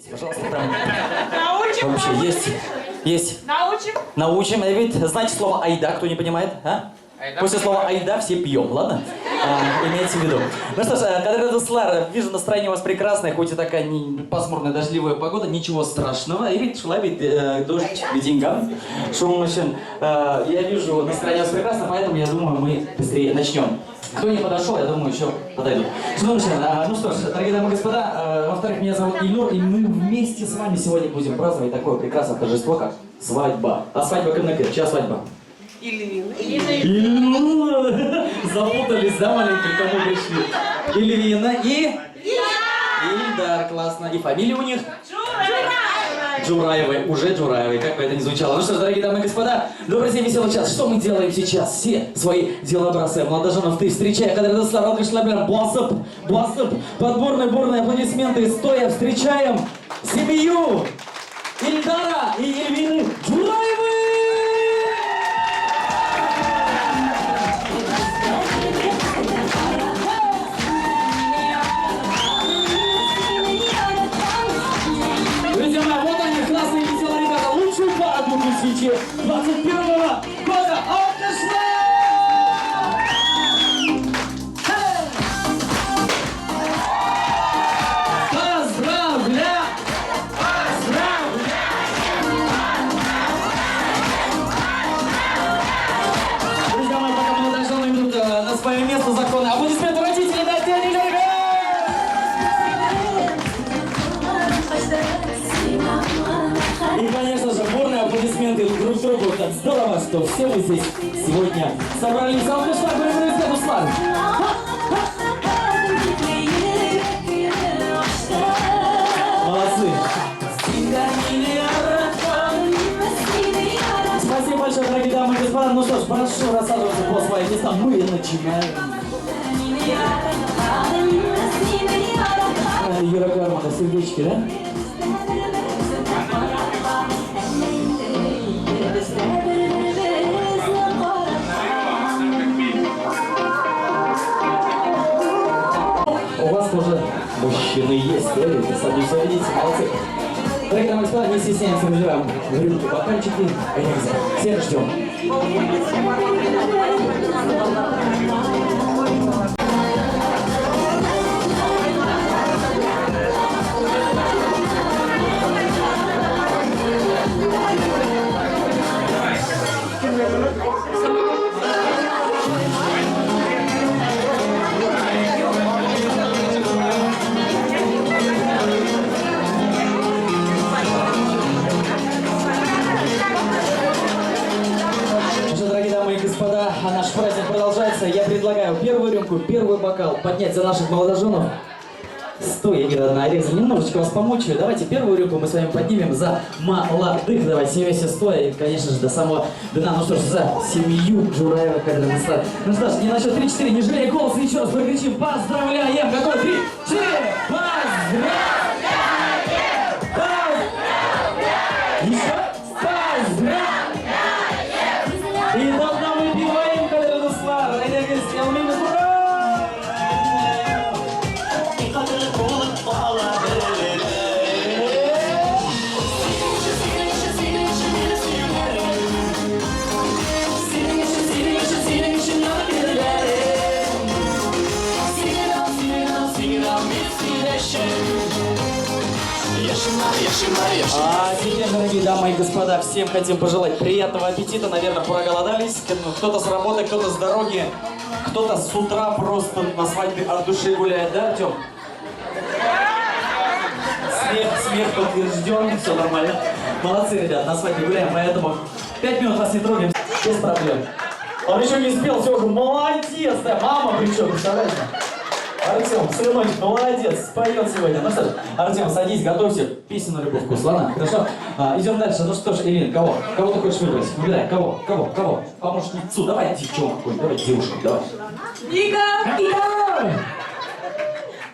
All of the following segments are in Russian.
Пожалуйста, прям. Научим. Вообще есть. Научим. Научим. Ведь знаете слово айда, кто не понимает, а? После слова айда все пьем, ладно? Имейте в виду. Ну что ж, Кадыр Дуслар, вижу, настроение у вас прекрасное, хоть и такая пасмурная, дождливая погода, ничего страшного. И ведь шла дождь к деньгам. Шум машин. Я вижу, настроение у вас прекрасно, поэтому я думаю, мы быстрее начнем. Кто не подошел, я думаю, еще подойдут. Ну что ж, дорогие дамы и господа, во-вторых, меня зовут Ильнур, и мы вместе с вами сегодня будем праздновать такое прекрасное торжество, как свадьба. А свадьба как например? Чья свадьба? Ильина. Запутались, да, маленькие, кому пришли? Ильина и? Ильдар, классно. И фамилия у них? Джураевой, уже Джураевой, как бы это ни звучало. Ну что ж, дорогие дамы и господа, добрый день, веселый час. Что мы делаем сейчас? Все свои дела бросаем. Молодоженов, ты встречай, Кадыр Дуслар, Алкашлабер, Бласып, бурные аплодисменты, стоя встречаем семью Ильдара и Ельвины Джураевой! Друзья мои, вот они, классные веселые ребята, лучшую пару 2021 года! Друзья мои, пока молодожены идут на свое место законы, аплодисменты родителей, дайте они И, конечно же, бурные аплодисменты друг другу. Так здорово, что все вы здесь сегодня собрались. Алкашлабер, друзья, Дуслар! Молодцы! Спасибо большое, дорогие дамы и господа. Ну что ж, прошу рассаживаться по своим местам. Мы начинаем. Юра Гармана, сердечки, да? У вас тоже мужчины есть, видите, сами все видите, молодцы. Дорогие дамы и господа, не стесняемся, набираем в рюмку бокальчики, всех ждем. Господа, наш праздник продолжается. Я предлагаю первую рюмку, первый бокал поднять за наших молодоженов. Стоя, Ира, нарезали, немножечко вас помочь. Давайте первую рюмку мы с вами поднимем за молодых. Давайте все вместе стоя. И, конечно же, до самого дна. Ну что ж, за семью Джураева, Кадыр Дуслар. Ну что ж, не на счет 3-4, не жалея голоса, еще раз прокричим. Поздравляем! Какой 3-4? Поздравляем! Еще? Поздравляем! И давно мы пиваем, Кадыр Дуслар. Энергия сделал минус. А теперь, дорогие дамы и господа, всем хотим пожелать приятного аппетита. Наверное, проголодались. Кто-то с работы, кто-то с дороги, кто-то с утра просто на свадьбе от души гуляет, да, Артем? Смех подтвержден, все нормально. Молодцы, ребят, на свадьбе гуляем, поэтому 5 минут вас не трогаем, без проблем. Он еще не спел, все уже молодец, да, мама причем, представляете? Артем, сыночек, молодец, споет сегодня. Ну что ж, Артем, садись, готовься, песню на любой вкус, ладно? Хорошо? Идем дальше. Ну что ж, Элин, кого? Кого ты хочешь выбрать? Выбирай, кого? Помощницу, давай девчонку какую-нибудь, давай девушку, давай. Вика!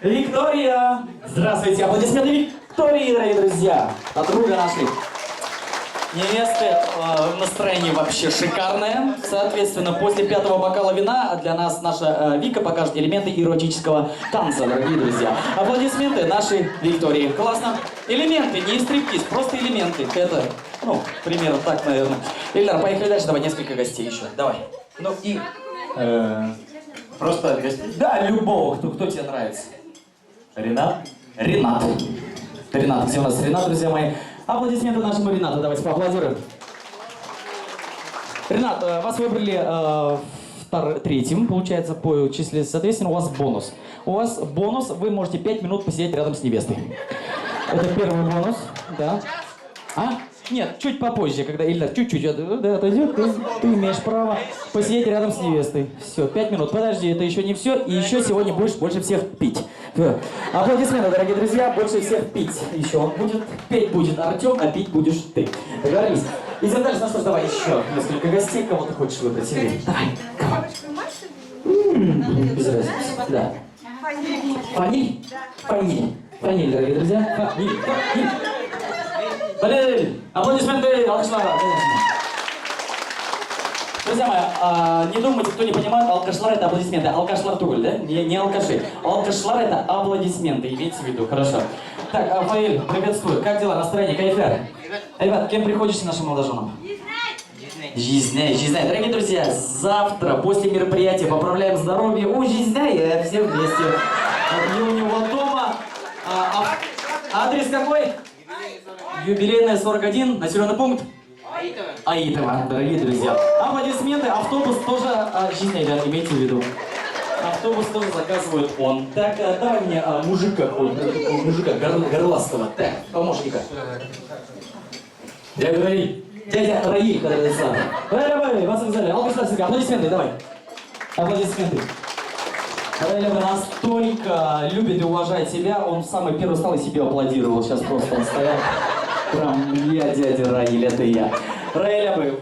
Виктория! Здравствуйте, аплодисменты Виктории, дорогие друзья! Подруга нашли. Невесты настроение вообще шикарное. Соответственно, после 5-го бокала вина для нас наша Вика покажет элементы эротического танца, дорогие друзья. Аплодисменты нашей Виктории. Классно. Элементы, не стриптиз, просто элементы. Это, ну, примерно так, наверное. Ильдар, поехали дальше. Давай несколько гостей еще. Давай. Ну и... Просто гостей? Да, любого, кто тебе нравится. Ренат? Ренат. Ренат, где у нас Ренат, друзья мои? Аплодисменты нашему Ренату, давайте поаплодируем. Ренат, вас выбрали третьим, получается, по численности, соответственно, у вас бонус. У вас бонус, вы можете 5 минут посидеть рядом с невестой. Это первый бонус, да. А? Нет, чуть попозже, когда Ильдар чуть-чуть отойдет, ты имеешь право посидеть рядом с невестой. Все, 5 минут. Подожди, это еще не все, и еще сегодня будешь больше всех пить. Аплодисменты, дорогие друзья, больше всех пить. Еще он будет, петь будет Артем, а пить будешь ты. Договорились? Идем дальше, ну что ж, давай еще несколько гостей, кого ты хочешь выбрать. Или? Давай, кого? Без разницы, да. Фаниль? Фаниль. Фаниль, дорогие друзья. Фаниль. Фаниль. Аплодисменты, алкашлара, конечно. Друзья мои, не думайте, кто не понимает, алкашлар это аплодисменты. Алкашлар туголь, да? Не алкаши. Алкашлар это аплодисменты, имейте в виду, хорошо. Так, Фаиль, приветствую. Как дела, настроение, кайфер? Ребят, кем приходите нашим молодоженам? Жизнь. Дорогие друзья, завтра после мероприятия поправляем здоровье у Жизняя, все вместе. И у него дома. Адрес какой? Юбилейная 41, населенный пункт? Аитово, дорогие друзья. Аплодисменты, автобус тоже Жизняй, да, имейте в виду. Автобус тоже заказывает он. Так, давай мне мужика горластого. Так, помощника. Дядя Раиль, когда это самое. Давай, вас взяли. Аплодисменты, давай. Аплодисменты. Раиль настолько любит и уважает себя, он в самый первый стал и себе аплодировал. Сейчас просто он стоял. Прям я, дядя Раиль, это я. Раиль,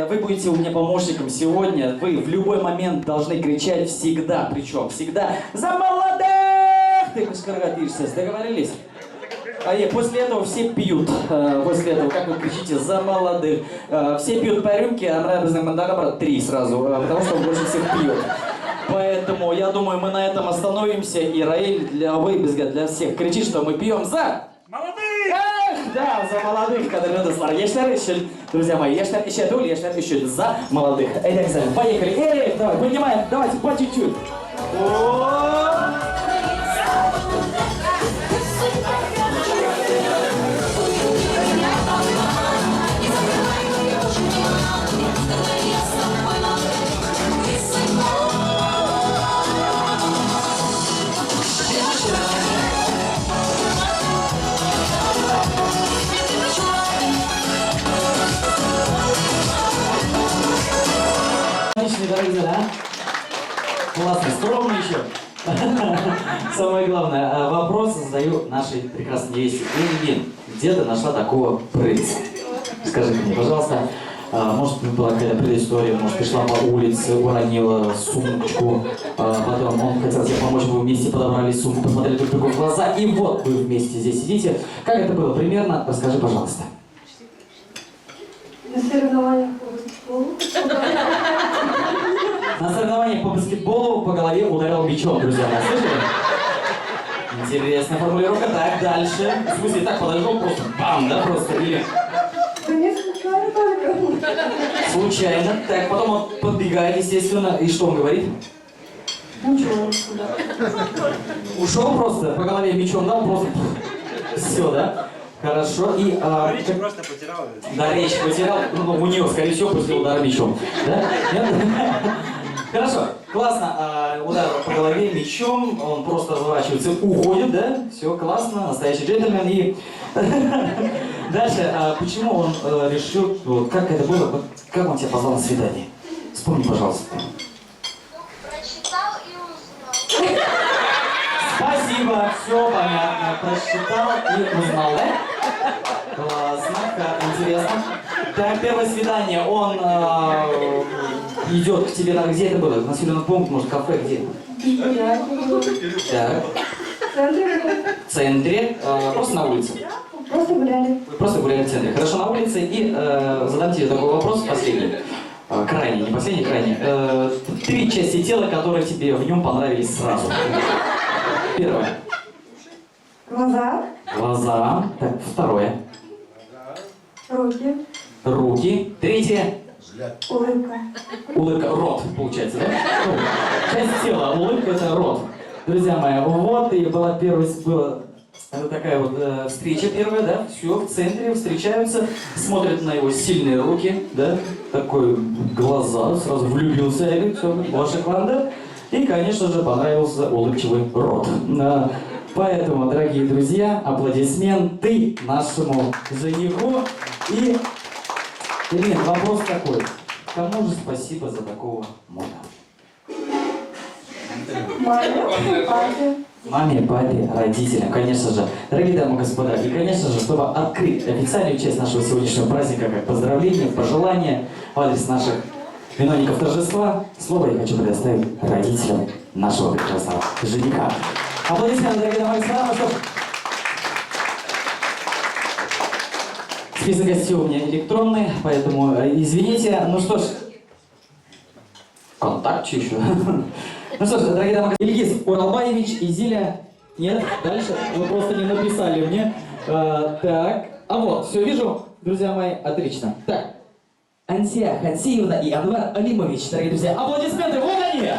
вы будете у меня помощником сегодня. Вы в любой момент должны кричать всегда, причем всегда «За молодых!» Ты скоротишься, договорились? После этого все пьют. После этого, как вы кричите, «За молодых!» Все пьют по рюмке, а нравится мандагабра 3 сразу, потому что он больше всех пьет. Поэтому, я думаю, мы на этом остановимся, и Раиль для всех кричит, что мы пьем за... Молодых! Да, за молодых, когда достар. Друзья мои, еще за молодых. Поехали. Давай, поднимаем, давайте по чуть-чуть. Дорогие, да? Классно, скромно еще. Самое главное, вопрос задаю нашей прекрасной невесте. Ильин, где ты нашла такого принца? Скажи мне, пожалуйста, может была какая-то предыстория, может пришла по улице, уронила сумочку, потом он хотел тебе помочь, вы вместе подобрали сумку, посмотрели друг другу в глаза, и вот вы вместе здесь сидите. Как это было примерно? Расскажи, пожалуйста. На соревнованиях по баскетболу. На соревнованиях по баскетболу по голове ударил мячом, друзья мои. Слышали? Интересная формулировка. Так, дальше. В смысле, так подошел, просто бам, да, просто? Или... Да не случайно только. Случайно. Так, потом он подбегает, естественно. И что он говорит? Ничего. Ушел просто, по голове мячом дал, просто... Все, да? Хорошо. И, Речь просто потерял. Да, речь потерял. Ну, у нее, скорее всего, после удара мячом. Да? Хорошо, классно. Удар по голове мячом, он просто разворачивается, уходит, да? Все, классно, настоящий джентльмен. И дальше, почему он решил, вот, как это было, как он тебя позвал на свидание? Вспомни, пожалуйста. Прочитал и узнал. Спасибо, все понятно. Прочитал и узнал, да? Классно, как интересно. Так, первое свидание, он идет к тебе, где это было? Населенный пункт, может, кафе, где? Так. В центре. В центре, просто на улице. Просто гуляли. Вы просто гуляли в центре. Хорошо, на улице. И задам тебе такой вопрос последний. Крайний, не последний, крайний. 3 части тела, которые тебе в нем понравились сразу. Первое. Глаза, Глаза. Так, второе. руки, Руки. Третье. улыбка. Улыбка. Рот, получается, да? Ну, часть тела. Улыбка — это рот. Друзья мои, вот и была такая вот встреча первая, да? Все, в центре встречаются, смотрят на его сильные руки, да? Такой глаза, сразу влюбился, я говорю, все, ваша команда. И, конечно же, понравился улыбчивый рот. Поэтому, дорогие друзья, аплодисменты нашему жениху. И, Ирина, вопрос такой. Кому же спасибо за такого мужа? Маме, папе. Маме, папе, родителям, конечно же. Дорогие дамы и господа, и, конечно же, чтобы открыть официальную часть нашего сегодняшнего праздника, как поздравления, пожелания в адрес наших виновников торжества, слово я хочу предоставить родителям нашего прекрасного жениха. Аплодисменты, дорогие дамы и господа. Ну что ж, список гостей у меня электронный, поэтому извините. Ну что ж, контакт еще. Ну что ж, дорогие дамы и господа, Ильгиз Уралбаевич и Зиля... Нет, дальше? Вы просто не написали мне. Так, а вот, все вижу, друзья мои, отлично. Так, Ансия Хансиевна и Анвар Алимович, дорогие друзья, аплодисменты, вот они!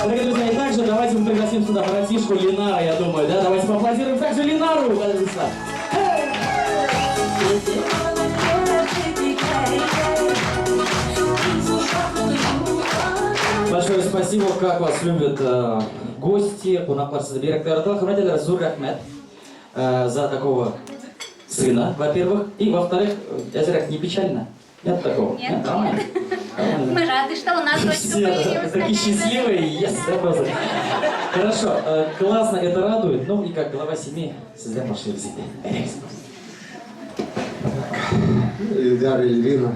Дорогие друзья, и также давайте мы пригласим сюда братишку Ленара, я думаю, да? Давайте поаплодируем также Ленару, пожалуйста. Большое спасибо, как вас любят гости, Кунапарса директора Талхамадиля Расур Ахмед за такого сына, во-первых, и во-вторых, я зря не печально. Нет такого? Нет. Нормально? Мы рады, что у нас дочка Все появилась. такие счастливые, yes, да, просто. Хорошо, классно, это радует. Ну и как глава семьи, создам наши визиты. Ильдар и Ирина,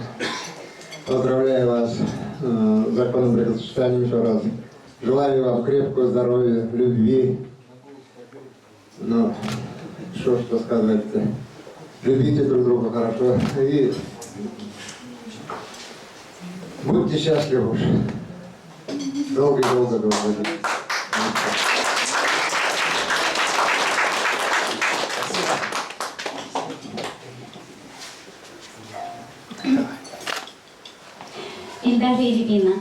поздравляю вас с законным бракосочетанием еще раз. Желаю вам крепкого здоровья, любви. Ну, что сказать-то. Любите друг друга хорошо и будьте счастливы уж. Долго и долго дружить. Ильдар и Ирина,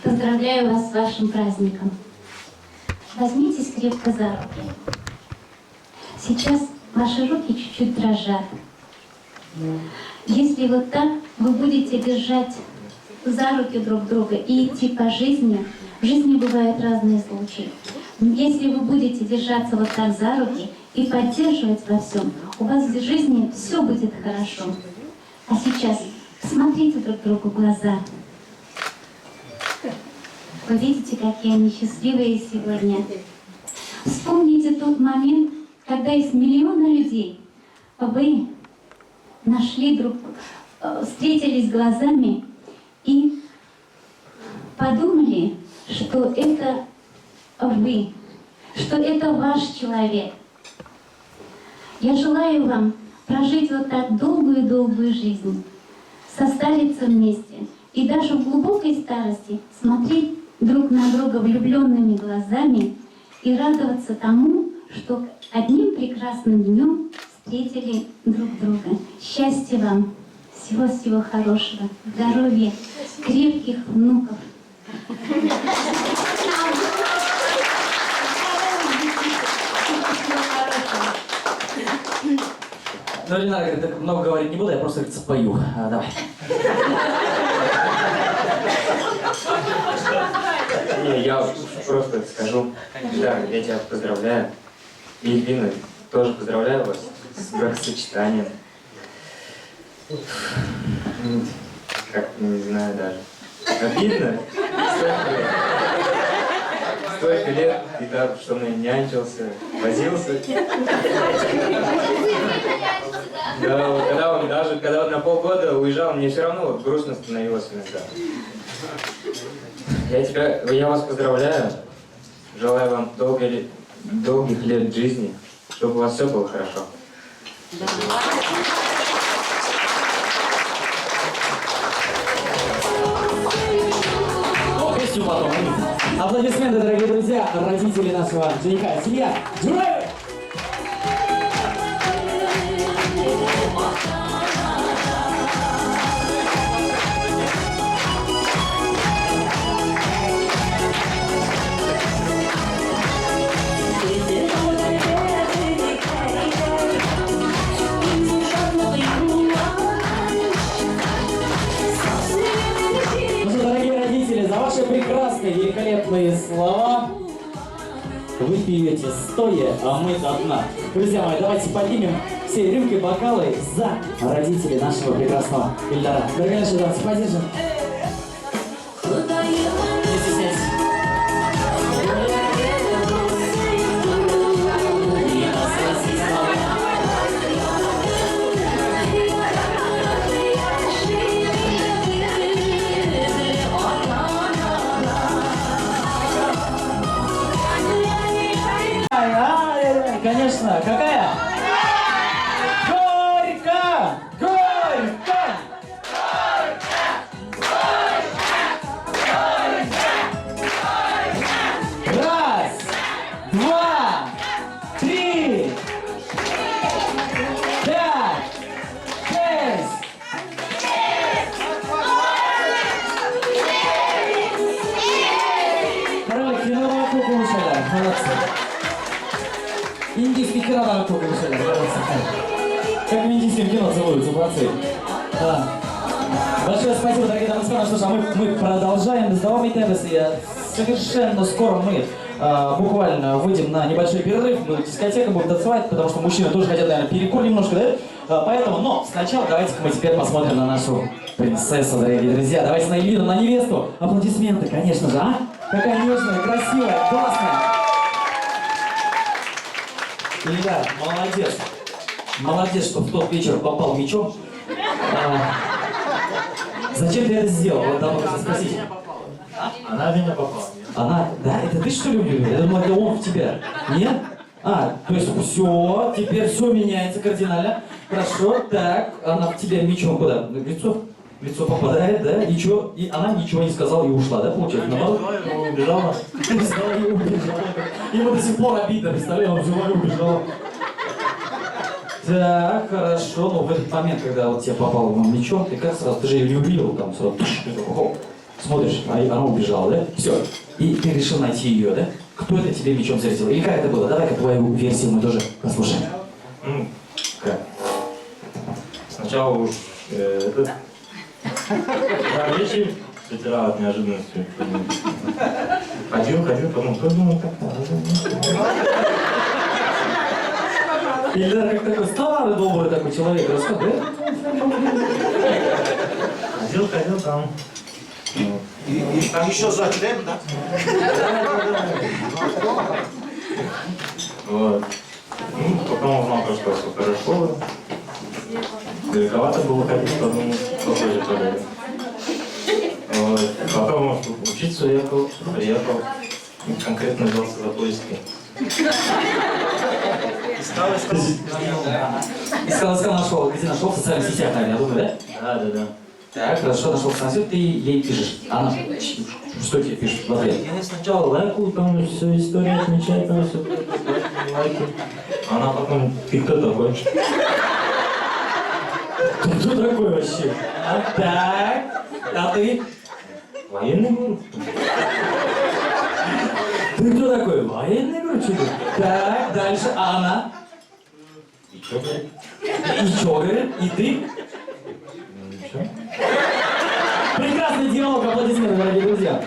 поздравляю вас с вашим праздником. Возьмитесь крепко за руки. Сейчас ваши руки чуть-чуть дрожат. Если вот так вы будете держать за руки друг друга и идти по жизни, в жизни бывают разные случаи. Если вы будете держаться вот так за руки и поддерживать во всем, у вас в жизни все будет хорошо. А сейчас смотрите друг другу в глаза. Вы видите, какие они счастливые сегодня. Вспомните тот момент, когда из миллиона людей вы встретились глазами и подумали, что это вы, что это ваш человек. Я желаю вам прожить вот так долгую-долгую жизнь, состариться вместе и даже в глубокой старости смотреть друг на друга влюбленными глазами и радоваться тому, что одним прекрасным днем встретили друг друга. Счастья вам, всего-всего хорошего, здоровья, крепких внуков. Ну, Ленара говорит, так много говорить не буду, я просто, говорит, спою. Давай. Не, я просто скажу. Да, я тебя поздравляю. И Ирина, тоже поздравляю вас с бракосочетанием. Как, не знаю даже. Обидно? столько лет, и так, что он нянчился, возился. Да, вот когда он на полгода уезжал, мне все равно вот грустно становилось иногда. Я вас поздравляю. Желаю вам долгих лет жизни, чтобы у вас все было хорошо. Песню потом. Аплодисменты, дорогие друзья, родители нашего жениха. Семья Джураева! За ваши прекрасные, великолепные слова вы пьете стоя, а мы до дна. Друзья мои, давайте поднимем все рюмки, бокалы за родителей нашего прекрасного Ильдара. Дорогие наши, давайте поддержим. Не стесняйтесь. Конечно, какая? Горько! Горько! Раз, два, три, пять, шесть. Короче, ну вокруг улучшали. Молодцы. Индийский кино надо только решали. Как в индийском кино целуются, молодцы. Да. Большое спасибо, дорогие дамы и господа. Что ж, а мы продолжаем с Давами Тебес. И совершенно скоро мы буквально выйдем на небольшой перерыв. Мы дискотека будем танцевать, потому что мужчины тоже хотят, наверное, перекур немножко, да? Поэтому, но сначала давайте мы теперь посмотрим на нашу принцессу, дорогие друзья. Давайте на Эльвину, на невесту. Аплодисменты, конечно же, а? Какая нежная, красивая, классная. Илья, молодец. Молодец, что в тот вечер попал мячом. Зачем ты это сделал? Вот давно хотел спросить. Она в меня попала. Она? Да? Это ты что ли убил? Я думал, это он в тебя. Нет? То есть все, теперь все меняется кардинально. Хорошо, так, она в тебя мячом куда? В лицо? В лицо попадает, да? И что? И она ничего не сказала и ушла, да, получается? Она убежала. Взяла и убежала. Ему до сих пор обидно, представляю, он взяла и убежала. Так, хорошо, но в этот момент, когда вот тебе попал мячом, ты как сразу, ты же ее не убил, там сразу, ты такой, хоп, смотришь, а она убежала, да? Все, и ты решил найти ее, да? Кто это тебе мячом зарезал? Или как это было? Давай-ка твою версию мы тоже послушаем. Ну, как? Сначала уж вечер ветера от неожиданности. Ходил, потом подумал, как-то. Ильдар как такой старый, добрый такой человек, рассказывай, да? Ходил там. И там еще за член, да? Вот. Ну, потом узнал, что все хорошо. Далековато было ходить, подумал, похоже, туалет. Вот. Потом учиться приехал, конкретно взялся за поиски. Искал, нашел. Где нашел? В социальных сетях, наверное, я думаю, да? Да. Так, хорошо, нашел в социальных сетях, ты ей пишешь. Она что тебе пишет в ответ? Я сначала лайкаю, там все история отмечает, там все лайки. Она потом, ты кто такой? Ты кто такой вообще? Так, а ты? Военный был? Ты кто такой? Военный, короче? Так, дальше, а она? И что, говорит? И что, говорит? И ты? Ничего. Прекрасный диалог, аплодисменты, дорогие друзья.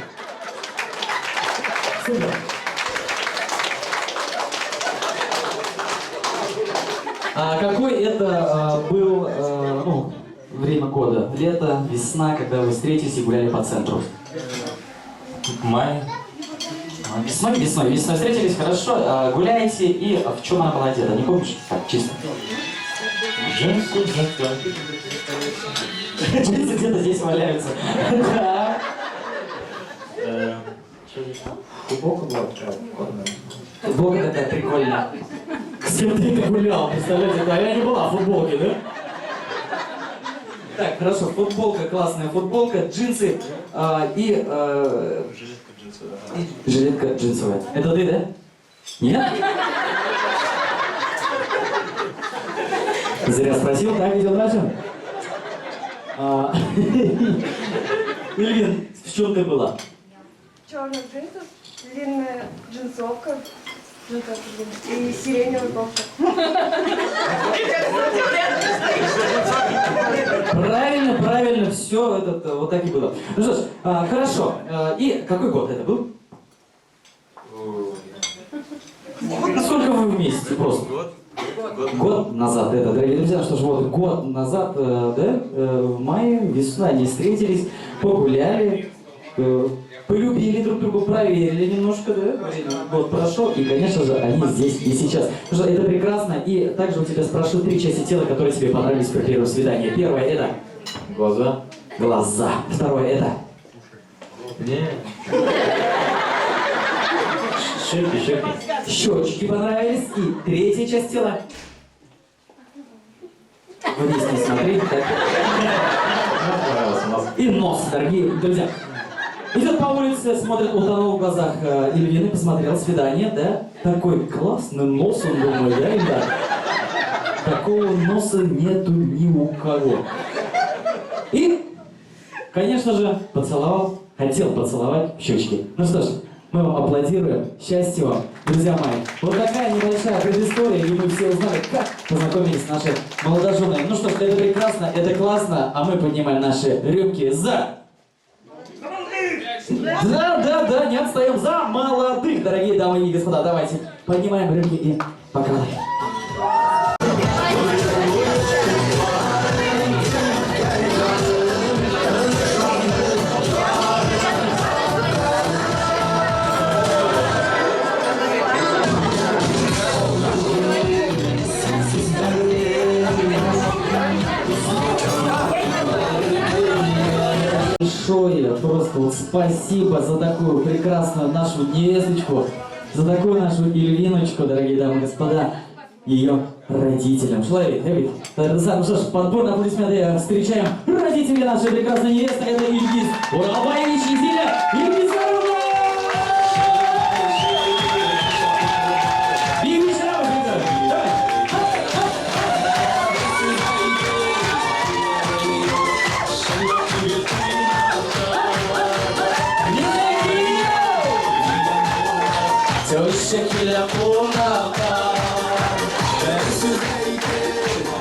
Супер. А какой это был, время года? Лето, весна, когда вы встретились и гуляли по центру? Май. Весной встретились, хорошо, гуляете, и в чем она была одета, не помнишь? Так, чисто. Джинсы, жакет. Джинсы где-то здесь валяются. Да. Футболка была такая, ладно. Футболка такая прикольная. С кем ты это гулял, представляете? Да, я не была в футболке, да? Так, хорошо, футболка, классная футболка, джинсы и... Жилетка джинсовая. Жилетка джинсовая. Это ты, да? Нет? Зря спросил, так, идем дальше. Ильвин, в чем ты была? Черных джинсов, длинная джинсовка и сиреневый ковшик. Правильно, все это вот так и было. Ну что ж, хорошо. И какой год это был? Сколько вы вместе просто? Год назад, это, дорогие друзья, что ж, вот год назад, да, в мае, весной они встретились, погуляли, полюбили друг друга, проверили немножко, да, год прошел, и, конечно же, они здесь и сейчас. Потому что это прекрасно, и также у тебя спрошу 3 части тела, которые тебе понравились при первом свидании. Первое это Глаза. глаза, второе это Не. Щеки. щечки понравились, и 3-я часть тела. Вниз не смотри, так. Понравился нос. И нос, дорогие друзья. Идет по улице, смотрит, утонул в глазах Ильвины, посмотрел, свидание, да? Такой классный нос, он думает, да, ребят? Такого носа нету ни у кого. И, конечно же, поцеловал, хотел поцеловать в щечки. Ну что ж, мы вам аплодируем, счастья вам, друзья мои. Вот такая небольшая предыстория, и мы все узнали, как познакомились наши молодожены. Ну что ж, это прекрасно, это классно, а мы поднимаем наши рюмки за... Да, не отстаем, за молодых, дорогие дамы и господа. Давайте поднимаем рюмки и бокалы. Большое просто вот спасибо за такую прекрасную нашу невесточку, за такую нашу Ильвиночку, дорогие дамы и господа, ее родителям. Шлайвик, ну что ж, подборные аплодисменты встречаем родители нашей прекрасной невесты, это Ильгиз Уралбаевич и Зиля Ильгизаровна! И вечера вы, давай!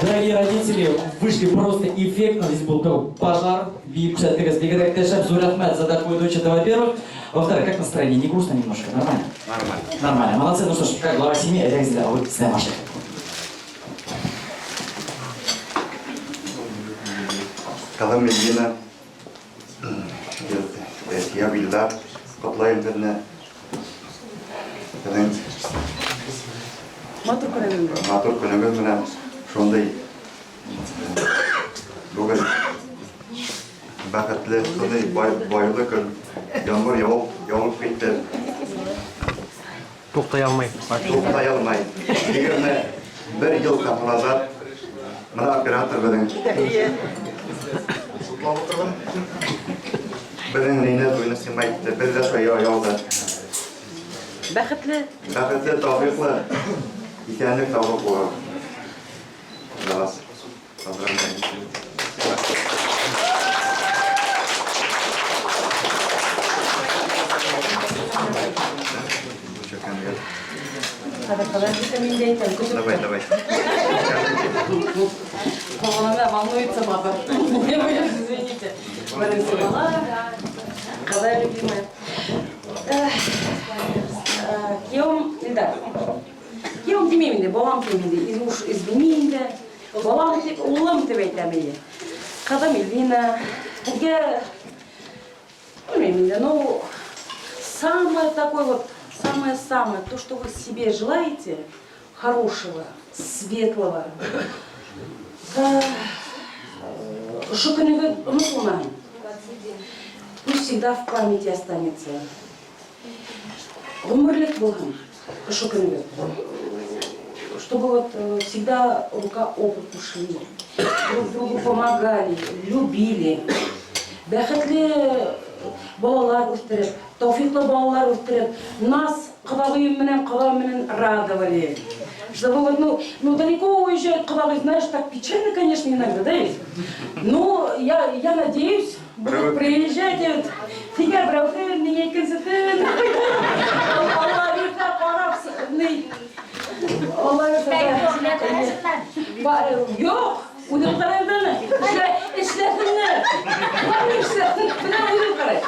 Дорогие родители, вышли просто эффектно. Здесь был такой пожар. За такую дочь, это во-первых. Во-вторых, как настроение? Не грустно немножко? Нормально? Нормально. Молодцы. Ну что ж, как глава семьи, это я вы с Машей. Kalım bilgine ya bildiler, kutlayın birine. Матур күнігіз менен шондай бүгін бақытлы, сондай байлы күн, жаңбыр жауып кетті. Тоқтай алмай. Егер бір ел назад мына оператор біздің біздің нейіне тойны сыймайды, біз де шоя ұялды. Бақытлы Тауфиқлы екенлік тауып болған. Жалас. Поздравляем. Давай. Она волнуется, мама. Извините. Когда любимая. Күйеуім демеймін де, балам демеймін де, извинеймін де, балам деп, ұлым деп айтамын. Қадам Ильвина, білмеймін де, ну, самый такой вот самое-самое, то, что вы себе желаете, хорошего, светлого, шуканевый мусульман, пусть всегда в памяти останется. Умрлик Богом, шуканевый. Чтобы вот всегда рука об руку шли, друг другу помогали, любили. Бәхетле балалар үстереп, тауфиклы балалар үстереп, нас кадагыем менен радовали. Чтобы вот, ну далеко уезжает кадагый, знаешь, так печально, конечно, иногда, да ведь? Но я надеюсь, будут приезжать, вот, фига, браутер, не концерты, Allah верта, парабсный. Allah yok, uyup karayımdan işlesinler. Var işlesin, bilen uyup karay.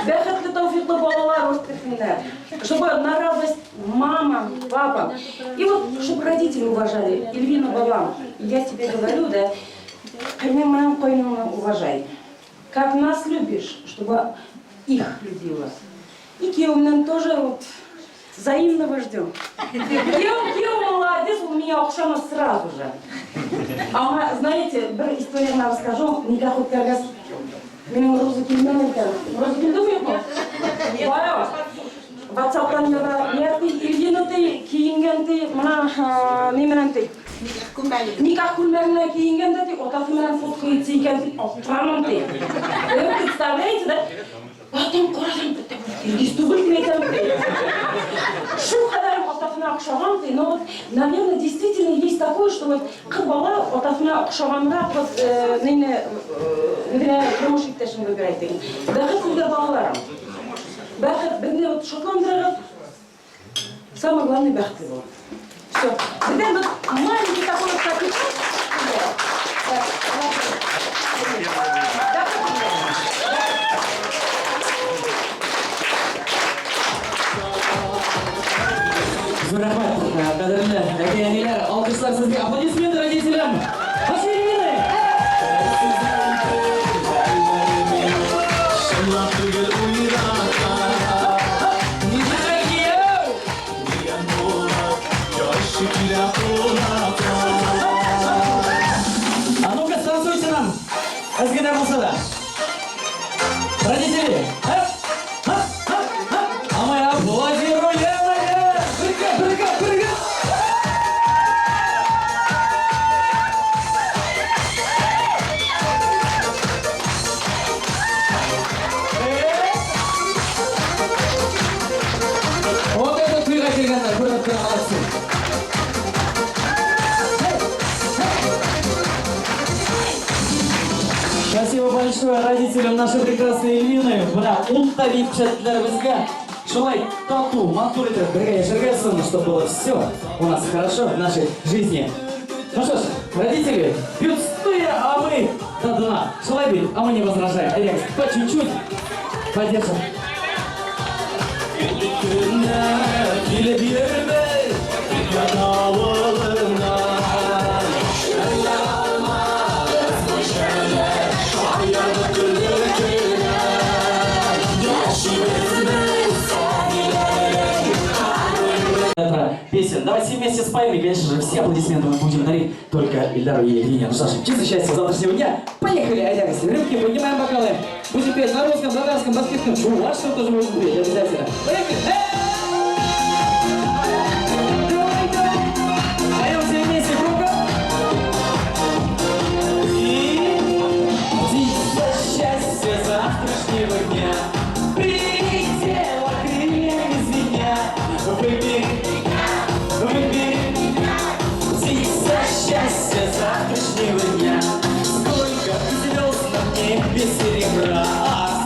Бәхетле, тауфиклы балалар өстерсенler. Чтобы на радость мамам, папам. И вот, чтобы родители уважали. Эльвина, балам, я тебе говорю, да, каймен койнуна уважай. Как нас любишь, чтобы их любила. И күйеуімнен тоже вот взаимного ждем. Күйеу молодец, у меня окшама сразу же. А знаете, бір историяны расскажу, никак өткергіз. Менің розы келмен екен. Розы келді ме екен? Баяу. WhatsApp-тан Ильгені киінгенді, мына неменен никак күлмәгіне киінгенді, отасымен фотко етсе екен, аптырамын дейді. Вы представляете, да? Потом қорадым, Ильгисті білмейтім. Шу қадарым отасына ұқшаған дейді. Но вот, наверное, действительно есть такое, что вот қыз бала отасына ұқшағанырақ вот тұрмыш иптесін выбирать деген. Бәхет сіздер балаларым. Бәхет, біріне вот шотландырығыз, самое главное бәхетті болады. Все. Бірден вот маленький такой вот капитан. Рахмет, кадірлі әкелер, алқышлар сізге, аплодисменті родителям. Пошли! А ну-ка, станцуйте нам, ізгіне болса да. Родители, а мы аплодируем! Вот это ты, Рахиляндар, город молодцы. Спасибо большое родителям нашей прекрасной Эльвины. Мына ұлттави пішәттілерімізге шулай тату, матур етіп бірге жәргәсін, чтобы было все у нас хорошо в нашей жизни. Ну что ж, родители пьют стоя, а мы до дна. Шулай бить, а мы не возражаем. Рекс, по чуть-чуть поддержим. Песен. Давайте вместе споем, и, конечно же, все аплодисменты мы будем дарить только Ильдару и Ильине. Ну что ж, чисто счастья завтрашнего дня. Поехали, Айдарис. Рыбки, поднимаем бокалы. Будем петь на русском, татарском, баскетском. Чувашском тоже будем петь, обязательно. Поехали! Поем все вместе, кругом. И птица счастья завтрашнего дня прилетела крыльями звеня. Выбери, птица счастья завтрашнего дня. Сколько звезд на небе серебра, а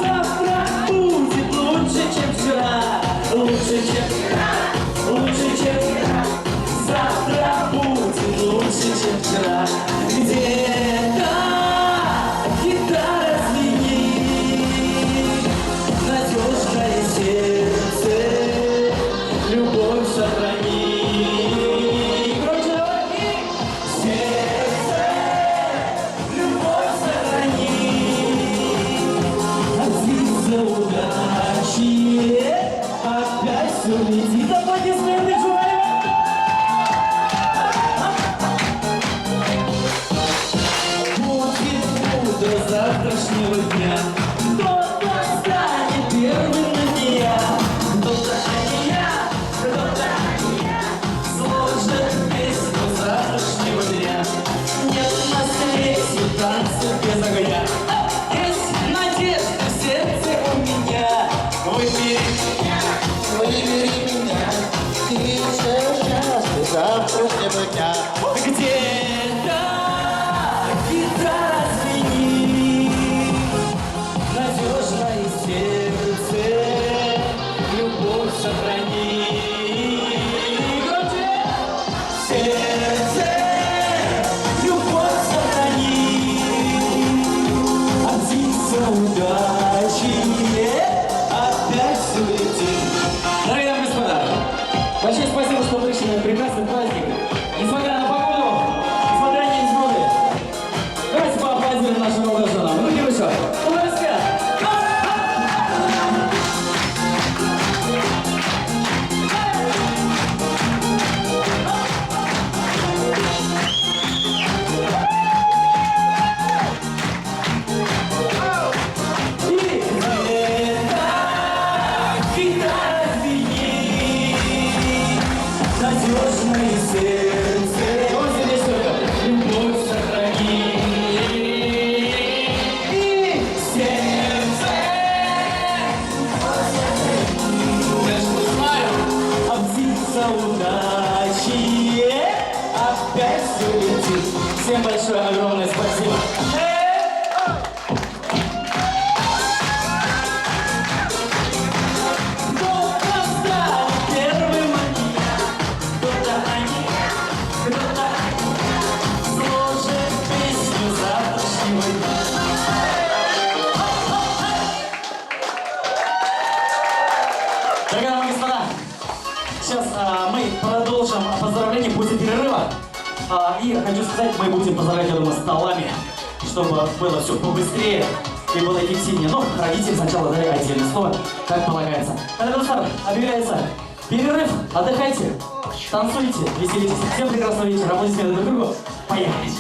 завтра будет лучше, чем вчера. Лучше, чем вчера, лучше, чем вчера. Завтра будет лучше, чем вчера. Где-то гитара звенит, надежная сеть. Сейчас мы продолжим поздравления после перерыва. И хочу сказать, мы будем поздравлять, я думаю, столами, чтобы было все побыстрее и было эффективнее. Но родители сначала дали отдельное слово, как полагается. Друзья, объявляется перерыв, отдыхайте, танцуйте, веселитесь. Всем прекрасного вечера, аплодисменты друг другу. Поехали!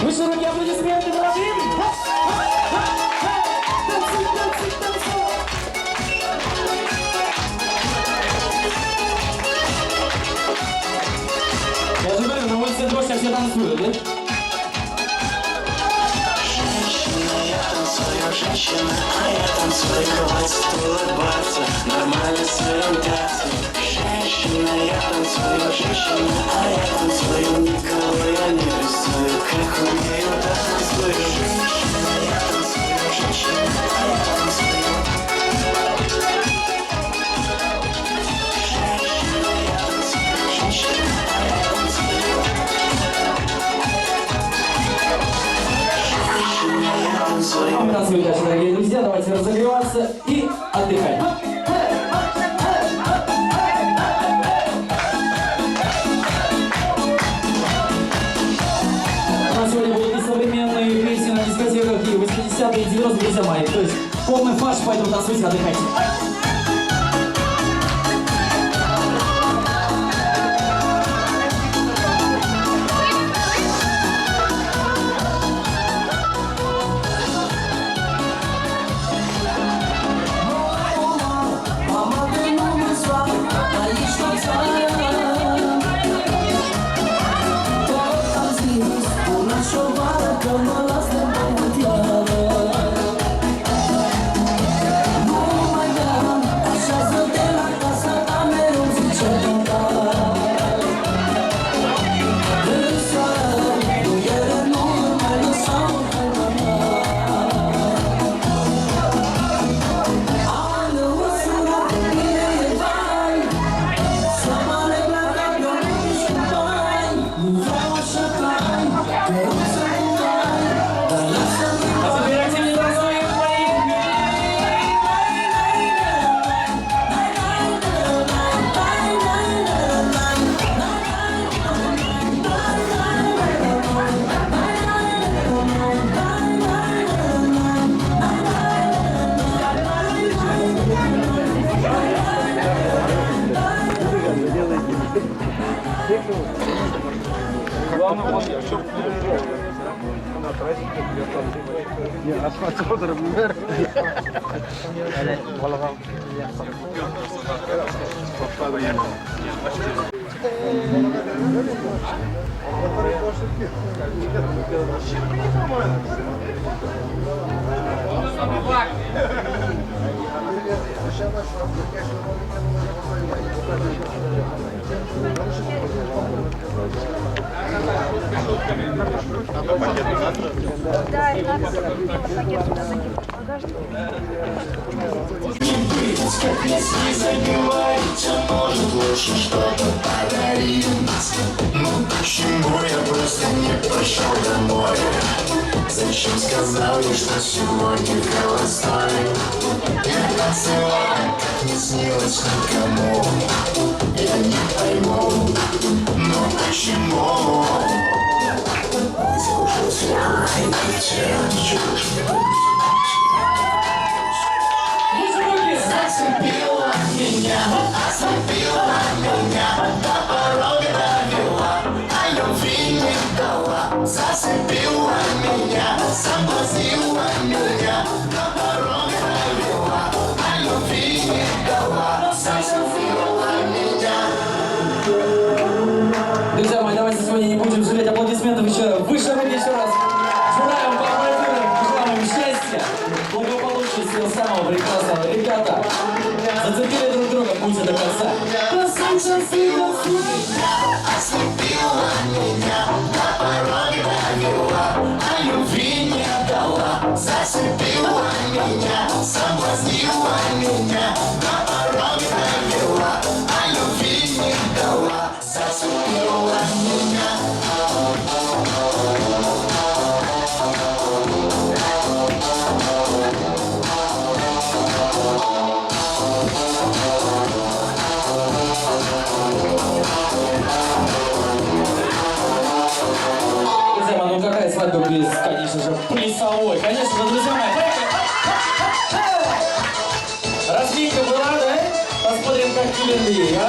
Выше руки, аплодисменты, молодым! Танцуй, танцуй, танцуй! Я же говорю, на улице дождь, а все танцуют, да? Женщина, а я танцую, хватит улыбаться, нормально своим пятам. Женщина, я танцую, женщина, а я танцую, никого я не рисую, как умею, так танцую. Женщина, я танцую, женщина, а я танцую. Женщина, я танцую, женщина, а я танцую. Женщина, я танцую. А мы танцуем дальше, дорогие друзья, давайте разогреваться и отдыхать. У нас сегодня будут и современные песни на дискотеках, и 80-е, и 90-е, друзья мои. То есть полный фарш, поэтому танцуйте, отдыхайте. Как если забивать, а может лучше что-то подарить. Ну почему я просто не пошел домой? Зачем сказал мне, что сегодня холостой? Я танцевал, как не снилось никому. Я не пойму, но почему? Ты слушался, и тебя чушь. Зацепила меня, ослепила меня, до порога довела, а любви не дала. Зацепила меня, соблазнила меня, до порога довела, а любви не дала. Зацепила меня. Друзья мои, давайте сегодня не будем жалеть аплодисментов еще выше руки еще раз. Желаем вам аплодировать, желаем вам счастья, благополучия, всего самого прекрасного. Ребята, зацепили друг друга, будьте до конца. Зацепила меня, ослепила меня, до порога довела, а любви не дала. Зацепила меня, соблазнила меня, до порога довела, а любви не дала. Зацепила меня. Друзья мои, ну какая свадьба без, конечно же, плясовой. Конечно же, друзья мои, поехали. Разминка была, да? Посмотрим, как киллер, а?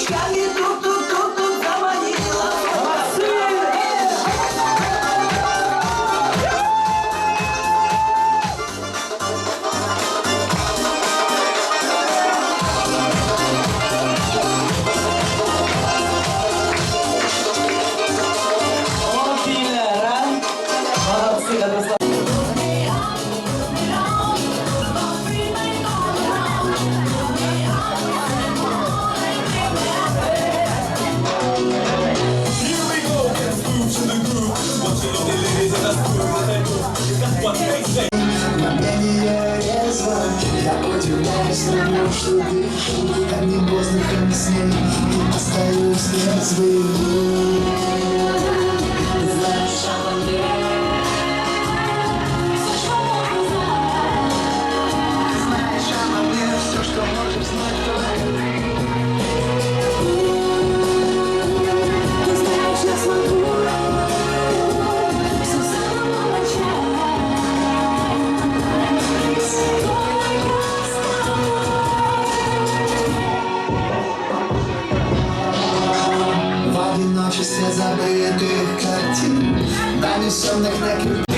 ручками тут заманила. Молодцы, Святослав. Я удивляюсь тому, что дышу одним воздухом с ней и остаюсь неразрывным. Знаешь обо мне, все, что можно знать. Знаешь обо мне, все, что можешь знать только ты. Ты знаешь, я смогу все с самого начала. В одиночестве забытых картин, нанесенных на кирпич.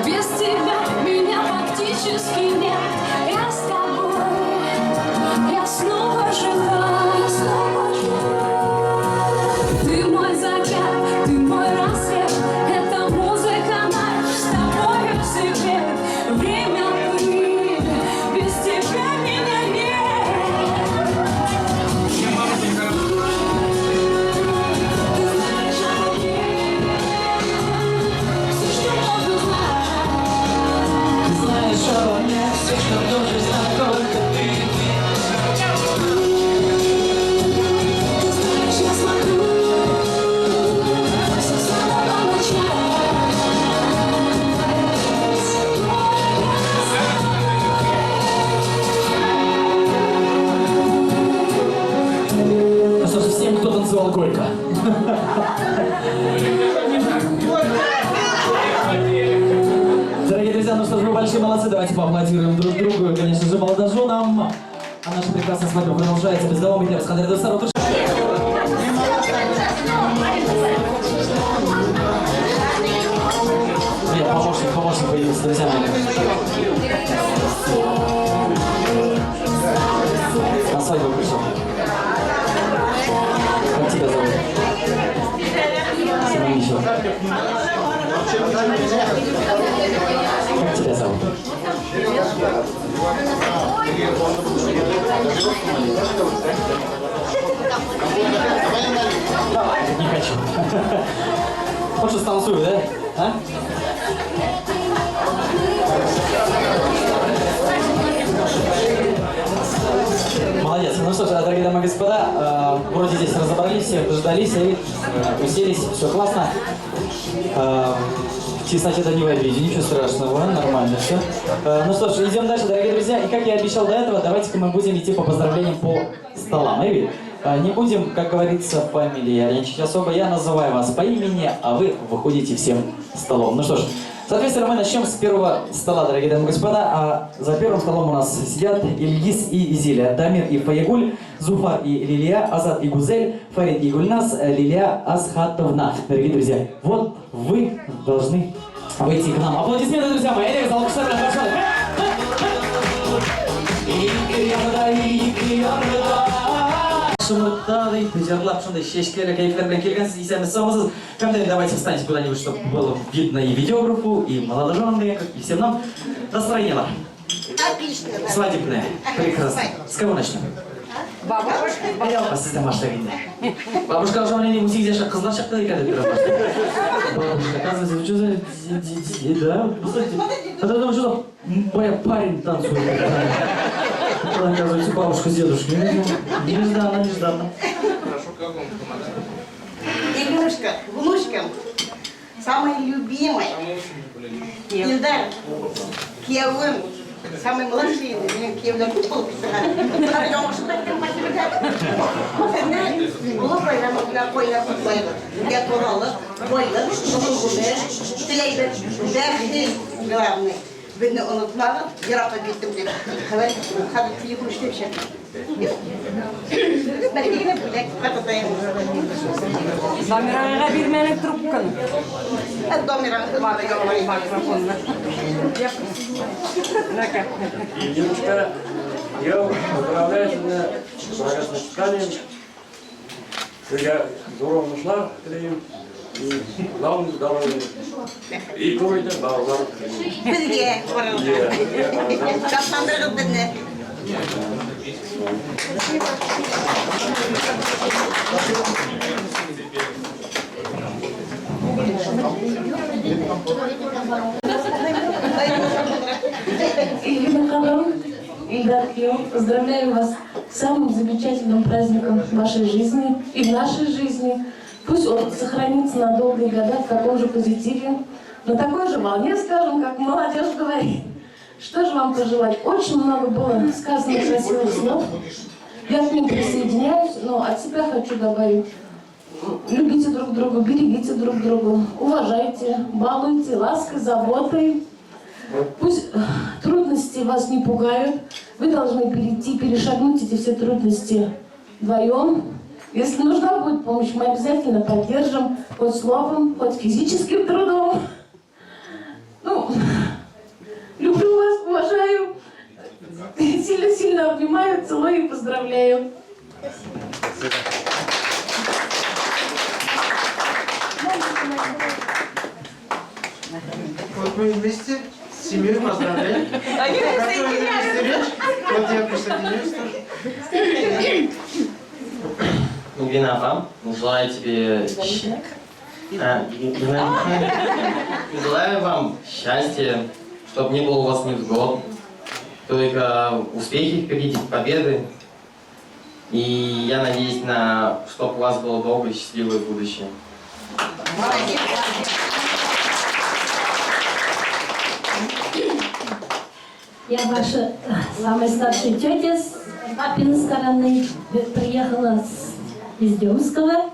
Без тебя меня фактически нет. Я с тобой, я снова жива. Ты мой закат, ты мой рассвет. Это музыка наш с тобою секрет. Время пыль, без тебя меня нет. Ты знаешь обо мне, все, что можно знать. Ты знаешь обо мне все, что должен знать только ты. Ты знаешь, я смогу все с самого Ну что ж, всем, кто танцевал горько. Дорогие друзья, ну что ж, вы большие молодцы. Давайте поаплодируем друг другу и, конечно же, молодоженам. А наша прекрасная свадьба продолжается без того, мы с помощник появился, друзья мои. На свадьбу пришел. Как тебя зовут? Семенович. Как тебя зовут? Не хочу. Вот что станцую, да? А? Молодец. Ну что ж, дорогие дамы и господа, вроде здесь разобрались, все дождались, уселись, все классно. Чистоте это не в обиде, ничего страшного, нормально все. Ну что ж, идем дальше, дорогие друзья. И как я обещал до этого, давайте-ка мы будем идти по поздравлениям по столам. Эви, не будем, как говорится, фамильярничать особо. Я называю вас по имени, а вы выходите всем столом. Ну что ж, соответственно, мы начнем с первого стола, дорогие дамы и господа. А за первым столом у нас сидят Ильгиз и Изиля, Дамир и Фаягуль, Зуфар и Лилия, Азат и Гузель, Фарид и Гульнас, Лилия Асхатовна. Дорогие друзья, вот вы должны выйти к нам. Аплодисменты, друзья мои. Элек, залог-шарь, пожалуйста. Шумыртады, пыжарлап, шундай шешкелі кайфтар белән келгәнсез, исәнмесез, саусыз. Кәмдән давайте встаньте куда-нибудь, чтобы было видно и видеографу, и молодоженам, и всем нам. Настроение бар. Отлично. Свадебное. Прекрасно. С кого начнем? Бабушка. Сіздің машта бабушка уже мне не мусить, где қызлар шақты екен деп бабушка, оказывается, вы что за... Да, посмотрите. А там что-то парень танцует. Оказывается, бабушка с дедушкой. Нежданно. Хорошо, как вам помогает? Игрушка, внучка, самая любимая. Кому очень полезно? Ильдар, Кевин, Самый младший, мен күйеулерім болып тұрған. Жоңғышында ұлы байрамында қойлап қойылып, я туралы қойлып, ұлы тілейді, бәрі главный. Бені ұнытмаған, Иракқа кеттім деп, қалай қазір түйіп үштеп шеттім. Бәлгені білек, қататайым. Домираға бермелік трубканы. Домираға Микрофонна. Девочка, я поздравляю тебя с бракосочетанием. Тебя здорово нашла, тілеймін. Главное здоровье. И көйді балалар тілеймін. Бізге барылды. Жастандырғыз бізні. Ирина Халам, Ильдар Киев, поздравляю вас с самым замечательным праздником в вашей жизни и в нашей жизни. Пусть он сохранится на долгие года в таком же позитиве, на такой же волне, скажем, как молодежь говорит. Что же вам пожелать? Очень много было сказано красивых слов. Я к ним присоединяюсь, но от себя хочу добавить. Любите друг друга, берегите друг друга, уважайте, балуйте лаской, заботой. Пусть трудности вас не пугают. Вы должны перешагнуть эти все трудности вдвоем. Если нужна будет помощь, мы обязательно поддержим, хоть словом, хоть физическим трудом. Ну, люблю вас, уважаю, сильно-сильно обнимаю, целую и поздравляю. Вот мы вместе с семьей поздравляем. Они присоединяются. Вот я присоединяюсь тоже. Ирина вам, желаю тебе желаю вам счастья, чтобы не было у вас невзгод, только успехи впереди, победы. И я надеюсь, чтобы у вас было долгое и счастливое будущее. Я ваша самая старшая тетя с папиной стороны. Приехала из Демского.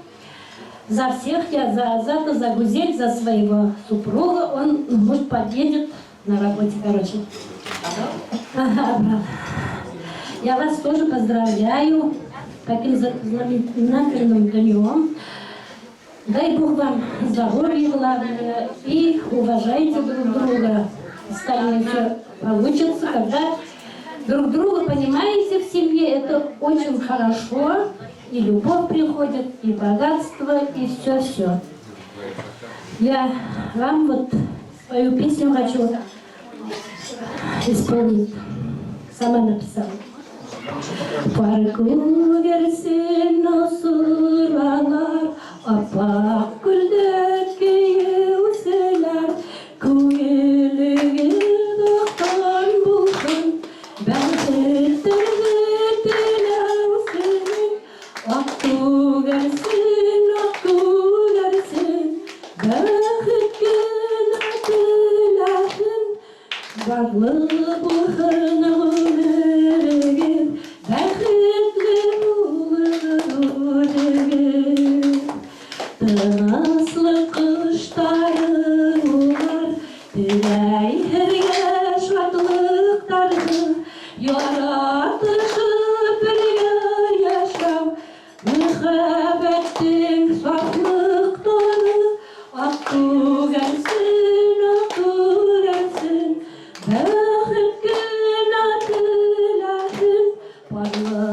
За всех я, за Гузель, за своего супруга. Он, может, подъедет на работе, короче. Ага, брат. Я вас тоже поздравляю с таким знаменательным днем. Дай Бог вам здоровья, главное, и уважайте друг друга. Остальное все получится, когда друг друга понимаете в семье, это очень хорошо. И любовь приходит, и богатство, и все-все. Я вам вот свою песню хочу исполнить. Сама написала. Парку версен осурлар, апа күлдәке еуселәр, күңелеге доктан булсын, бәхеттерге теләүсен, ак күгәрсен, бәхет кенә теләсен, барлы булсын гомерегез, бәхетле булыгыз. Тыныслык кыштары булар, теләйһергә шатлыктарны, яратышып бергә яшәү, мәхәббәттең сафлыктары, ак күгәрсен, бәхет кенә теләсен, парлы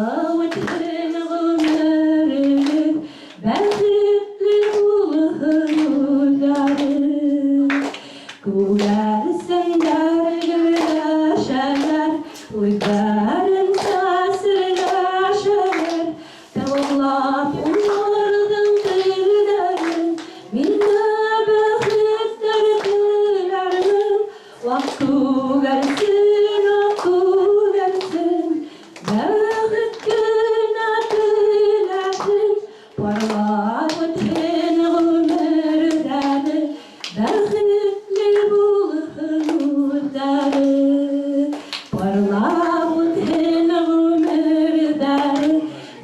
үтсен гомерегез, бәхетле булыгыз. Күгәрсеннәр гөләшәләр, уйдарын сәсрәшәләр, тәвәлләп улларның телләрен, миндә бәхеттәр теләрмен, ак күгәрсен, бәхет кенә теләсен, парлап үтсен гомердәре, бәхетле булыгыз. Барлап үткен ғұмырдары,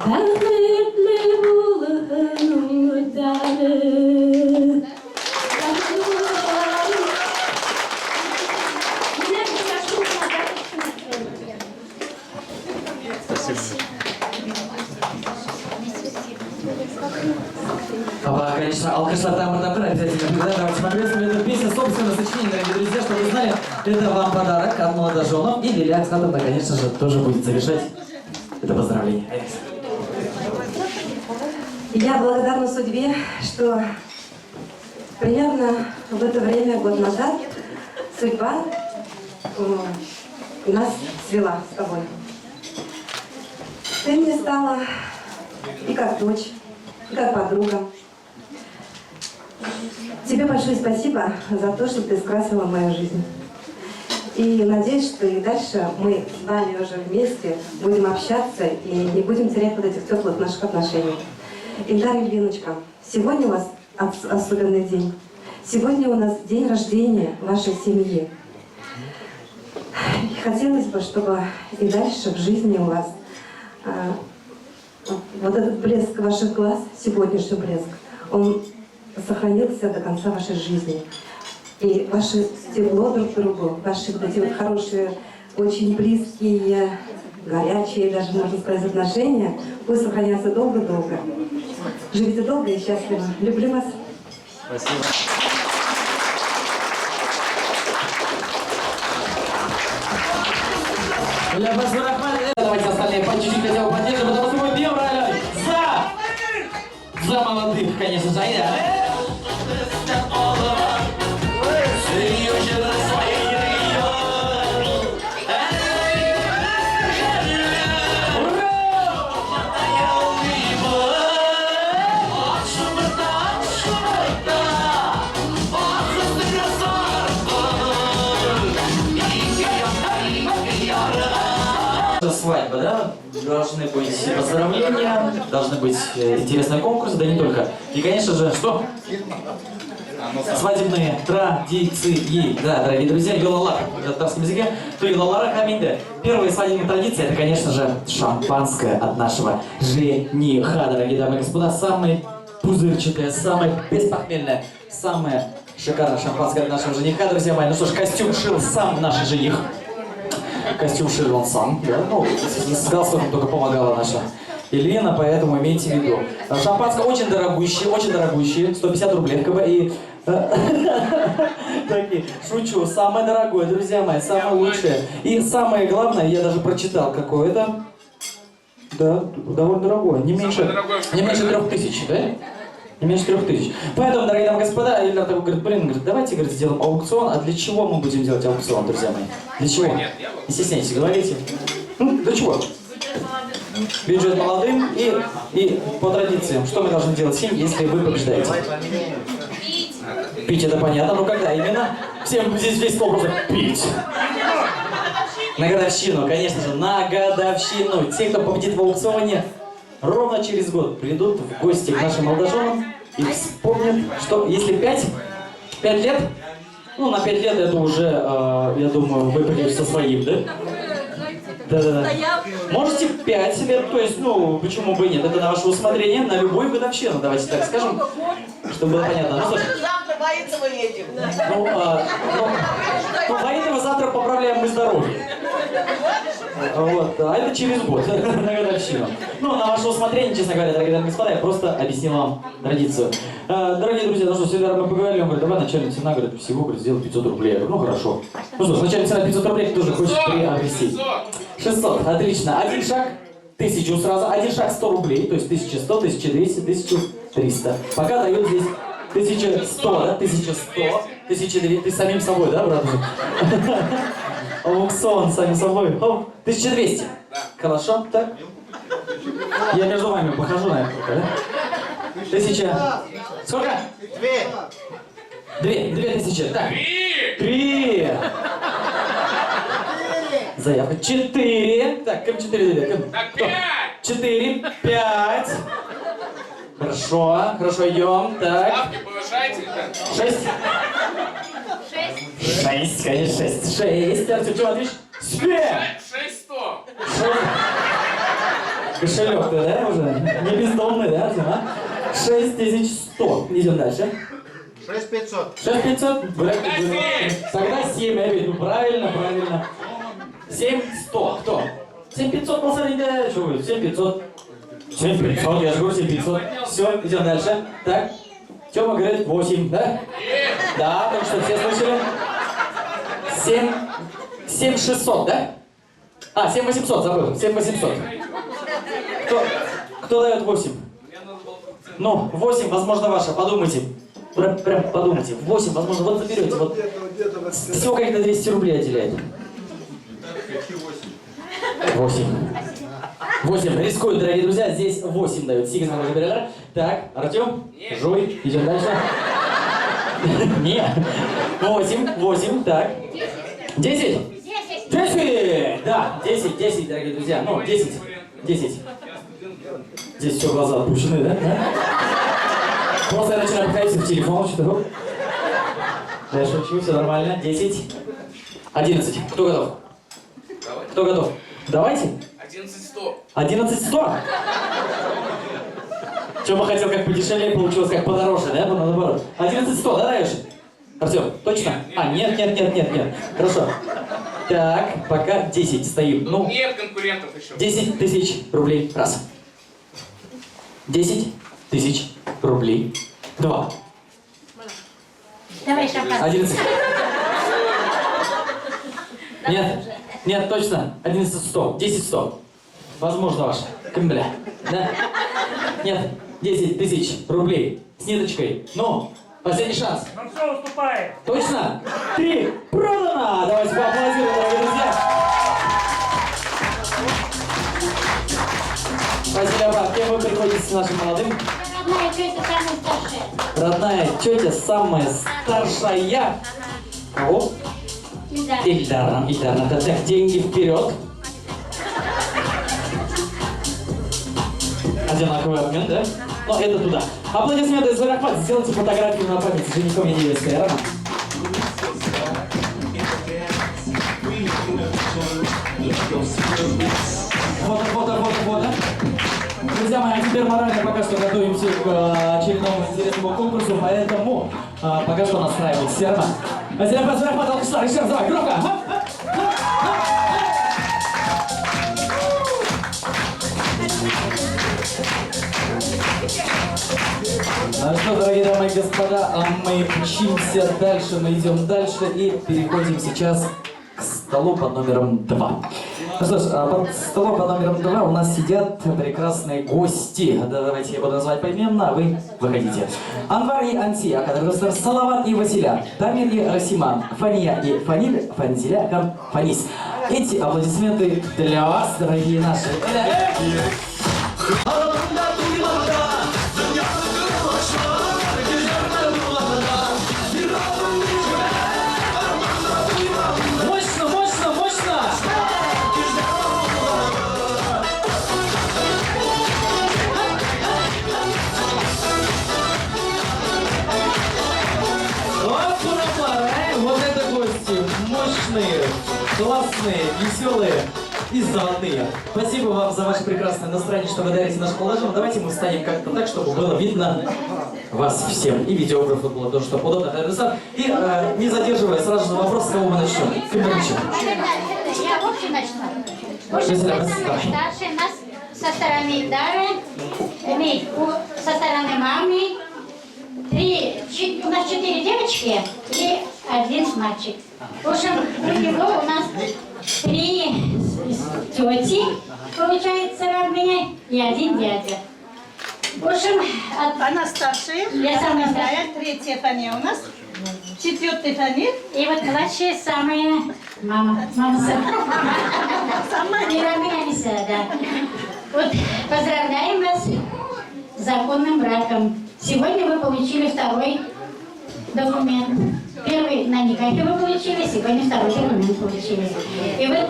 бақытлы болғын өттері. Конечно, алкаша там обязательно. Давайте поприветствуем эту песню. Собственно, сочинение, дорогие друзья, чтобы вы знали, это вам подарок от молодоженов. И Лилия Аксатовна, конечно же, тоже будет завершать это поздравление. Я благодарна судьбе, что примерно в это время, год назад, судьба нас свела с тобой. Ты мне стала и как дочь, и как подруга. Тебе большое спасибо за то, что ты скрасила мою жизнь. И надеюсь, что и дальше мы с вами уже вместе будем общаться и не будем терять вот этих теплых наших отношений. Ильдар Ильиночка, сегодня у вас особенный день. Сегодня у нас день рождения вашей семьи. И хотелось бы, чтобы и дальше в жизни у вас вот этот блеск ваших глаз, сегодняшний блеск, он сохранился до конца вашей жизни. И ваше тепло друг к другу, ваши вот эти вот хорошие, очень близкие, горячие, даже можно сказать, отношения, пусть сохранятся долго-долго. Живите долго и счастливо. Люблю вас. Спасибо. Давайте остальные по чуть-чуть хотя бы поддержим, потому что мы пьем реально за молодых, конечно же. Свадьба, да? Должны быть поздравления, должны быть интересные конкурсы, да не только. И, конечно же, что? Свадебные традиции. Да, дорогие друзья, юлалар на татарском языке, то юлалара хаминде. Первая свадебная традиция, это, конечно же, шампанское от нашего жениха, дорогие дамы и господа. Самое пузырчатое, самое беспохмельное, самое шикарное шампанское от нашего жениха, друзья мои. Ну что ж, костюм шил сам наш жених. Костюм шил он сам, да? Ну, с галстуком только помогала наша Елена, поэтому имейте в виду. Шампанское очень дорогущее, 150 рублей в КБ. И такие, шучу, самое дорогое, друзья мои, самое лучшее. И самое главное, я даже прочитал, какое это. Да, довольно дорогое, не меньше 3000, да? Не меньше 3000. Поэтому, дорогие дамы и господа, Ильдар такой говорит, говорит, давайте, говорит, сделаем аукцион. А для чего мы будем делать аукцион, друзья мои? Для чего? Не стесняйтесь, говорите. Для чего? Бюджет молодым и по традициям. Что мы должны делать всем, если вы побеждаете? Пить это понятно, но когда именно? Всем здесь весь стол просто пить. На годовщину, конечно же, на годовщину. Те, кто победит в аукционе, ровно через год придут в гости к нашим молодоженам и вспомнят, что если 5 лет, ну на 5 лет это уже, я думаю, вы придете со своим, да? Да. Можете 5 лет, то есть, ну, почему бы и нет, это на ваше усмотрение, на любую годовщину, давайте так скажем, чтобы было понятно. Ну, завтра военного едем. Военного завтра поправляем мы здоровье. Вот, а это через год, на годовщину. Ну, на ваше усмотрение, честно говоря, дорогие дамы и господа, я просто объяснил вам традицию. Дорогие друзья, ну что, с Ильдаром мы поговорили, он говорит, давай начальная цена, говорит, всего, говорит, сделай 500 рублей. Я говорю, ну хорошо. Ну что ж, начальная цена 500 рублей, кто же хочет приобрести? 600, отлично. Один шаг, 1000 сразу, один шаг 100 рублей, то есть 1100, 1200, 1300. Пока дают здесь 1100, да, 1100, 1200, ты самим собой, да, брат? Аукцион, сами собой. 1200. Хорошо, так? Я между вами похожу, наверное, да? 1000. Сколько? 2000. Так. 3. Заявка. 4. Так, кем 4? Так, 5. 4, 5. Хорошо, идем. Так. Ставки повышайте, ребят. 6. 6, конечно, 6. Артем, чего ответишь? 7! 6100. Кошелек ты, да, уже? Не бездомный, да, Дима? 6100. Идем дальше. 6500. 6500? Тогда 7, я виду. Правильно, правильно. 7100. Кто? 7500 посмотрите. Что вы? 7500. 7500, я же говорю 7500. Все, идем дальше. Так. Тёма говорит 8, да? Да, так что все слышали? 7600, да? А, 7800, забыл. 7800. Кто дает 8? Ну, 8, возможно, ваша. Подумайте. Прям подумайте. 8, возможно, вот заберете. Вот. Всего как-то 200 рублей отделяет. 8. 8. Рискуют, дорогие друзья. Здесь 8 дают. Сигнал забирали. Так, Артем, жуй. Идем дальше. Нет. 8. Так. 10? 10! Да, 10, дорогие друзья. Ну, 10. Здесь все глаза опущены, да? Просто я начинаю обходить в телефон, что-то. Я шучу, все нормально. 10. 11. Кто готов? Кто готов? Давайте. 11100. 11100? Тёма хотел как подешевле, получилось как подороже, да? Наоборот. 11100, да, даешь? Артём, точно? А, нет. Хорошо. Так, пока 10 стоим. Ну, нет конкурентов еще. 10 тысяч рублей. Раз. 10 тысяч рублей. 2. Давай шампанское. 11. Нет, точно. 11100. 10100. Возможно, ваш. Камбля. Да? Нет. 10 тысяч рублей. С ниточкой. Ну, последний шанс. Ну все, уступает. Точно? 3. Продано! Давайте поаплодируем, дорогие друзья. Спасибо. Кем вы приходите с нашим молодым? Родная тетя самая старшая. Родная тетя самая старшая. Кого? Ильдар. Ильдар. Так, деньги вперед. Одинаковый обмен, да? Но это туда. Аплодисменты из Варахмат. Сделайте фотографию на память с женихом и невесткой. Рано. Фото. Друзья мои, а теперь морально пока что готовимся к очередному интересному конкурсу, поэтому пока что настраивайтесь. Верно? Азербайджан, Варахмат, алкыштар. Еще раз, давай, громко. Ну что, дорогие дамы и господа, мы мчимся дальше, мы идем дальше и переходим сейчас к столу под номером 2. Ну что ж, под столом под номером 2 у нас сидят прекрасные гости. Давайте я буду называть поименно, а вы выходите. Анвар и Ансия, Кадыргостер, Салават и Василя, Тамир и Расима, Фания и Фаниль, Фанзиля, Фанис. Эти аплодисменты для вас, дорогие наши. Мощные, классные, веселые и заводные. Спасибо вам за ваше прекрасное настроение, что вы дарите наш положение. Давайте мы встанем как-то так, чтобы было видно вас всем. И видеографу было тоже, чтобы удобно. И не задерживая, сразу же вопрос, с кого мы начнем. Я в общем начну. В общем, вы самые старшие. Нас со стороны Ильдара, со стороны мамы. У нас 4 девочки и 1 мальчик. В общем, у него у нас 3 тети, получается, родные, и 1 дядя. В общем, Она старшая, я самая старшая. 3-я Фаня у нас, 4-я Фаня. И вот младшая самая мама. Мама самая. И родные они все, да. Вот поздравляем вас с законным браком. Сегодня вы получили 2-й документ. 1-й на никахе вы получили, сегодня 2-й документ получили. И вот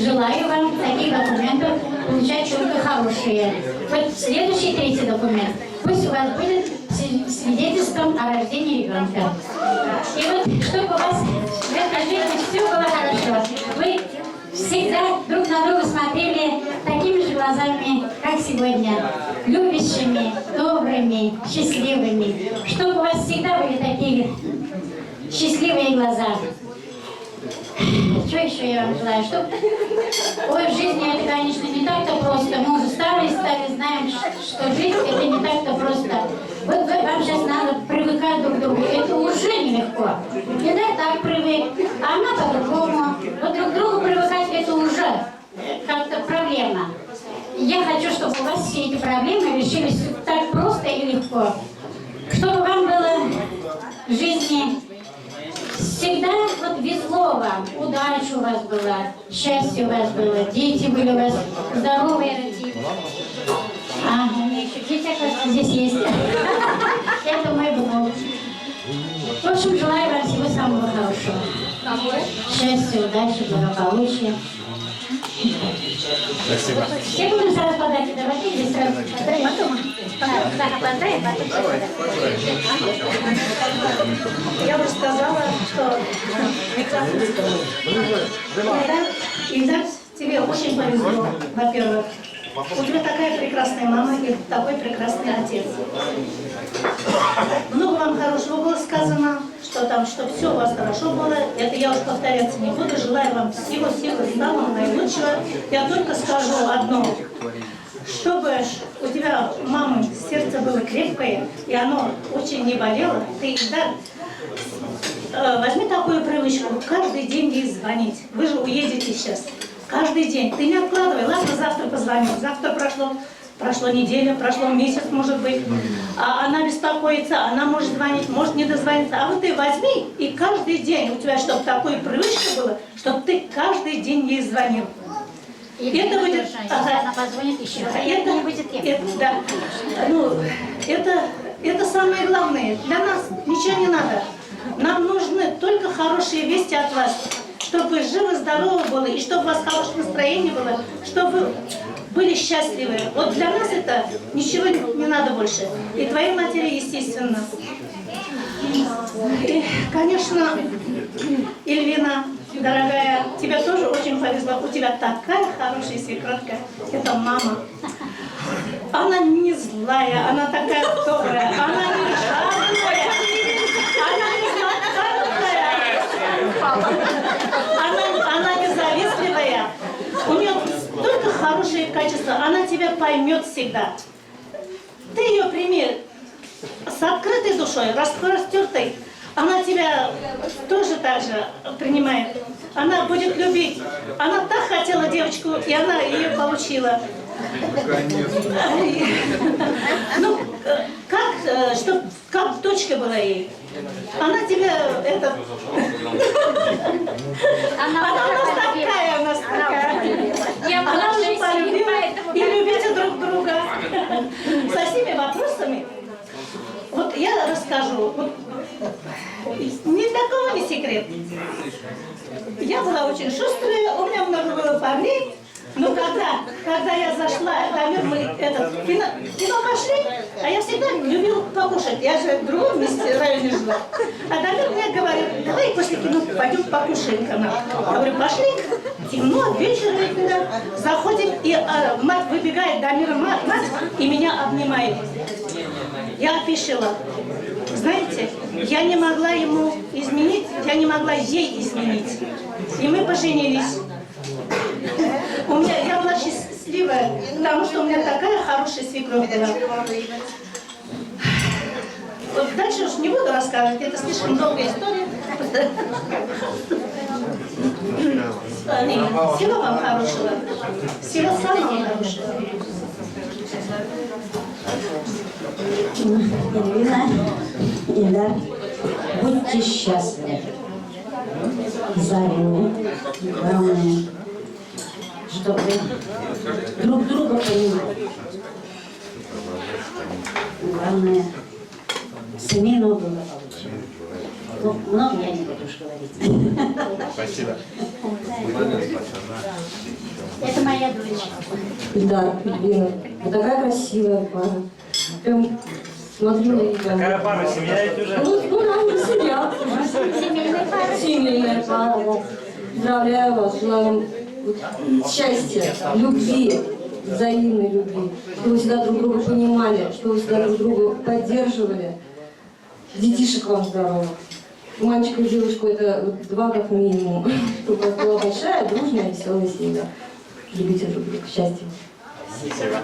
желаю вам таких документов получать только хорошие. Вот следующий 3-й документ. Пусть у вас будет свидетельством о рождении ребенка. И вот чтобы у вас в этой жизни все было хорошо. Вы всегда друг на друга смотрели такими же глазами, как сегодня. Любящими, добрыми, счастливыми. Чтобы у вас всегда были такие счастливые глаза. Что еще я вам желаю? Ой, в жизни это, конечно, не так-то просто. Мы уже стали, знаем, что жизнь это не так-то просто. Вот вам сейчас надо привыкать друг к другу. Это уже нелегко. Я так привык, а она по-другому. Вот друг к другу привыкать это уже как-то проблема. Я хочу, чтобы у вас все эти проблемы решились так просто и легко. Чтобы вам было в жизни всегда вот везло вам, удача у вас была, счастье у вас было, дети были у вас здоровые родители. А, у меня еще дети, оказывается, здесь есть. Это мой внук. В общем, желаю вам всего самого хорошего. Счастья, удачи, благополучия. Спасибо. Все будем сразу подать, давайте или сразу потом. Так, опоздаем, потом. Я бы сказала, что Ильдар, тебе очень повезло, во-первых. У тебя такая прекрасная мама и такой прекрасный отец. Много вам хорошего было сказано, что там, что все у вас хорошо было. Это я уж повторяться не буду. Желаю вам всего самого наилучшего. Я только скажу одно. Чтобы у тебя, мамы, сердце было крепкое, и оно очень не болело, ты, да, возьми такую привычку, каждый день ей звонить. Вы же уедете сейчас. Каждый день. Ты не откладывай. Ладно, завтра позвоню. Завтра прошло неделя, прошло месяц, может быть. А она беспокоится, она может звонить, может не дозвониться. А вот ты возьми, и каждый день у тебя, чтобы такой привычка была, чтобы ты каждый день ей звонил. И это будет... Ага. Она позвонит еще. Это не будет тем. Да. Ну, это самое главное. Для нас ничего не надо. Нам нужны только хорошие вести от вас. Чтобы вы живы, здоровы были, и чтобы у вас хорошее настроение было, чтобы вы были счастливы. Вот для нас это ничего не надо больше. И твоей матери, естественно. И, конечно, Эльвина, дорогая, тебе тоже очень повезло. У тебя такая хорошая свекровка. Это мама. Она не злая, она такая добрая, она не жадная, она не злая, она не завистливая. У нее столько хорошие качества, она тебя поймет всегда. Ты ее прими с открытой душой, распростертой. Она тебя тоже так же принимает. Она будет любить. Она так хотела девочку, и она ее получила. Ну, как дочка была ей. Она тебя, это... Она у нас такая. Она уже полюбила. И любите друг друга. Со всеми вопросами. Вот я расскажу. Вот, ни для кого не секрет. Я была очень шустрая, у меня много было парней. Но когда я зашла, Дамир, мы кино пошли, а я всегда любила покушать. Я же в другом месте районе жила. А Дамир мне говорит, давай после кино пойдем покушаем канал. Я говорю, пошли. Темно, вечер, заходим, и мать выбегает, Дамира мать, и меня обнимает. Я опешила. Знаете, я не могла ему изменить, я не могла ей изменить. И мы поженились. Я была счастливая, потому что у меня такая хорошая свекровь была. Вот дальше уж не буду рассказывать, это слишком долгая история. Всего вам хорошего. Всего самого хорошего. Ирина, Ильдар, будьте счастливы. Взаимны. Главное, чтобы друг друга понимали. Главное, семейного благополучия. Ну, много я не буду уж говорить. Спасибо. Это моя дочь. Да, Ильвина, вы такая красивая пара. Прям смотрю на нее. Какая пара? Семья это уже? Ну да, не семья. Семейная пара. Семейная пара, да. Поздравляю вас, желаю вам счастья, любви, взаимной любви, чтобы вы всегда друг друга понимали, чтобы вы всегда друг друга поддерживали. Детишек вам здоровых. Мальчика и девочку это вот 2 как минимум. Чтобы у вас была большая, дружная, веселая семья. Любите друг друга. Счастья. Спасибо.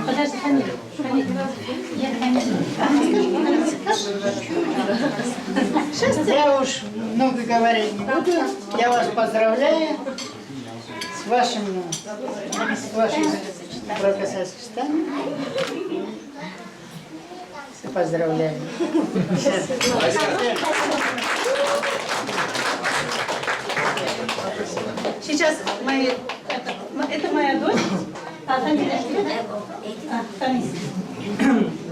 Подожди, фамилию. Я уж много говорить не буду. Я вас поздравляю с вашим бракосочетанием. Поздравляю. Сейчас это моя дочь. А фамилия что? Фамилия.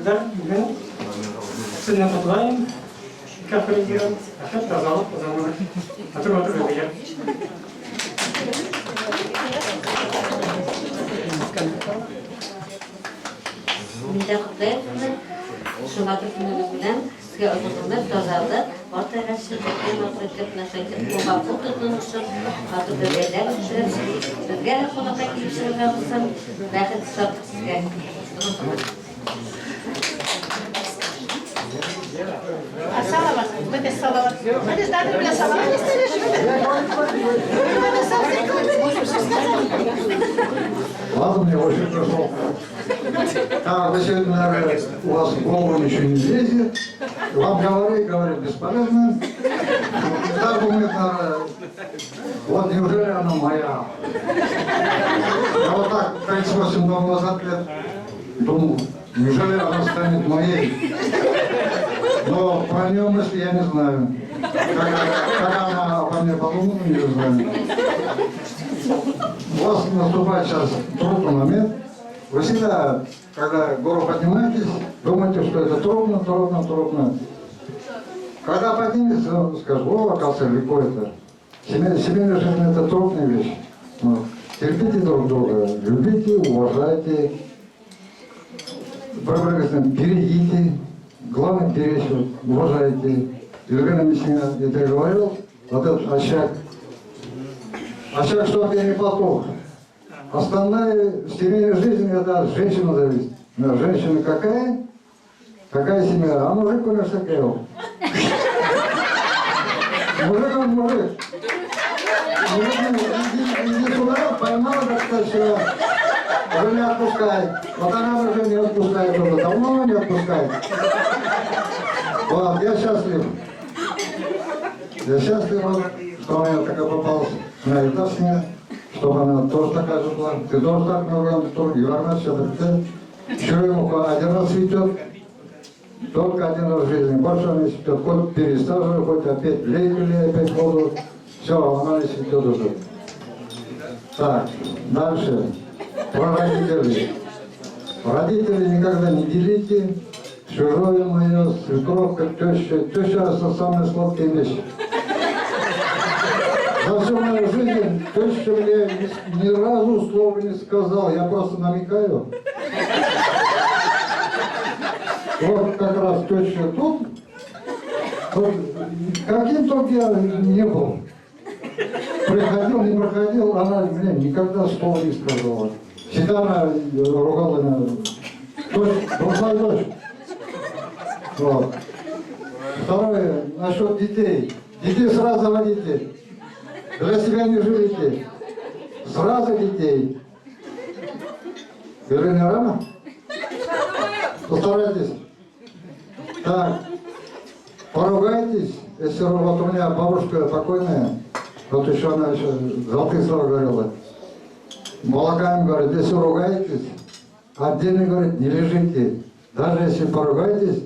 Да. Сына подлаем. Как реагировать? А как сказала, позвала. А то я. Миндә Ходаевна, Шуматовна белән сезгә озынлык тазалык, артыгы шәһәрдән матурлык насыйп булган тотынышын, хатып бергәләр өчен безгә хонакка килешергә булсын, бәхет сап сезгә. А салават, вы салават. Вы дали мне салават, не Ладно, мне очень хорошо. А, вы сегодня, наверное, у вас в голову ничего не лезет. Вам говорить бесполезно. Так думает, наверное, вот неужели она моя? Я вот так 38 лет думал, неужели она станет моей? Но про нее мысли я не знаю. Когда она обо мне подумала, не знаю. У вас наступает сейчас трудный момент. Вы всегда, когда гору поднимаетесь, думаете, что это трудно. Когда подниметесь, скажешь, оказывается, легко это. Семейная жизнь – это трудная вещь. Вот. Терпите друг друга, любите, уважайте, берегите, главное беречь, уважайте. Елена Мичнина, я тебе говорил, вот этот очаг, чтобы я не потух. Основная в семейной жизни это от женщины зависит. Женщина какая семья, а мужик, конечно, такая. Мужик он мужик. Иди сюда, поймала, так сказать, что уже не отпускай. Вот она уже не отпускает, уже давно не отпускает. Вот, я счастлив. Я счастлив, что у меня такая попалась на эта семья, чтобы она тоже такая же была. Ты тоже так много тоже верно, все так. Черемуха один раз цветет, только один раз в жизни. Больше она не цветет. Хоть пересаживай, хоть опять лей, опять воду. Все, она не цветет уже. Так, дальше. Про родителей. Родителей никогда не делите. Чужое мое, свекровка, теща. Теща – это самая сладкая вещь. За всю мою жизнь теща мне ни разу слова не сказал. Я просто намекаю. Вот как раз теща тут. Вот, каким только я не был. Приходил, не проходил, она мне никогда слова не сказала. Всегда она ругала меня. Другая дочь. Вот. Второе, насчет детей. Детей сразу заводите. Для себя не живите. Сразу детей. Или не рано? Постарайтесь. Так. Поругайтесь. Если вот у меня бабушка покойная, вот еще она еще золотые слова говорила. Молока им говорит, если ругаетесь, отдельно, говорит, не лежите. Даже если поругаетесь,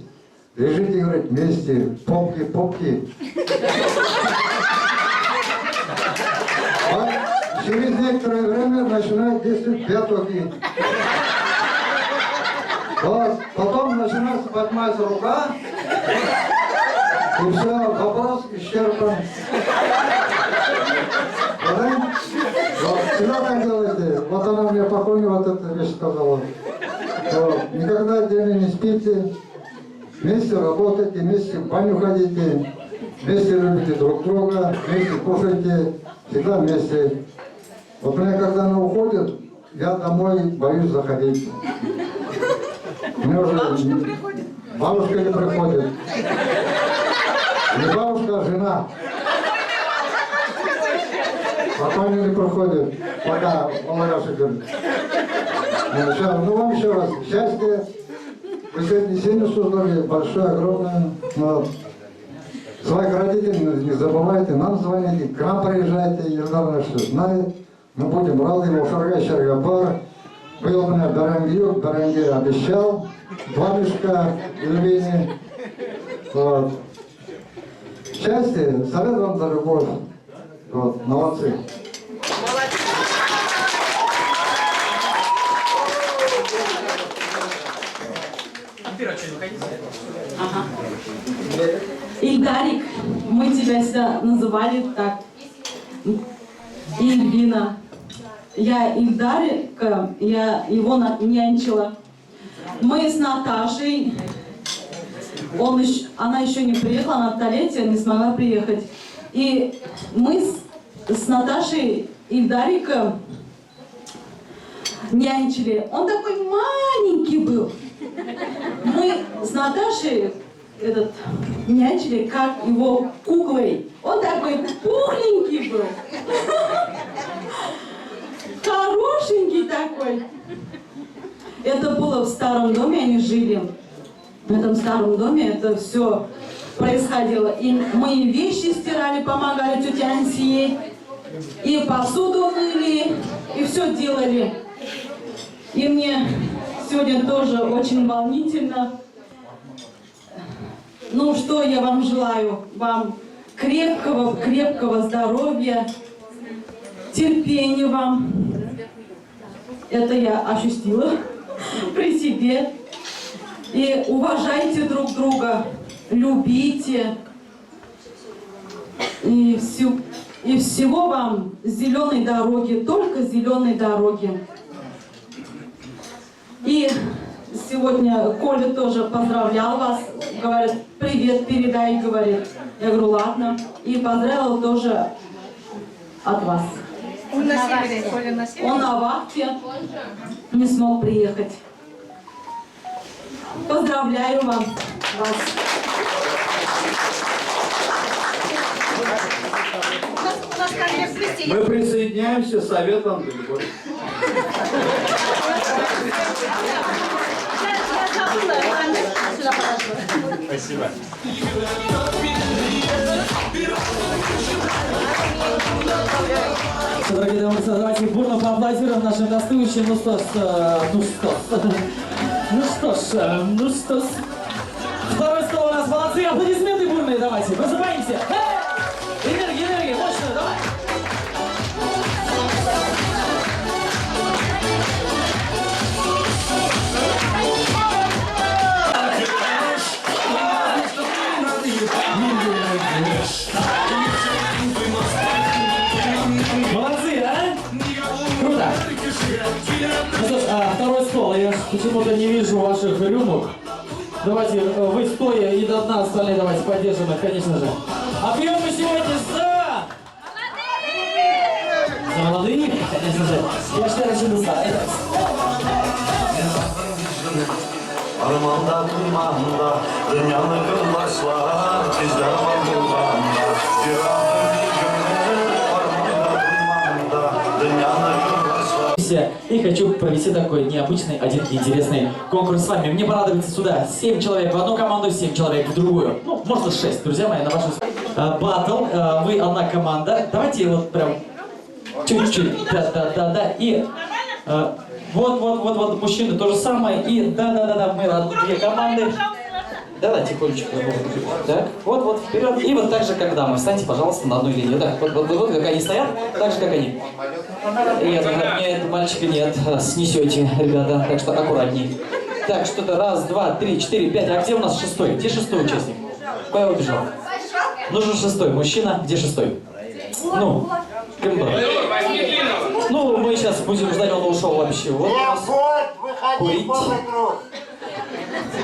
лежите, говорит, вместе, попки. А через некоторое время начинает действовать пятки. Вот. Потом начинается подниматься рука, и все, вопрос исчерпан. Вот. Всегда так делайте. Вот она мне покойно вот эту вещь сказала. Вот. Никогда отдельно не спите. Вместе работайте, вместе в баню ходите, вместе любите друг друга, вместе кушайте. всегда вместе. Вот мне, когда она уходит, я домой боюсь заходить. Мне уже... Бабушка приходит? Бабушка не приходит. Не бабушка, а жена. Потом они не приходят, пока Олагаша говорит. Ну, вам еще раз счастья. Вы сегодня семью создали, большое, огромное. Вот. Своих родителей не забывайте, нам звоните, к нам приезжайте, Елдар наш знает. Мы будем рады его шарга-шарга-пар. Был у меня Даранги обещал. 2 мешка пельмени. Вот. Счастья, совет вам за любовь. Вот, молодцы. Ага. Ильдарик, мы тебя всегда называли так. Ильвина. Я Ильдарика, я его нянчила. Мы с Наташей, она еще не приехала, она в Толете, не смогла приехать. И мы с Наташей Ильдарика нянчили. Он такой маленький был. Мы с Наташей нянчили, как его куклой. Он такой пухленький был. Хорошенький такой. Это было в старом доме, они жили. В этом старом доме это все происходило. И мои вещи стирали, помогали тете Ансии. И посуду мыли, и все делали. И мне сегодня тоже очень волнительно. Ну, что я вам желаю? Вам крепкого здоровья, терпения вам. Это я ощутила при себе. И уважайте друг друга, любите. И всего вам зеленой дороги, только зеленой дороги. И сегодня Коля тоже поздравлял вас, говорит, привет передай, говорит. Я говорю, ладно. И поздравил тоже от вас. Он на севере, Коля на севере. Он на вахте, не смог приехать. Поздравляю вас. Мы присоединяемся, совет вам за любовь. Спасибо. Дорогие дамы и господа, давайте бурно поаплодируем нашим гостующим. Ну что ж. Второй стол у нас, молодцы, аплодисменты бурные, давайте, вызываемся. Энергия, мощно, давай. Молодцы, а? Круто. Ну что ж, второй стол. Я почему-то не вижу ваших рюмок. Давайте вы стоя и до дна, остальные давайте поддержим их, конечно же. А пьем мы сегодня за молодых, конечно же. Я считаю, что это Armanda durmanda, dünyanı kıldaşlar, bizler var bulmanda. Bir armanda durmanda, dünyanı kıldaşlar. И хочу провести такой необычный, один интересный конкурс с вами. Мне понадобится сюда 7 человек в одну команду, 7 человек в другую. Ну, можно 6, друзья мои, на вашу... Баттл, вы одна команда. Давайте вот прям чуть-чуть, да. И вот, мужчины то же самое. И да, мы две команды. Да, тихонечко. Так, вот, вперед. И вот так же, как дамы. Встаньте, пожалуйста, на одну линию. Да, вот как они стоят, так же, как они. Нет, мальчика нет. Снесете, ребята, так что аккуратней. Так, что-то раз, два, три, четыре, пять. А где у нас шестой? Где шестой участник? Куда убежал? Нужен шестой. Мужчина, где шестой? Ну, Кэмбер. Ну, мы сейчас будем ждать, он ушел вообще. Вот у нас курить.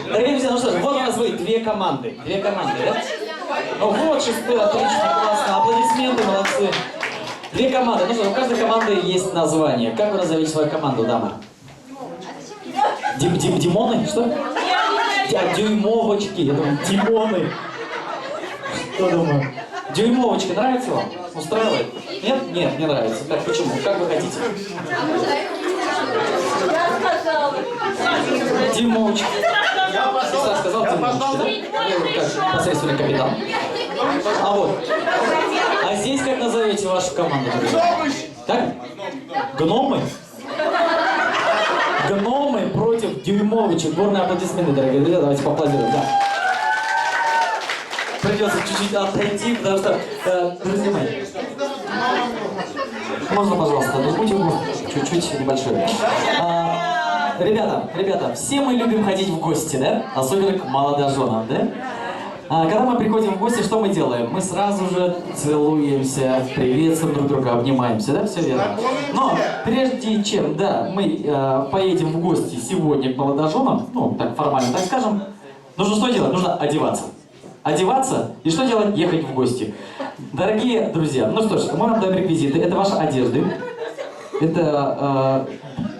Дорогие друзья, ну что ж, вот у нас вы, две команды, да? Ну вот, шестой, отлично, классно, аплодисменты, молодцы. Две команды. Ну что, у каждой команды есть название. Как вы назовете свою команду, дама? Димоны? Что? Дюймовочки. Я думаю, Димоны. Что думаю? Дюймовочки нравится вам? Устраивает? Нет? Нет, не нравится. Так, почему? Как вы хотите? Димовочки. Сестра сказал Димовочки, да? Как посредственный капитан. А вот. А здесь как назовете вашу команду? Как? Гномы? Гномы против дюймовочек. Бурные аплодисменты, дорогие друзья. Давайте поаплодируем. Да. Придется чуть-чуть отойти, потому что, друзья мои, можно, пожалуйста, будьте чуть-чуть небольшой. Ребята, все мы любим ходить в гости, да? Особенно к молодоженам, да? Когда мы приходим в гости, что мы делаем? Мы сразу же целуемся, приветствуем друг друга, обнимаемся, да? Все верно. Но прежде чем, да, мы поедем в гости сегодня к молодоженам, ну, так формально так скажем, нужно что делать? Нужно одеваться. Одеваться и что делать? Ехать в гости. Дорогие друзья, ну что ж, мы вам даем реквизиты. Это ваши одежды. Это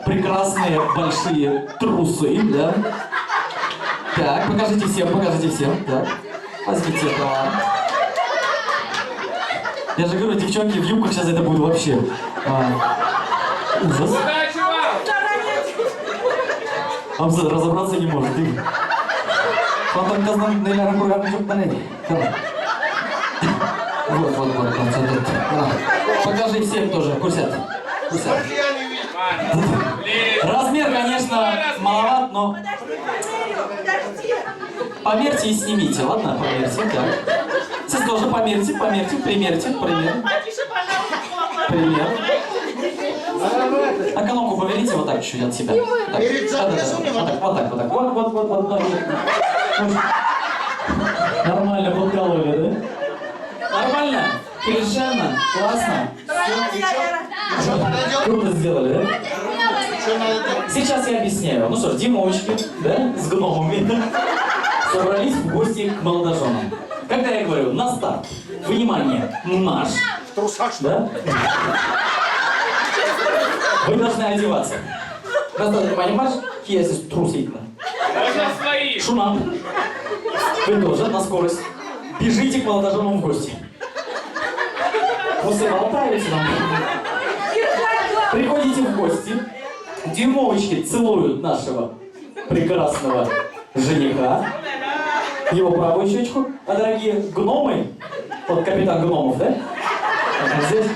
прекрасные большие трусы, да? Так, покажите всем, так. Возьмите это. Я же говорю, девчонки в юбках сейчас это будут вообще. Ужас. Абзац разобраться не может. Потом казан наверное, кругом идет на ней. Вот, покажи всем тоже, Курсят. Размер, конечно, маловат, но померьте и снимите, ладно? Померьте, так. Сейчас тоже померьте, примерьте. Пример. Экономку поверните вот так чуть-чуть от себя. Так. Вот так. Вот. Нормально подкололи, да? Нормально? Совершенно? Классно? Круто сделали, да? Сейчас я объясняю. Ну что ж, Димовочки, да, с гномами собрались в гости к молодоженам. Когда я говорю на старт, внимание, марш, да? Вы должны одеваться. На старт, внимание, марш, если трусительно. Шунам. Вы тоже на скорость. Бежите к молодоженам в гости. После болтаете нам. Приходите в гости. Дюймовочки целуют нашего прекрасного жениха. Его правую щечку. А дорогие гномы, вот капитан гномов, да? Здесь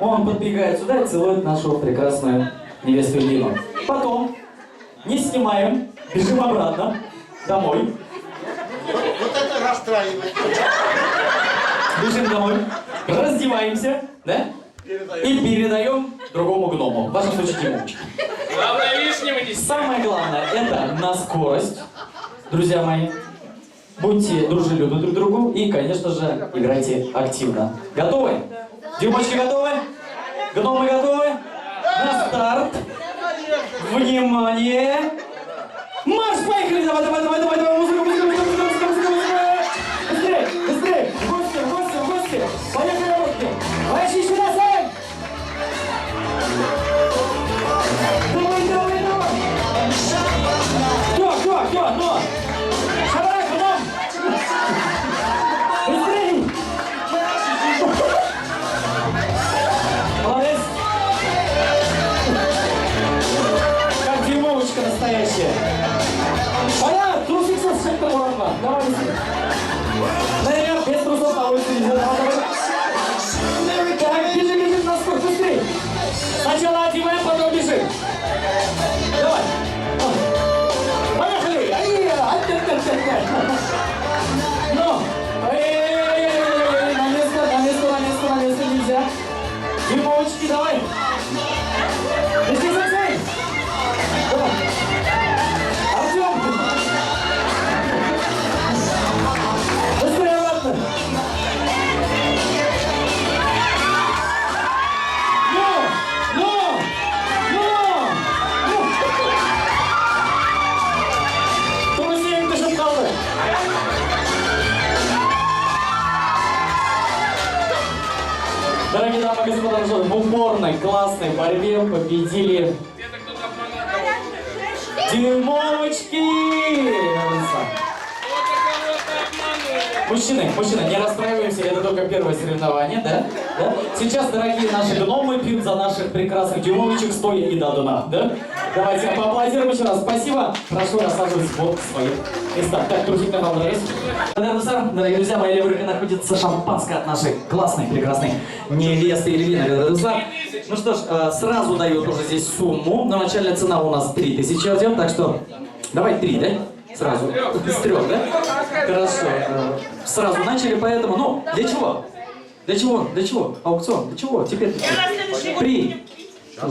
он подбегает сюда и целует нашу прекрасную невесту Лину. Потом не снимаем, бежим обратно домой. Вот это расстраивает. Бежим домой, раздеваемся, да? И передаем другому гному. В вашем случае Димовочке. Главное, лишнего не Самое главное, это на скорость, друзья мои. Будьте дружелюбны друг к другу и, конечно же, играйте активно. Готовы? Димочки готовы? Гномы готовы? На старт. Внимание! Марш, поехали! Давай! Музыка! Быстрее! В гости! Поехали, русски! Ваши еще раз! Давай! Кто? Ну! Шабарак, гном! Быстрее! Молодец! Как дюймовочка настоящая! Понятно, трусик ожесточенной, классной борьбе победили дюймовочки. Мужчины, не расстраиваемся, это только первое соревнование, да? Сейчас, дорогие наши гномы, пьют за наших прекрасных дюймовочек стоя и до дна, да? Давайте поаплодируем еще раз. Спасибо. Прошу рассаживаться вот в своих местах. Так, трусик на вам есть. Дорогие друзья, моя левая рука находится шампанское от нашей классной, прекрасной невесты Ильвины. Ну что ж, сразу дают уже здесь сумму. Но начальная цена у нас 3000 идет, так что давай 3, да? Сразу. Из 3, да? Хорошо. Сразу начали, поэтому, ну, для чего? Для чего? Аукцион, для чего? Теперь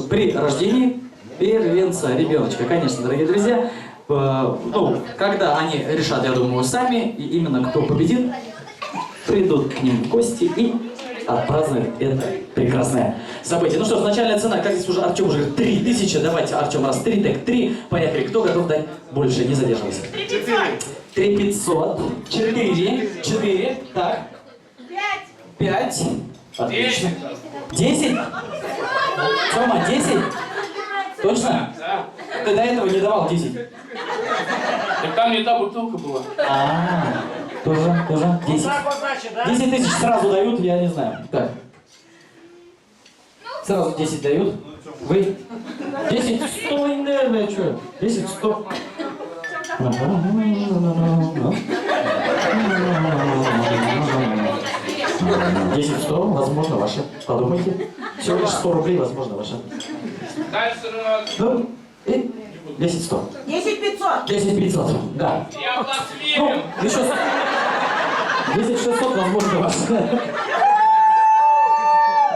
при рождении первенца, ребеночка, конечно, дорогие друзья. Ну, когда они решат, я думаю, сами, и именно кто победит, придут к ним в гости и отпразднуют это прекрасное событие. Ну что ж, начальная цена, как здесь уже Артем уже говорит, 3000. Давайте, Артем, раз 3, так 3. Поехали. Кто готов дать больше? Не задерживайся. 3500. 4. Так. 5. Отлично. 10? Тёма, 10? Точно? Да. Ты до этого не давал 10? Так там не та бутылка была. Тоже 10. 10 тысяч сразу дают, я не знаю. Так. Сразу 10 дают. Вы? 10, 100, наверное, что? 10, 100. 10, 100, возможно, ваше. Подумайте. Всего лишь 100 рублей, возможно, ваше. Дальше у нас... Ну, и 10, 100. 10 500. 10 500, да. Я вас верю. Ну, еще 10 600, возможно, ваше.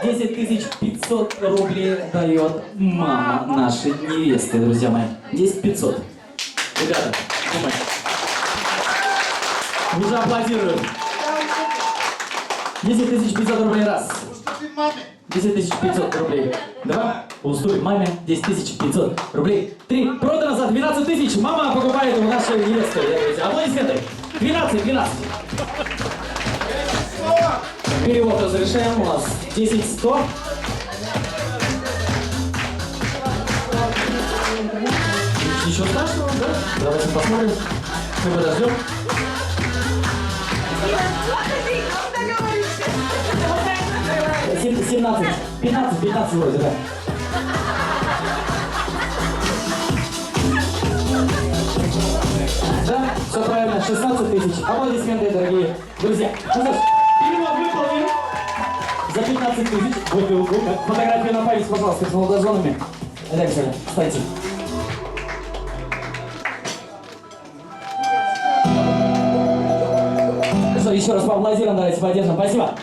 10 500 рублей дает мама нашей невесты, друзья мои. 10 500. Ребята, думайте. Уже аплодируем. 10 500 рублей раз. 10 500 рублей. 2. Уступим маме 10 500 рублей. 3. Продано за 12 тысяч. Мама покупает у нашей невесты. Аплодисменты. 12. Перевод разрешаем. У нас 10 100. Ничего страшного, да? Давайте посмотрим. Мы подождем. 17, 15 вроде, да. Да, все правильно, 16 тысяч. Аплодисменты, дорогие друзья. Ну что ж, перевод выполнен за 15 тысяч. Бутылку. Фотографию на память, пожалуйста, с молодоженами. Александр, встаньте. Что, еще раз поаплодируем, давайте поддержим. Спасибо.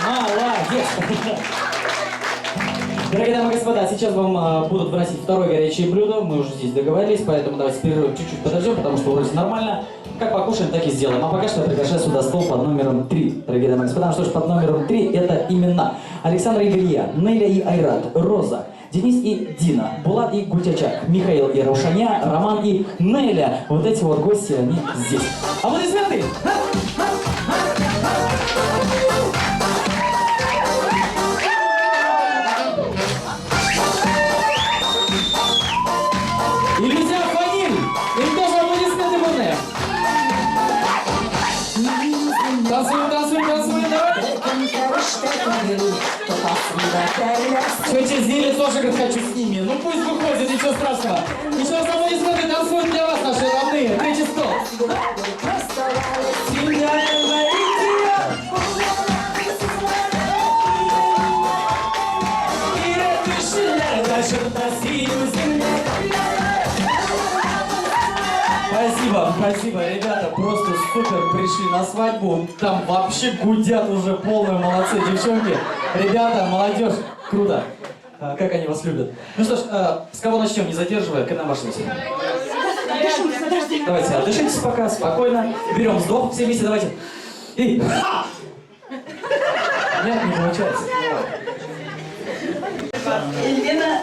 Молодец! Дорогие дамы и господа, сейчас вам будут выносить второе горячее блюдо. Мы уже здесь договорились, поэтому давайте перерыв чуть-чуть подождем, потому что вроде нормально. Как покушаем, так и сделаем. А пока что я приглашаю сюда стол под номером 3. Дорогие дамы и господа, что ж, под номером 3 это имена: Александр и Илья, Неля и Айрат, Роза, Денис и Дина, Булат и Гультячак, Михаил и Раушаня, Роман и Неля. Вот эти вот гости, они здесь. Аплодисменты! Илья Фаниль! Им тоже аплодисменты будут! Танцуем, давай! Тетя Зиля тоже говорит, хочу с ними. Ну пусть выходит, ничего страшного. Еще раз аплодисменты, танцуют для вас, наши родные. Третий стол. Спасибо, ребята, просто супер пришли на свадьбу. Там вообще гудят уже полные молодцы, девчонки. Ребята, молодежь, круто. Как они вас любят. Ну что ж, с кого начнем, не задерживая, к нам вошли. Давайте, отдышитесь пока, спокойно. Берем вздох, все вместе, давайте. И... Нет, не получается. Ильвина,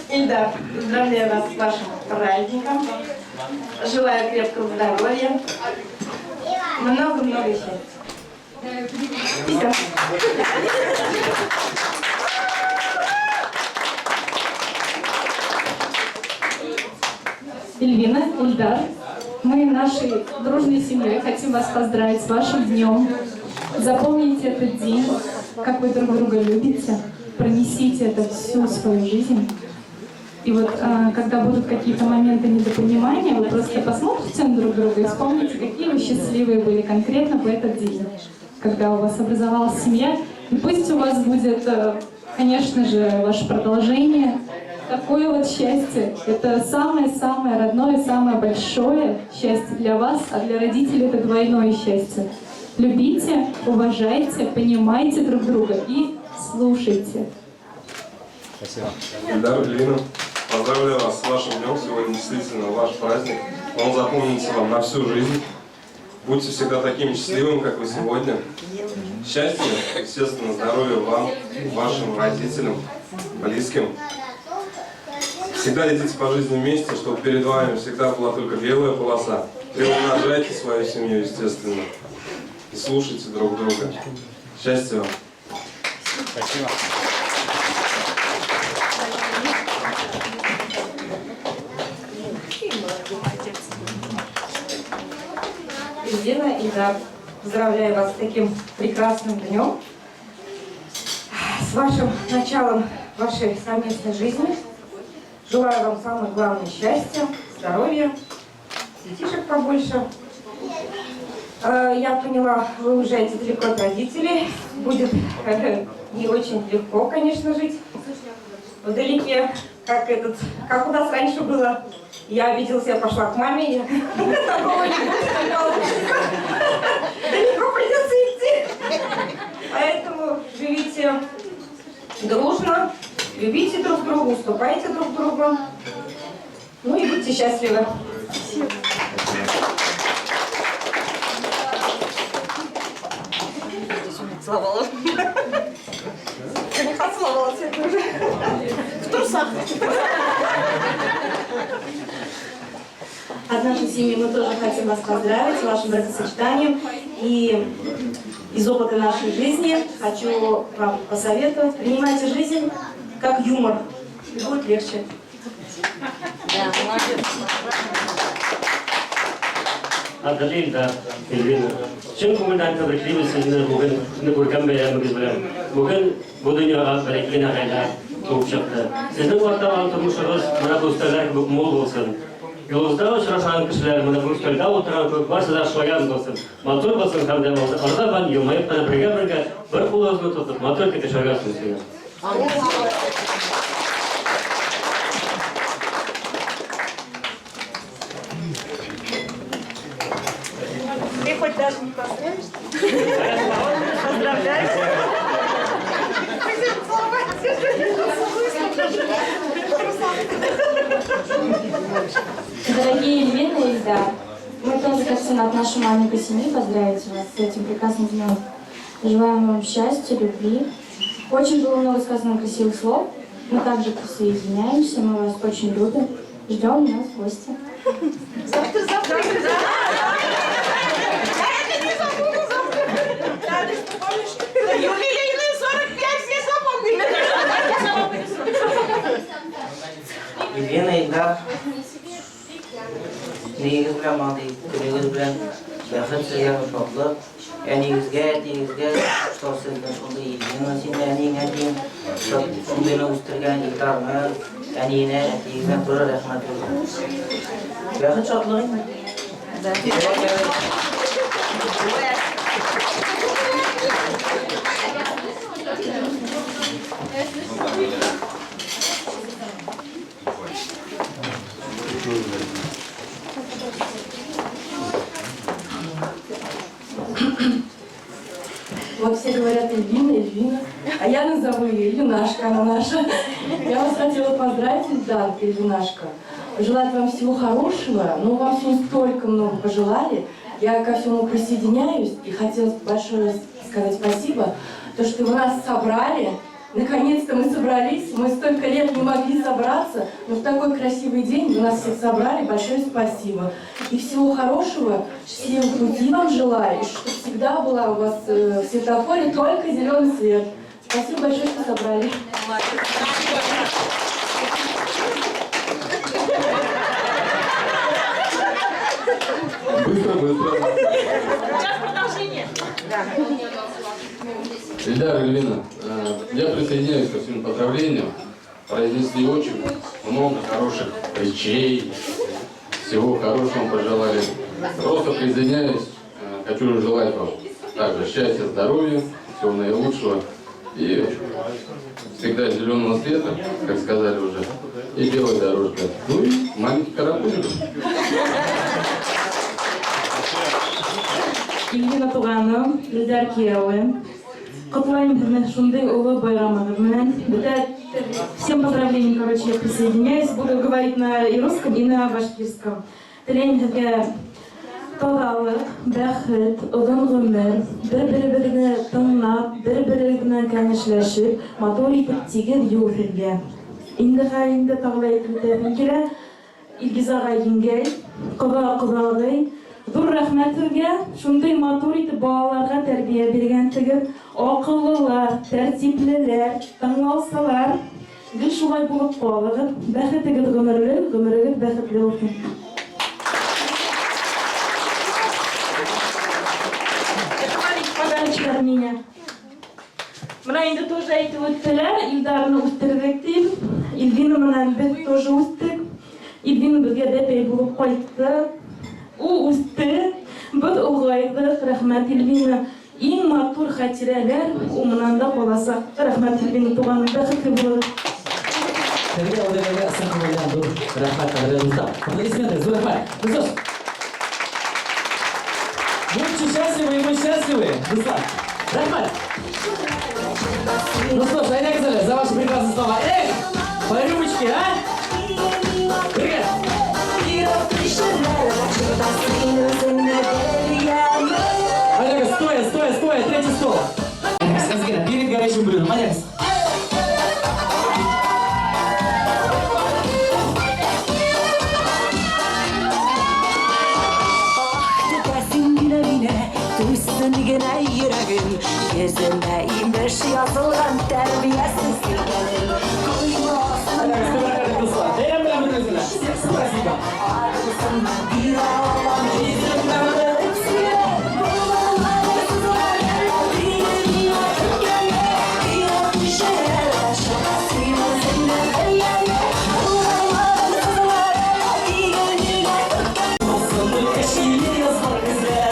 Ильдар, поздравляю вас с вашим праздником. Желаю крепкого здоровья, много-много счастья. Эльвина, Ильдар, мы нашей дружной семьей хотим вас поздравить с вашим днем. Запомните этот день, как вы друг друга любите, пронесите это всю свою жизнь. И вот когда будут какие-то моменты недопонимания, вы просто посмотрите на друг друга и вспомните, какие вы счастливые были конкретно в этот день, когда у вас образовалась семья. И пусть у вас будет, конечно же, ваше продолжение. Такое вот счастье. Это самое-самое родное, самое большое счастье для вас, а для родителей это двойное счастье. Любите, уважайте, понимайте друг друга и слушайте. Спасибо. Ильдар, Эльвина, поздравляю вас с вашим днем. Сегодня действительно ваш праздник. Он запомнится вам на всю жизнь. Будьте всегда таким счастливым, как вы сегодня. Счастья, естественно, здоровья вам, вашим родителям, близким. Всегда идите по жизни вместе, чтобы перед вами всегда была только белая полоса. Приумножайте свою семью, естественно. И слушайте друг друга. Счастья вам. Спасибо. Ильдар, Ильдар, поздравляю вас с таким прекрасным днем, с вашим началом вашей совместной жизни. Желаю вам самое главное счастья, здоровья, детишек побольше. Я поняла, вы уезжаете далеко от родителей. Будет не очень легко, конечно, жить вдалеке, как у нас раньше было. Я обиделась, я пошла к маме. Далеко придется идти. Поэтому живите дружно, любите друг друга, уступайте друг другу. Ну и будьте счастливы. Целовала. Не поцеловалась, это уже в трусах. От нашей семьи мы тоже хотим вас поздравить с вашим бракосочетанием. И из опыта нашей жизни хочу вам посоветовать: принимайте жизнь как юмор, и будет легче. Да, молодец. Адалин да, Эльвина. Чын күңелдән тәбриклибез сезне бүгенне күргән бәйрәмегез белән. Бүген бу дөньяга бәләкәй гайда туып чыкты. Сезнең вакыттагы тормышыгыз менә бу өстәлләр кебек мул булсын. Юлда очрашкан кешеләр менә бу өстәлдә утырган кебек барсы да шаян булсын. Матур булсын һәм дә арада бан елмаеп кына бергә бер кулыгызны тотып матур китешергә сүзгә. Ты хоть даже не поздравишь? Поздравляю. Дорогие Эльвина и Ильдар, мы тоже хотим от нашей маленькой семьи поздравить вас с этим прекрасным днем. Желаем вам счастья, любви. Очень было много сказано красивых слов. Мы также присоединяемся, мы вас очень любим. Ждем нас в гости. Завтра. Я это не забуду завтра. Да, ты что помнишь? Юбилейные 45 все запомнили. Elvina, Ildar, negiz bilan mandi kuningiz bilan baxil sizga shodlik. Yaningizga ustoz-sizga shunday Elvina senga yaningga shunday o'stirgan Ildarni, yaningga atingizdan ko'ra rahmat bo'lsin. Baxil shodliging. Вот все говорят Эльвина, а я назову ее Ильюнашка, она наша. Я вас хотела поздравить, Ильдар, Ильюнашка. Пожелать вам всего хорошего, но вам всем столько много пожелали. Я ко всему присоединяюсь и хотела большое сказать спасибо, то, что вы нас собрали, Наконец-то мы собрались, мы столько лет не могли собраться, но в такой красивый день вы нас всех собрали, большое спасибо. И всего хорошего, счастливого пути вам желаю, и чтобы всегда была у вас в светофоре только зеленый свет. Спасибо большое, что собрали. Быстро. Сейчас продолжение. Ильдар, Эльвина, я присоединяюсь ко всем поздравлениям. Произнесли очень много хороших речей, всего хорошего пожелали. Просто присоединяюсь, хочу желать вам также счастья, здоровья, всего наилучшего и всегда зеленого света, как сказали уже, и белая дорожка. Ну и маленький карапузик. Ильвина туғаным, Ильдар күйеуі. Құтлайым біздің шундай ұлы байрамығымен. Всем поздравлениям, короче, я присоединяюсь. Буду говорить на и русском, и на башкирском. Тілеймін сізге тазалық, бақыт, ұзын ғұмыр, бір-біріне тыңлап, бір-біріне кәңішләшіп, мотор етіп тегін жол сүрген. Енді қайында тағылай етілтәпін келі, Илгизаға еңгей, құба-құбағый, зор рахмет сізге, шундай мотор етіп балаларға тәрбие берген тігіп, ақыллылар, тәртіплілер, тыңлаусылар, гүл шулай болып қалығып, бәхетігіз ғұмырлы, ғұмырығыз бәхетлі olsun. Подарочкар меня. Мына енді тоже айтып өттілер, Илдарны өстірдік дейм, Илвина мұнан біз тоже өстік. Илвина бізге дәпей болып қайтты. Ол өсті, біз ұлғайдық, рахмет Илвина. Ең матур хатирәләр, ол мұнанда қоласақ. Рахмет Илвина туғанында құтты болып. Сергей Владимирович, сам Владимир, dur. Рахмет, Владимир. Аплодисменты, зур рахмет. Ну что ж, будьте счастливы, и мы счастливы. Руслан, рахмет. Ну что ж, Айнекзале, за ваши прекрасные слова. Эй, по рюмочке, а? Привет. Айнекс, стоя, третий стол. Айнекс, Казгина, перед горячим блюдом, Айнекс. Gene yüreğim Yüzünde imreş yazılan terbiyesiz gönül Koymazsın Ağrısın bir ağlam yüzümden ötüye Bulunlar sızlar Bir dünyasın gene Bir düşer aşağısıyla seninle yerle Bulunlar sızlar Bir gönüle ötken Olsun eşiği yazar kızlar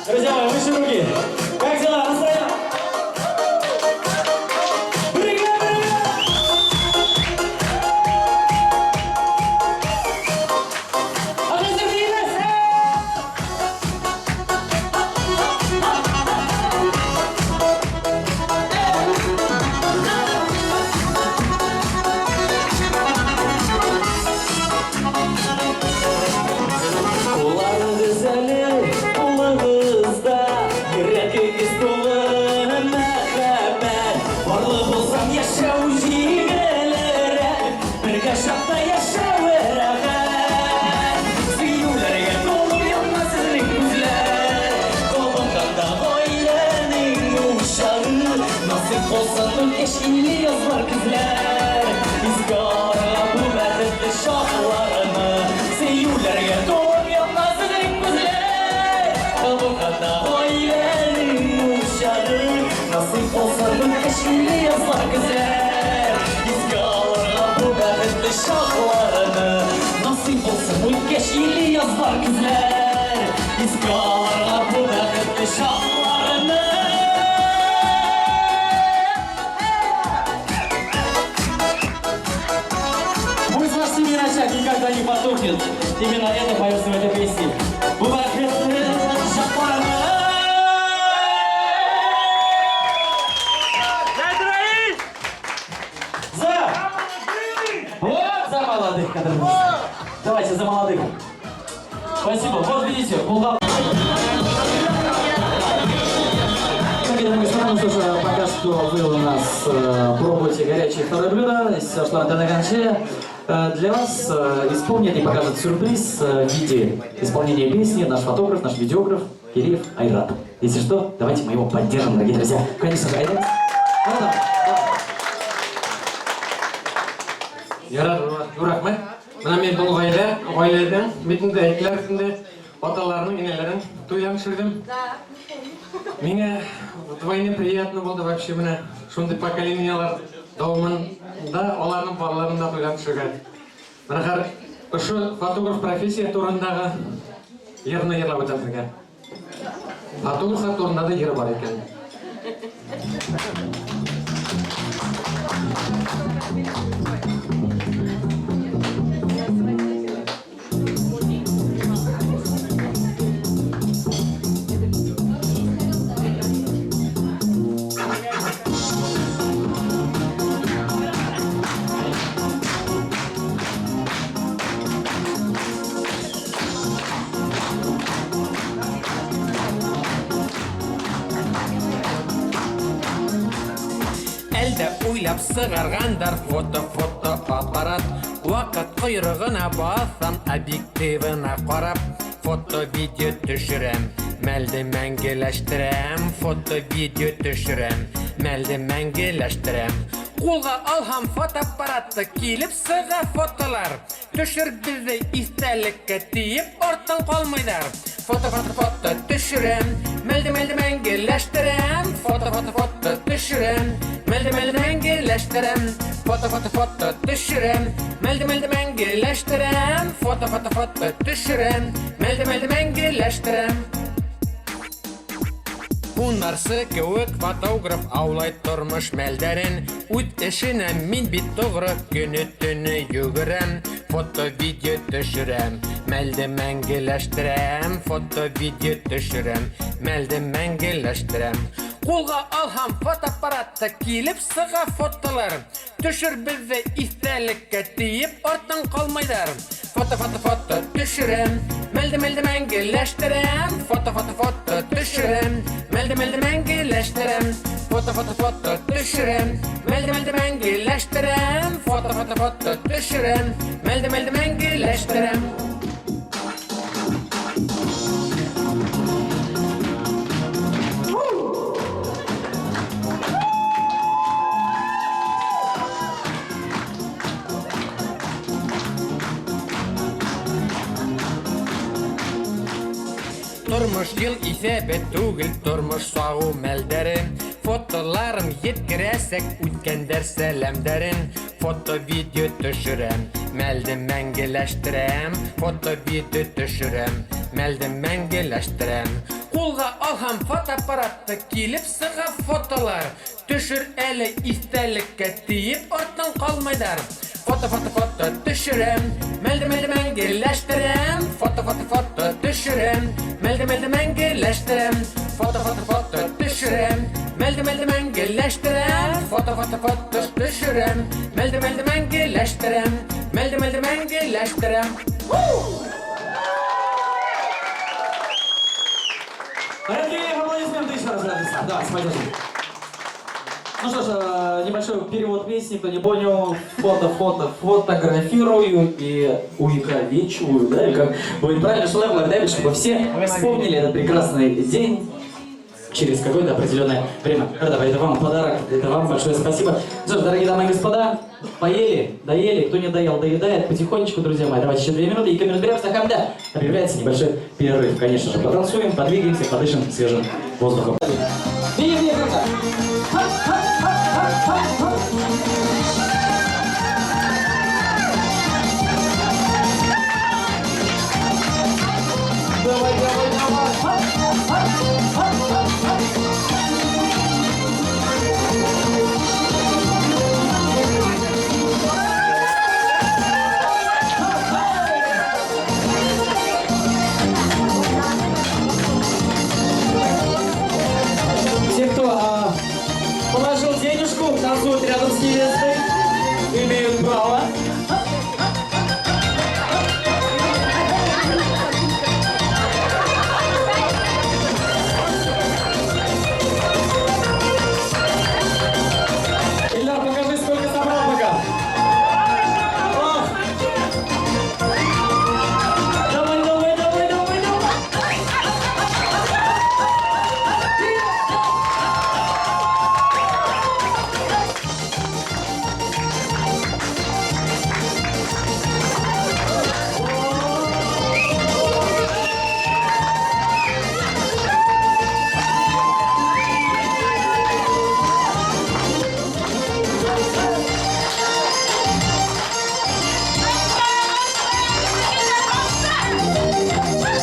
Друзья мои, выше руки. Как дела? Настроение? Привет! Doğuyor nazlı güzel Kabukada oyelim uşağı Nasip olsa bu keşfili yazlar güzel İzgalarla bu gazetli şahlarını Nasip olsa bu keşfili yazlar güzel İzgalarla bu gazetli şahlarını Пусть ваш семейный очаг никогда не потухнет. Именно это поется в этой песне. Вот за молодых, которые... Давайте за молодых. Спасибо. Вот видите, Булгар. Ну что ж, пока что вы у нас пробуете горячее второе блюдо. Все, что на конце. Для вас исполнит и покажет сюрприз в виде исполнения песни наш фотограф, наш видеограф Киреев Айрат. Если что, давайте мы его поддержим, дорогие друзья. Конечно же, Айрат. Рахмет. Мына мен бұл ғайлардан бетінде әйтлерінде оталарының енелерін тойлан шүрдім. Мне вдвойне приятно болды вообще мына шундай поколениялар дауымында олардың балаларында тойлан шүрген. Мына ұшы фотограф профессия турындағы еріне ерлап өтәсірге. Фотограф турында да ері бар екен. Уйлап сығарғандар фото аппарат Уақыт құйрығына басам объективына қарап Фото-видео түшірем, мәлді мәңгеләштірем Фото-видео түшірем, мәлді мәңгеләштірем Қолға алхам фотоаппаратты келіп сыға фотолар Түшір бізді истәлікке тиіп ортын қалмайдар Фото түшірем, мәлді мәңгеләштірем Фото түшірем, мәлді мәңгеләштірем Фото түшірем, мәлді мәңгеләштірем Фото түшірем, мәлді мәңгеләштірем Бұнарсы кеуік фотограф аулай тұрмыш мәлдәрін Үт ішіне мен бит тоғыры күні түні югірем Фото-видео түшірем, мәлді мәңгеләштірем Фото-видео түшірем, мәлді мәңгеләштірем Қолға алхам фотоаппаратты келіп сыға фотолар Түшір бізді истәлікке тиіп ортын қалмайдар Фото түшірем, мәлді мәңгеләштірем Фото түшірем, мәлді мәңгеләштірем Фото түшірем, мәлді мәңгеләштірем Фото түшірем, мәлді мәңгеләштірем Тұрмыш ел есебі түгіл тұрмыш сағу мәлдәрін Фотоларын еткірәсек өткендер сәлемдәрін Фото-видео түшірем, мәлді мәңгеләштірем Фото-видео түшірем, мәлді мәңгеләштірем Қолға алхам фотоаппаратты келіп сыға фотолар Түшір әлі истәлікке тиіп ортын қалмайдар Фото түшірем, мәлді мәңгеләштірем Фото түшірем, мәлді мәңгеләштірем Фото түшірем, мәлді мәңгеләштірем Фото түшірем, мәлді мәңгеләштірем Мәлді мәңгеләштірем Дорогие аплодисменты еще раз, братья. Давайте поддержим. Ну что ж, небольшой перевод песни, кто не понял. Фотографирую и увековечиваю, да, или как будет правильно, что я благодарю, чтобы все вспомнили этот прекрасный день. через какое-то определенное время. Это вам подарок, это вам большое спасибо. Что ж, дорогие дамы и господа, поели, доели, кто не доел, доедает потихонечку, друзья мои. Давайте еще 2 минуты, и камера Хамда объявляется небольшой перерыв. Конечно же, потанцуем, подвигаемся, подышим свежим воздухом. Давай, давай, давай. Те, кто положил денежку, танцуют рядом с невестой, имеют право. Ильдар, покажи, сколько собрал пока. Давай, давай, давай, давай, давай.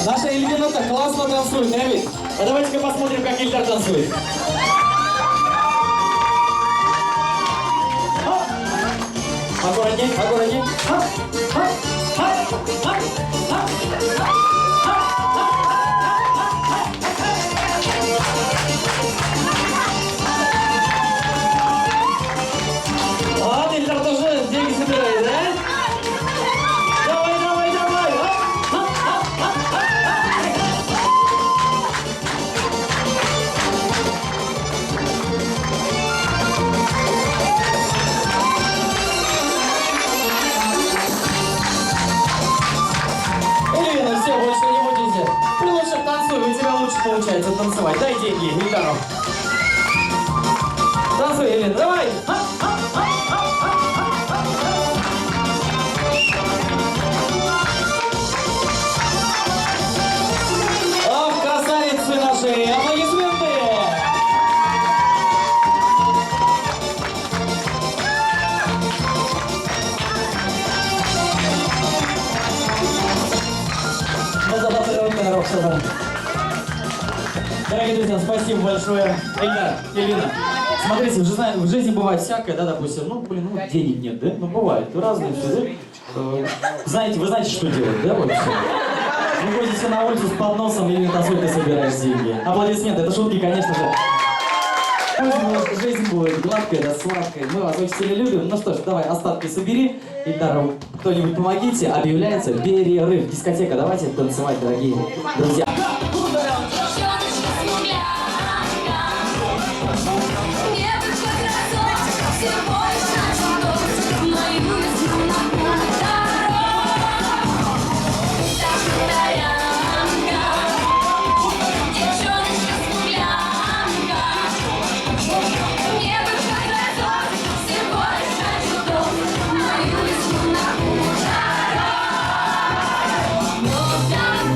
Наша Эльвина-то классно танцует, да ведь? А давайте-ка посмотрим, как Ильдар танцует. Аккуратней, аккуратней. Вот, Ильдар тоже деньги собирает, да? Давай, давай, давай. Эльвина, все, больше не будете. Ты лучше танцуй, у тебя лучше получается танцевать. Дай деньги Ильдару. Танцуй, Эльвина, давай. Ох, красавицы наши, аплодисменты! Дорогие друзья, спасибо большое. Ильдар, Эльвина, смотрите, в жизни бывает всякое, да, допустим, ну, блин, ну, денег нет, да? Ну, бывает, разные все, да? Знаете, вы знаете, что делать, да, вот все? Вы ходите на улицу с подносом или танцует, ты собираешь деньги. Аплодисменты, это шутки, конечно же. Пусть жизнь будет гладкая, да, сладкая. Мы вас очень сильно любим. Ну что ж, давай, остатки собери. Ильдар, кто-нибудь помогите. Объявляется перерыв. Дискотека, давайте танцевать, дорогие друзья.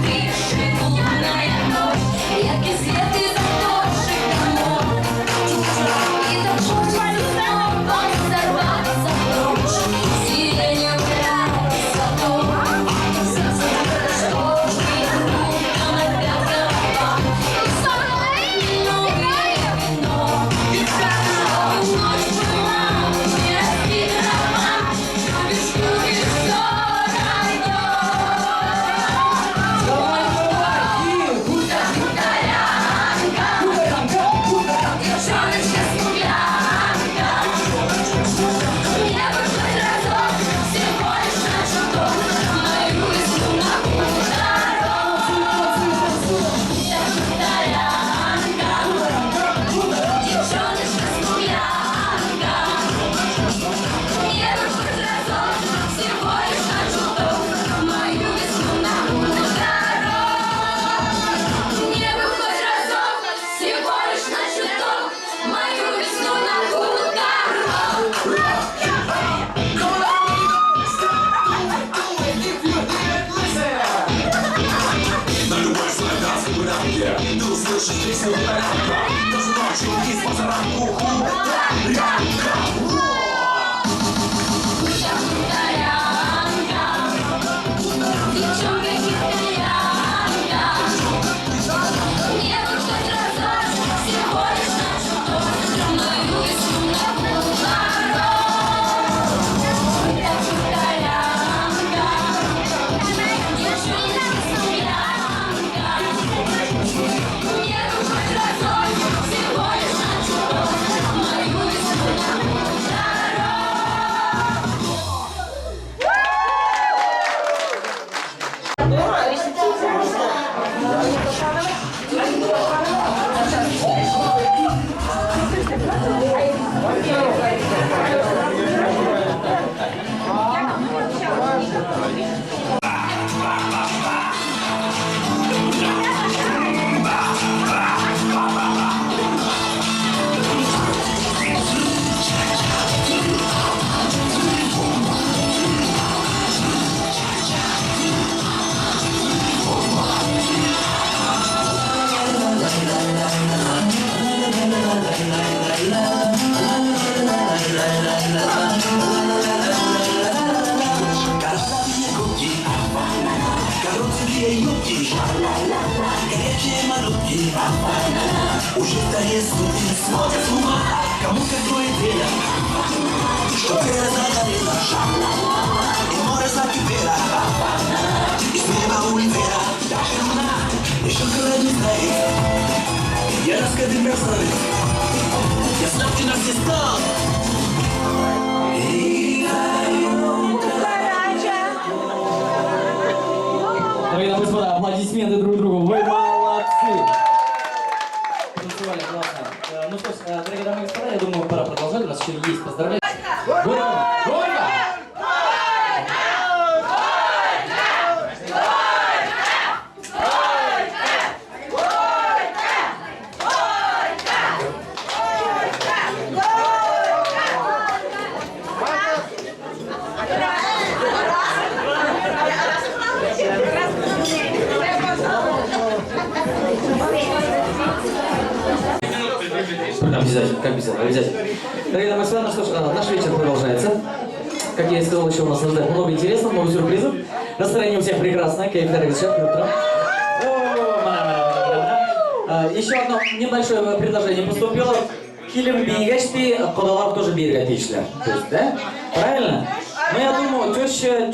Ты шикарная. житель силуэта. Даже ночью из позаранку. Короткие юбки, горячие малютки, уже вторые сутки сводят с ума. Кому какое дело, что вера загорела, и море закипело, и с неба улетела даже луна, еще кроме не знает. Я раскрытый мерзавец, я знал, ты нас не знал. Дорогие дамы и господа, аплодисменты друг другу. Вы молодцы! Танцевали классно. Ну что ж, дорогие дамы и господа, я думаю, пора продолжать. У нас еще есть поздравления. Громко! Громко! Обязательно, обязательно. Дорогие дамы и господа, ну что ж, наш вечер продолжается. Как я и сказал, еще у нас ожидает много интересного, много сюрпризов. Настроение у всех прекрасное. Еще одно небольшое предложение поступило. Килим бегачты, кодалар тоже бегать лично. То есть, да? Правильно? Ну, я думаю, теща,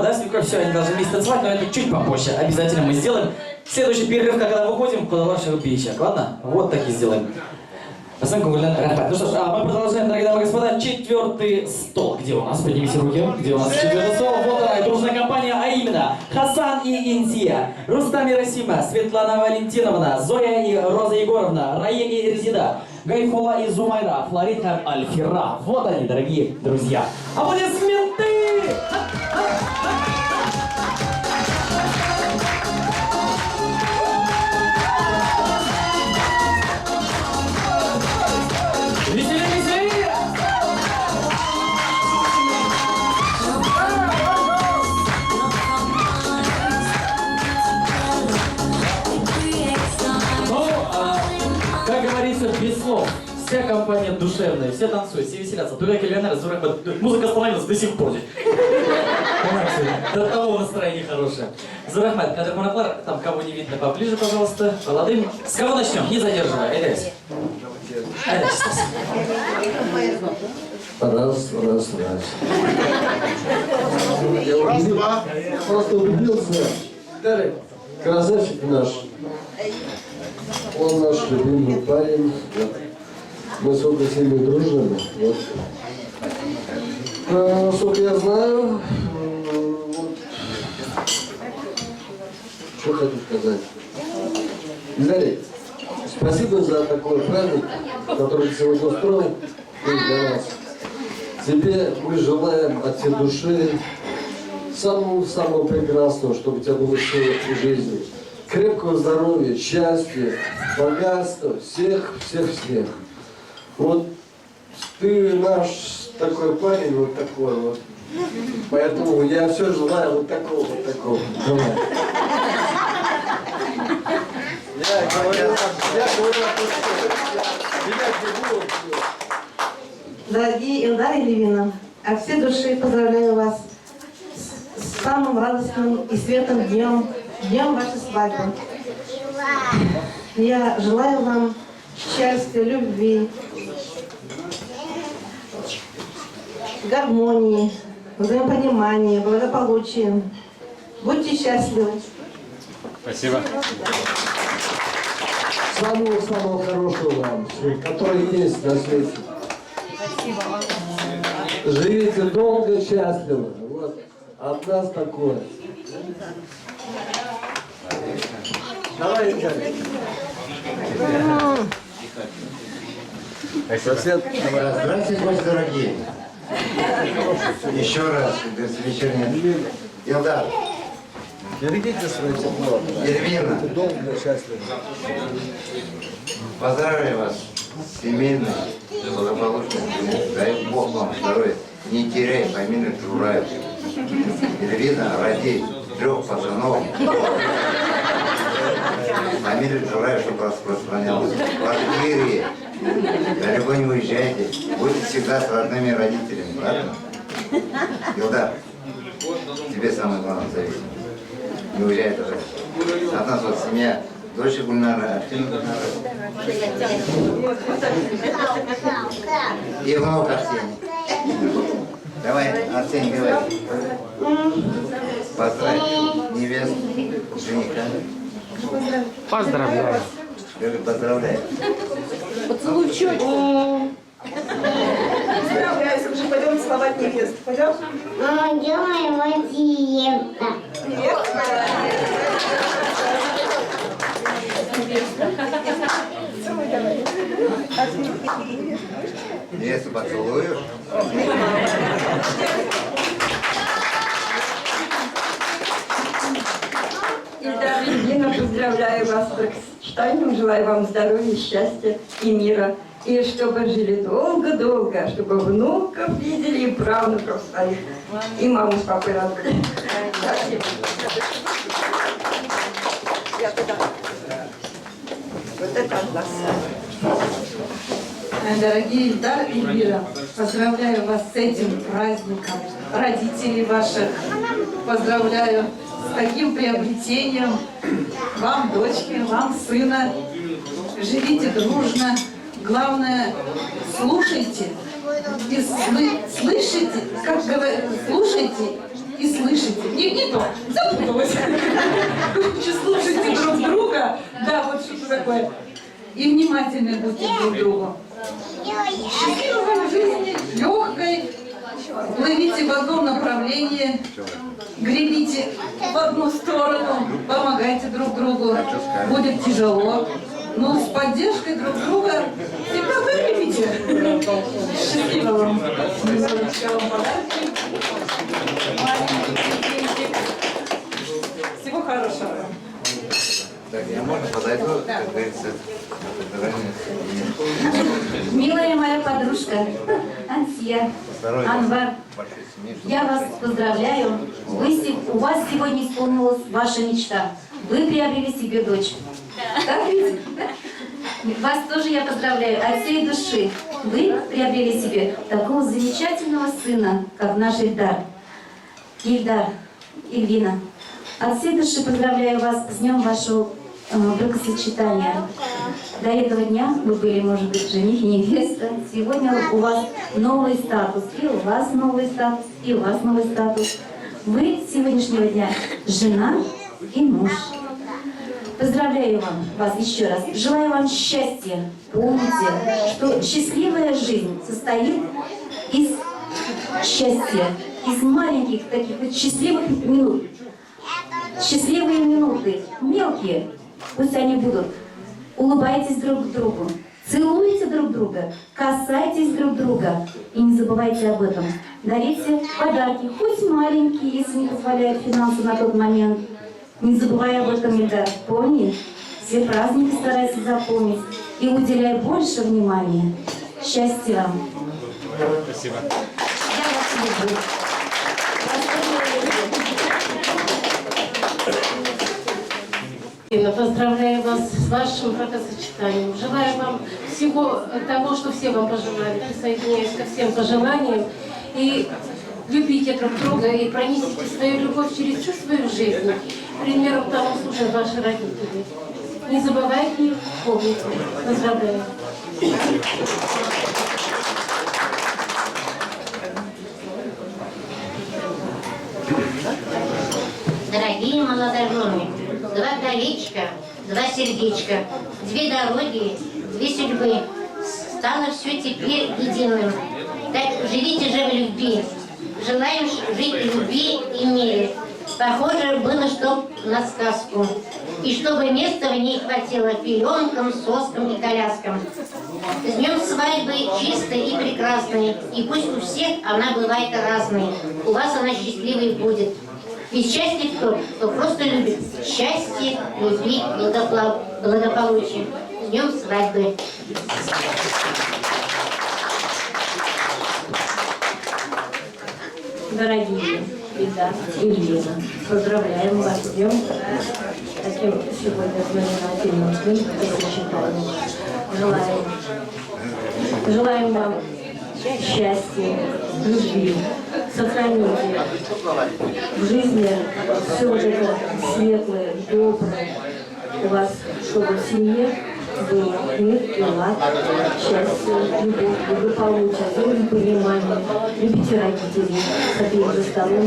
да, свекровь, все, они должны вместе танцевать, но это чуть попозже. Обязательно мы сделаем. Следующий перерыв, когда выходим, кодалар шагубейчак. Ладно? Вот так и сделаем. Ну что ж, мы продолжаем, дорогие дамы и господа, четвертый стол. Где у нас? Поднимите руки. Где у нас четвертый стол? Вот она, дружная компания, а именно Хасан и Интия, Рустам и Расима, Светлана Валентиновна, Зоя и Роза Егоровна, Раим и Резида, Гайфула и Зумайра, Флорид и Альфира. Вот они, дорогие друзья. Аплодисменты! Без слов. Вся компания душевная, все танцуют, все веселятся. Турек и Леонард, музыка остановилась до сих пор. До того настроение хорошее. Зурахмат, когда Кунаклар, там кого не видно, поближе, пожалуйста. Молодым. С кого начнем? Не задерживая. Раз. Я просто убедился. Красавчик наш. Он наш любимый парень. Мы сколько с ними дружим. Вот. Насколько я знаю, вот. Что хочу сказать. Виталий, спасибо за такой праздник, который ты сегодня устроил для нас. Тебе мы желаем от всей души самого прекрасного, чтобы у тебя было все в жизни. Крепкого здоровья, счастья, богатства, всех. Вот ты наш такой парень, вот такой вот. Поэтому я все желаю вот такого. Давай. Дорогие Илдар и Левина, от всей души поздравляю вас с самым радостным и светлым днем, днем вашей свадьбы. Я желаю вам счастья, любви, гармонии, взаимопонимания, благополучия. Будьте счастливы. Спасибо. Самого хорошего вам, который есть на свете. Спасибо вам. Живите долго и счастливо. Вот от нас такое. Давай, Игорь. Здравствуйте, гости дорогие. Еще раз, вечерний. Илдар. Берегите свое тепло. Эльвина. Долго и счастливо. Поздравляю вас с семейной, благополучной. Дай Бог вам здоровья. Не теряй фамилию Джураев. Эльвина, роди 3 пацанов. Фамилия Джураев, чтобы распространялась. В квартире. Далеко не уезжайте. Будьте всегда с родными родителями, ладно? Илдар, тебе самое главное зависит. Не уезжай тоже. От нас вот семья. Дочь Гульнара, Артем Гульнара. И внук Арсений. Давай, Арсений, говори. Поздравь невесту, жениха. Поздравляю. Поздравляю. Поцелуй в щеку. Поздравляю, уже пойдем целовать невесту. Пойдем? Делаем диета. Невесту поцелуешь? Ильдар и Дина, поздравляю вас с бракосочетанием, желаю вам здоровья, счастья и мира. И чтобы жили долго-долго, чтобы внуков видели и правнуков своих, и маму с папой радовали. Спасибо. Вот это от нас. Дорогие Ильдар и Эльвира, поздравляю вас с этим праздником. Родителей ваших поздравляю с таким приобретением. Вам дочки, вам сына. Живите дружно. Главное, слушайте и слышите, как говорят, слушайте и слышите. Не то, запуталась. Короче, слушайте друг друга. Да, вот что-то такое. И внимательны будьте друг к другу. Счастливой вам жизни, легкой. Плывите в одном направлении, гребите в одну сторону, помогайте друг другу. Будет тяжело, но с поддержкой друг друга всегда выгребите. Счастливо вам. Всего хорошего. Так, я можно подойду, как говорится, Милая моя подружка Ансия, Анвар, я вас поздравляю. У вас сегодня исполнилась ваша мечта. Вы приобрели себе дочь. Так ведь? Вас тоже я поздравляю от всей души. Вы приобрели себе такого замечательного сына, как наш Ильдар. Ильдар, Ильвина, от всей души поздравляю вас с днем вашего бракосочетания. До этого дня вы были, может быть, жених и невеста. Сегодня у вас новый статус. И у вас новый статус, и у вас новый статус. Вы с сегодняшнего дня жена и муж. Поздравляю вас еще раз. Желаю вам счастья. Помните, что счастливая жизнь состоит из счастья, из маленьких таких вот счастливых минут. Счастливые минуты, мелкие, пусть они будут. Улыбайтесь друг другу, целуйте друг друга, касайтесь друг друга. И не забывайте об этом. Дарите подарки, хоть маленькие, если не позволяют финансы на тот момент. Не забывай об этом, Ильдар. Помни, все праздники старайся запомнить и уделяй больше внимания. Счастья вам. Спасибо. Я вас люблю. Поздравляю вас с вашим бракосочетанием. Желаю вам всего того, что все вам пожелали. Присоединяюсь ко всем пожеланиям. И любите друг друга и пронесите свою любовь через всю свою жизнь. Примером тому служат ваши родители. Не забывайте их, помните. Поздравляю. Дорогие молодожены, два колечка, два сердечка, две дороги, две судьбы. Стало все теперь единым. Так живите же в любви. Желаем жить в любви и мире. Похоже было, что на сказку. И чтобы места в ней хватило пеленкам, соскам и коляскам. С днем свадьбы чистой и прекрасной. И пусть у всех она бывает разной. У вас она счастливой будет. Ведь счастье кто просто любит. Счастье, любви, благополучие. С днем свадьбы. Дорогие Ильдар и Лена, поздравляем вас с днем таким сегодня знаменательным сочетанием. Желаем вам счастья, любви, сохраните в жизни все вот это светлое, доброе у вас, чтобы в семье был мир и лад, счастье, любовь, благополучие, взаимопонимание. Любите родителей, с обеих же сторон,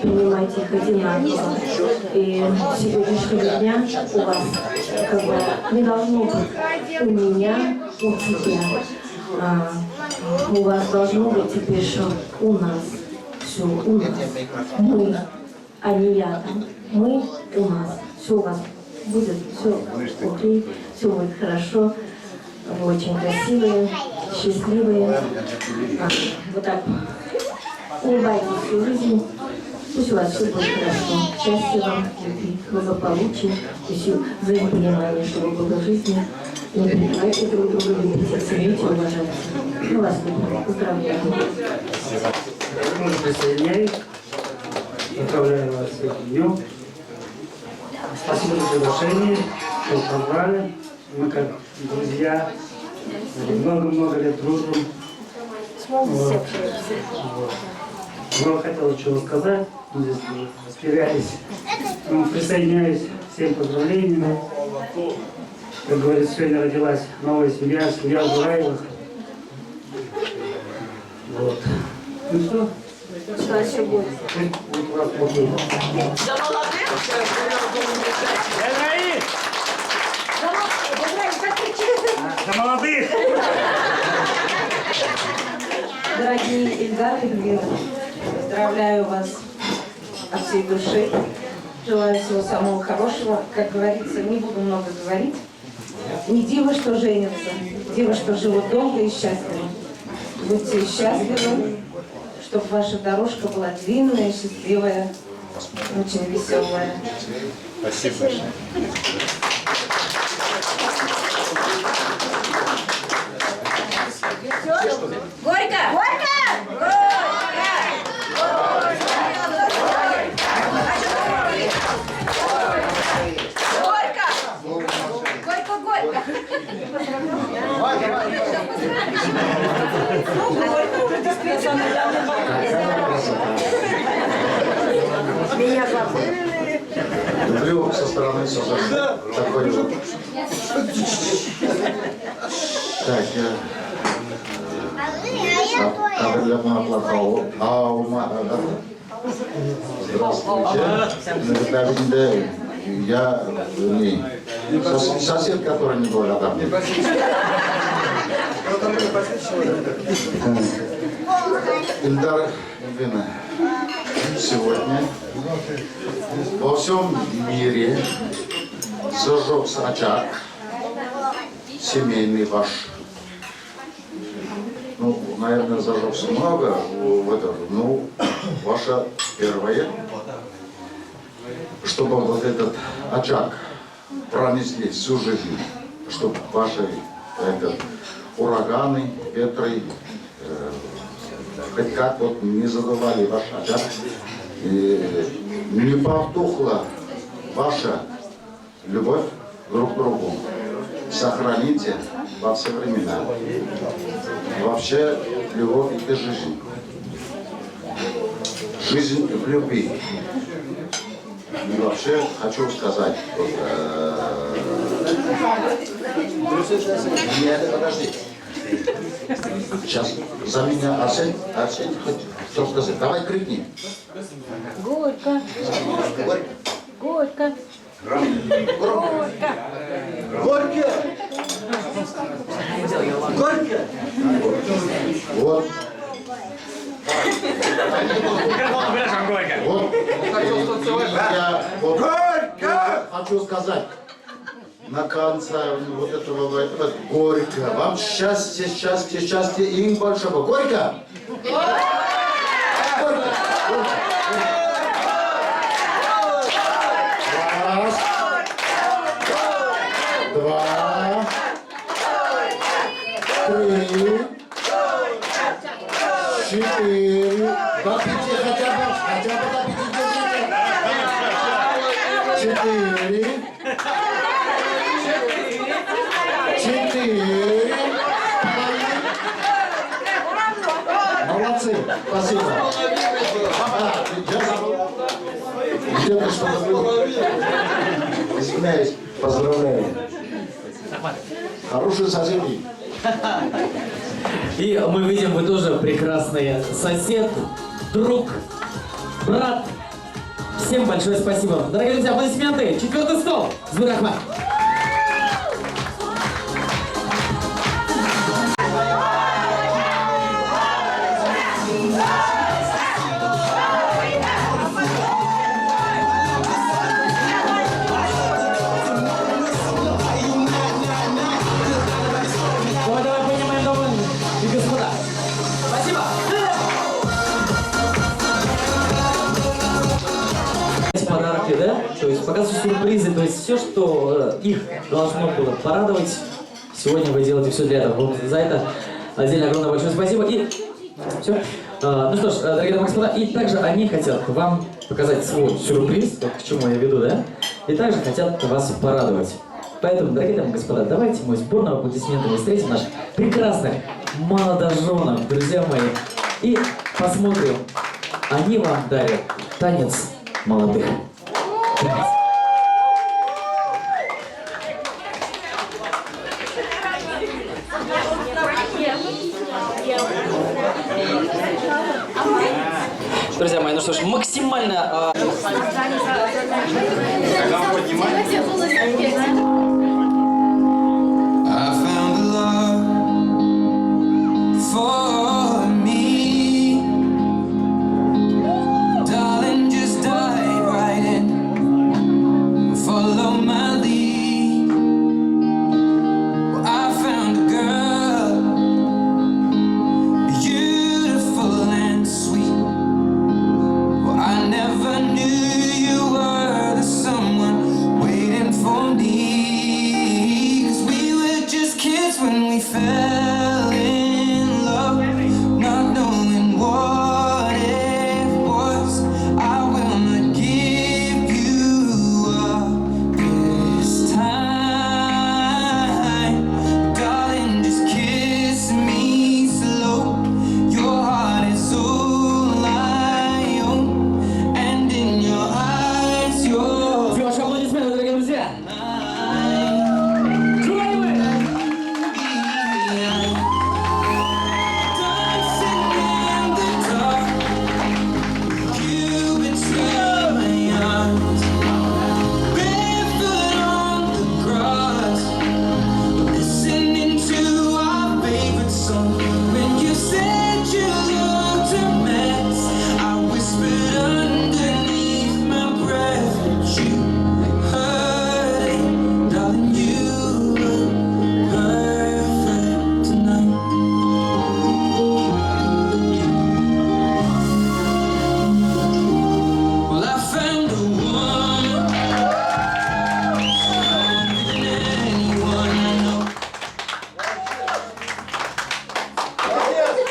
принимайте их одинаково. И с сегодняшнего дня у вас как бы не должно быть у меня, у тебя. У вас должно быть теперь, что у нас. Все у нас. Мы, а не я там. Мы у нас. Все у вас будет, все окей, все будет хорошо. Вы очень красивые, счастливые. Вот так улыбайтесь всю жизнь. Пусть у вас все будет хорошо. Счастья вам, любви, благополучия, взаимопонимания, чтобы было в жизни. Не перебивайте друг друга, любите, цените, уважайте. Мы вас любим. Поздравляю. Присоединяюсь. Поздравляю вас с этим днем. Спасибо за приглашение, что позвали. Мы как друзья, много-много лет дружим. Вот. Много хотел чего сказать, мы здесь уже растерялись. Присоединяюсь к всем поздравлениями. Как говорится, сегодня родилась новая семья, семья Бураевых. Вот. Ну что? Что еще будет? Будет у вас окей. За молодых? За молодых! Дорогие Ильдар и Лена, поздравляю вас от всей души. Желаю всего самого хорошего. Как говорится, не буду много говорить. Не диво, что женятся, диво, что живут долго и счастливо. Будьте счастливы, чтобы ваша дорожка была длинная, счастливая, очень веселая. Спасибо большое. Горько! Горько! Меня забыли. Люблю со стороны создать такой вот. Так, Кадырляна Платау, здравствуйте. Я сосед, который не благодарный. Ильдар Ильина, сегодня во всем мире зажегся очаг семейный ваш. Ну, наверное, зажегся много в этом, ну, ваше первое, чтобы вот этот очаг пронесли всю жизнь, чтобы ваши ураганы, ветры, хоть как вот не задавали ваш очаг, и не потухла ваша любовь друг к другу сохраните во все времена. Вообще, любовь – это жизнь. Жизнь в любви. И вообще хочу сказать, вот, нет, подожди. Сейчас за меня Арсень хоть что сказать. Давай крикни. Горько. Горько. Горько. Горько. Горько. Вот. Вот. Я вот хочу сказать. На конце вот этого горько. Вам счастья, счастья, счастья и им большого. Горько! Раз. Два. Три. Четыре. Допейте хотя бы допейте. Четыре. Четыре. Молодцы. Спасибо. Где-то что-то было. Извиняюсь. Поздравляю. Хорошие соседи. И мы видим, вы тоже прекрасный сосед, друг, брат. Всем большое спасибо. Дорогие друзья, аплодисменты. 4-й стол. Збирахман. Подарки, да? То есть показывают сюрпризы, то есть все, что их должно было порадовать, сегодня вы делаете все для этого. Вот за это отдельно огромное большое спасибо. И все. Ну что ж, дорогие дамы и господа, и также они хотят вам показать свой сюрприз, вот к чему я веду, да? И также хотят вас порадовать. Поэтому, дорогие дамы и господа, давайте мы сборную аплодисментами встретим наших прекрасных молодоженов, друзья мои. И посмотрим, они вам дарят танец молодых. Друзья мои, ну что ж, максимально...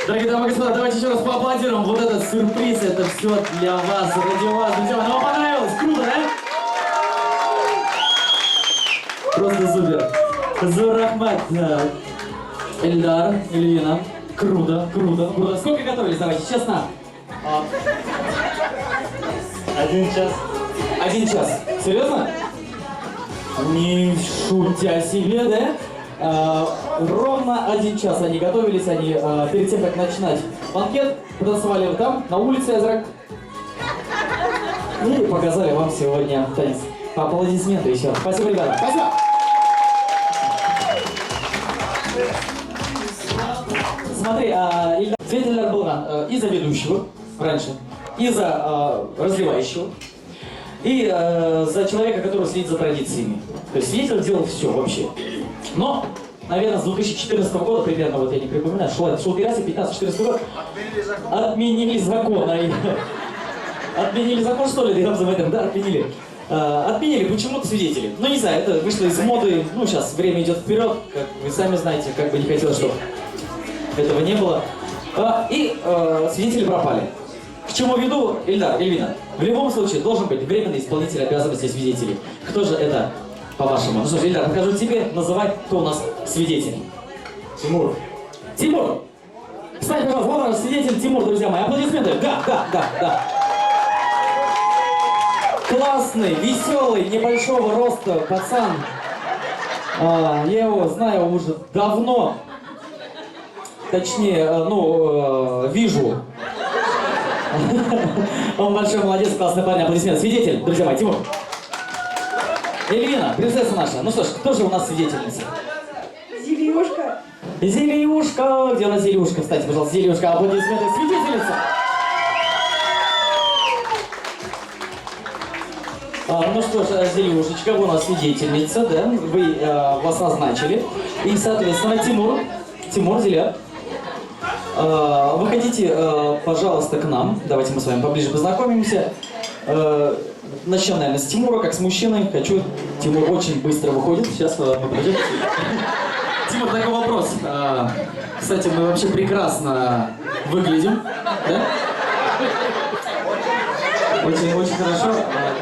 Дорогие дамы и господа, давайте еще раз поаплодируем. Вот этот сюрприз, это все для вас, ради вас, друзья. Вам понравилось? Круто, да? Просто супер. Зурахмат. Эльдар, Эльвина. Круто, круто, круто. Сколько готовились? Давайте, честно. 1 час. 1 час. Серьезно? Не шутя себе, да? Ровно 1 час они готовились, они перед тем, как начинать банкет, потанцевали вот там, на улице Азрак. И показали вам сегодня танец. Аплодисменты еще. Спасибо, ребята. Спасибо. Смотри, Свидетель был и за ведущего раньше, и за развивающего, и за человека, который следит за традициями. То есть свидетель делал все вообще. Но, наверное, с 2014 года примерно, вот я не припоминаю, шел Гераси, 15-14 год, отменили закон. Отменили закон, что ли, в этом, да, отменили. Отменили почему-то свидетели. Ну, не знаю, это вышло из моды, ну, сейчас время идет вперед, как вы сами знаете, как бы не хотелось, чтобы этого не было. И свидетели пропали. К чему веду, Ильдар, Эльвина? В любом случае должен быть временный исполнитель обязанностей свидетелей. Кто же это, по-вашему? Ну что ж, Ильдар, покажу тебе, называть, кто у нас свидетель. Тимур. Тимур! Кстати, пожалуйста, вот наш свидетель Тимур, друзья мои. Аплодисменты. Да. Классный, веселый, небольшого роста пацан. Я его знаю уже давно. Точнее, вижу. Он большой молодец, классный парень, аплодисменты. Свидетель, друзья мои, Тимур. Эльвина, принцесса наша. Ну что ж, кто же у нас свидетельница? Зелюшка. Зелюшка. Где у нас Зелюшка? Встаньте, пожалуйста, Зелюшка, аплодисменты. Свидетельница. Ну что ж, Зелюшечка, вы у нас свидетельница, да? Вы вас назначили. И, соответственно, Тимур, Зеля. Выходите, пожалуйста, к нам. Давайте мы с вами поближе познакомимся. Начнем, наверное, с Тимура, как с мужчиной. Тимур очень быстро выходит. Сейчас мы подойдем. Тимур, такой вопрос. Кстати, мы вообще прекрасно выглядим. Да? Очень хорошо.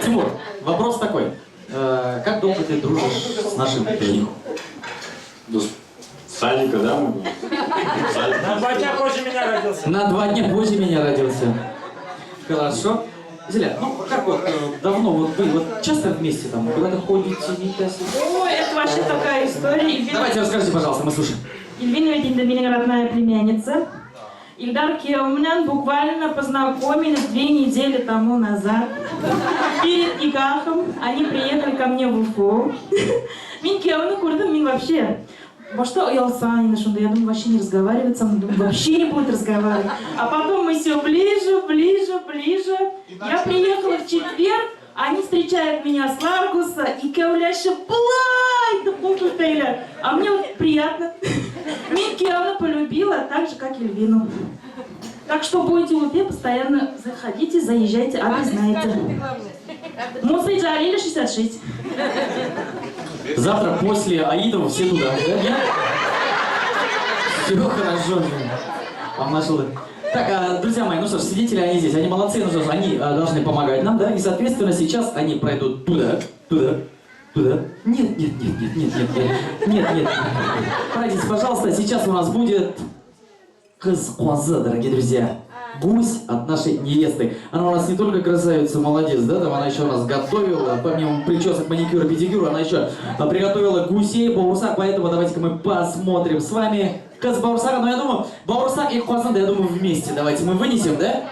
Тимур, вопрос такой. Как долго ты дружишь с нашим женихом? Садика, да? На 2 дня позже меня родился. На 2 дня позже меня родился. Хорошо. Зеля, ну как вот давно вот вы вот часто вместе там куда-то ходите, Ой, это вообще такая история. Давайте расскажите, пожалуйста, мы слушаем. Ильвина Вединда, меня родная племянница. Ильдар Кеумнян буквально познакомились 2 недели тому назад. Перед никахом они приехали ко мне в Уфу. Мен Кеуну курдым, мен вообще. Во что Ялсан, я думаю, вообще не разговаривать со мной, думаю, вообще не будет разговаривать. А потом мы все ближе. Я приехала в четверг, они встречают меня с Ларгуса и Кеуляша плай, а мне вот приятно. Мен Кеуну полюбила так же, как Эльвину. Так что будете в Уфе, постоянно заходите, заезжайте, адрес знаете. Мусы Джалиля 66. Завтра после Аидова все туда, да? Нет? Все хорошо. Нашел. Так, друзья мои, ну что ж, свидетели они здесь, они молодцы, ну что ж, они должны помогать нам, да? И, соответственно, сейчас они пройдут туда. Нет. Пройдите, пожалуйста, сейчас у нас будет кыз-куазы, дорогие друзья. Гусь от нашей невесты. Она у нас не только красавица, молодец, да, там она еще у нас готовила, помимо причесок, маникюра, педикюра, она еще приготовила гусей, баурсак, поэтому давайте-ка мы посмотрим с вами кыз баурсака, но я думаю, баурсак и куазан, да, я думаю, вместе, давайте мы вынесем, да?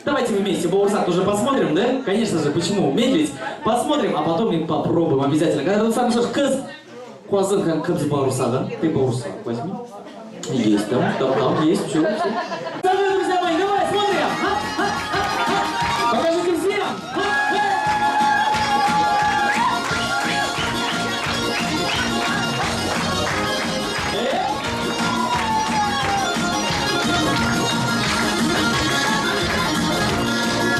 Давайте вместе баурсак уже посмотрим, да? Конечно же, почему медлить? Посмотрим, а потом мы попробуем обязательно. Когда тут сам что ж, кыз куазан, как кыз баурсака, ты баурсак возьми. Есть там, есть, все. Друзья мои, давай, смотрим! Покажите всем!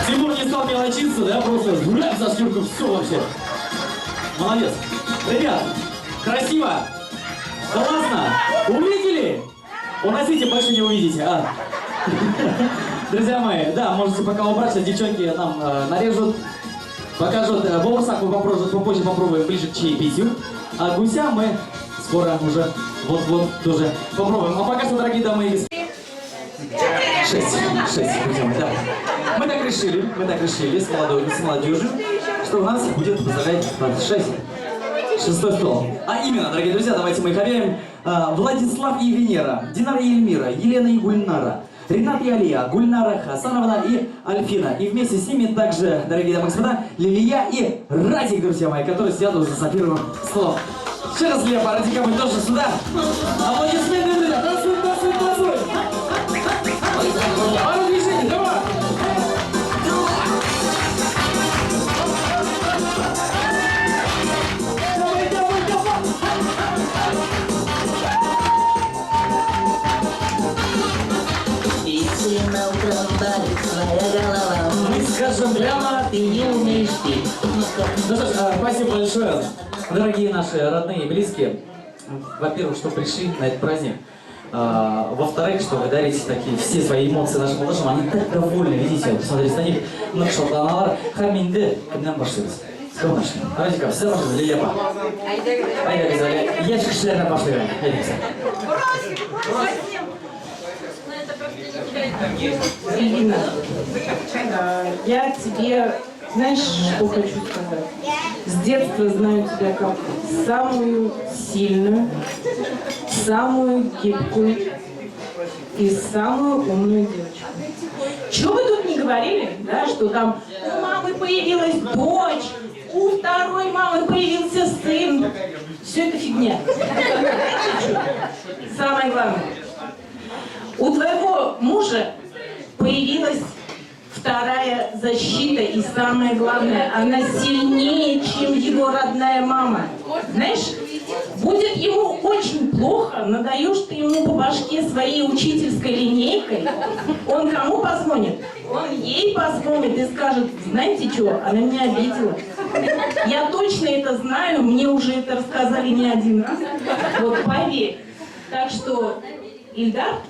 Тимур не стал мелочиться, да? Просто за стюрку, все вообще. Молодец. Ребят, красиво! Классно! Увидели? Уносите, больше не увидите. Друзья мои, да, можете пока убрать, сейчас девчонки нам нарежут, покажут. Баурсак мы попозже попробуем ближе к чаепитию. А гуся мы скоро уже вот-вот тоже попробуем. А пока что, дорогие дамы и господа. 6, друзья мои, да. Мы так решили с молодежью, что у нас будет поздравлять 6-й стол. А именно, дорогие друзья, давайте мы их объявим. Владислав и Венера, Динара и Эльмира, Елена и Гульнара, Ренат и Алия, Гульнара Хасановна и Альфина. И вместе с ними также, дорогие дамы и господа, Лилия и Радик, друзья мои, которые сидят уже за первым столом. Еще раз, Лепа, Радика, мы тоже сюда. Аплодисменты, друзья, танцуй. Пару движений, давай. На утром болит своя голова. Мы скажем прямо, ты не умеешь петь. Ну что ж, спасибо большое, дорогие наши родные и близкие. Во-первых, что пришли на этот праздник. Во-вторых, что вы дарите такие все свои эмоции нашим молодежам. Они так довольны, видите, посмотрите на них. Ну что, аналар, хаминды, кімнен башлаймыз. С кем начнем? Радика, все можно, Лилепа. Айда, Гизали, ящик шлерна пошли. Ирина, я тебе, знаешь, что хочу сказать? С детства знаю тебя как самую сильную, самую гибкую и самую умную девочку. Чего вы тут не говорили, да, что там у мамы появилась дочь, у второй мамы появился сын. Все это фигня. Самое главное. У твоего мужа появилась вторая защита, и самое главное, она сильнее, чем его родная мама. Знаешь, будет ему очень плохо, надаешь ты ему по башке своей учительской линейкой, он кому позвонит? Он ей позвонит и скажет: знаете что, она меня обидела. Я точно это знаю, мне уже это рассказали не один раз. Вот поверь. Так что, Ильдар,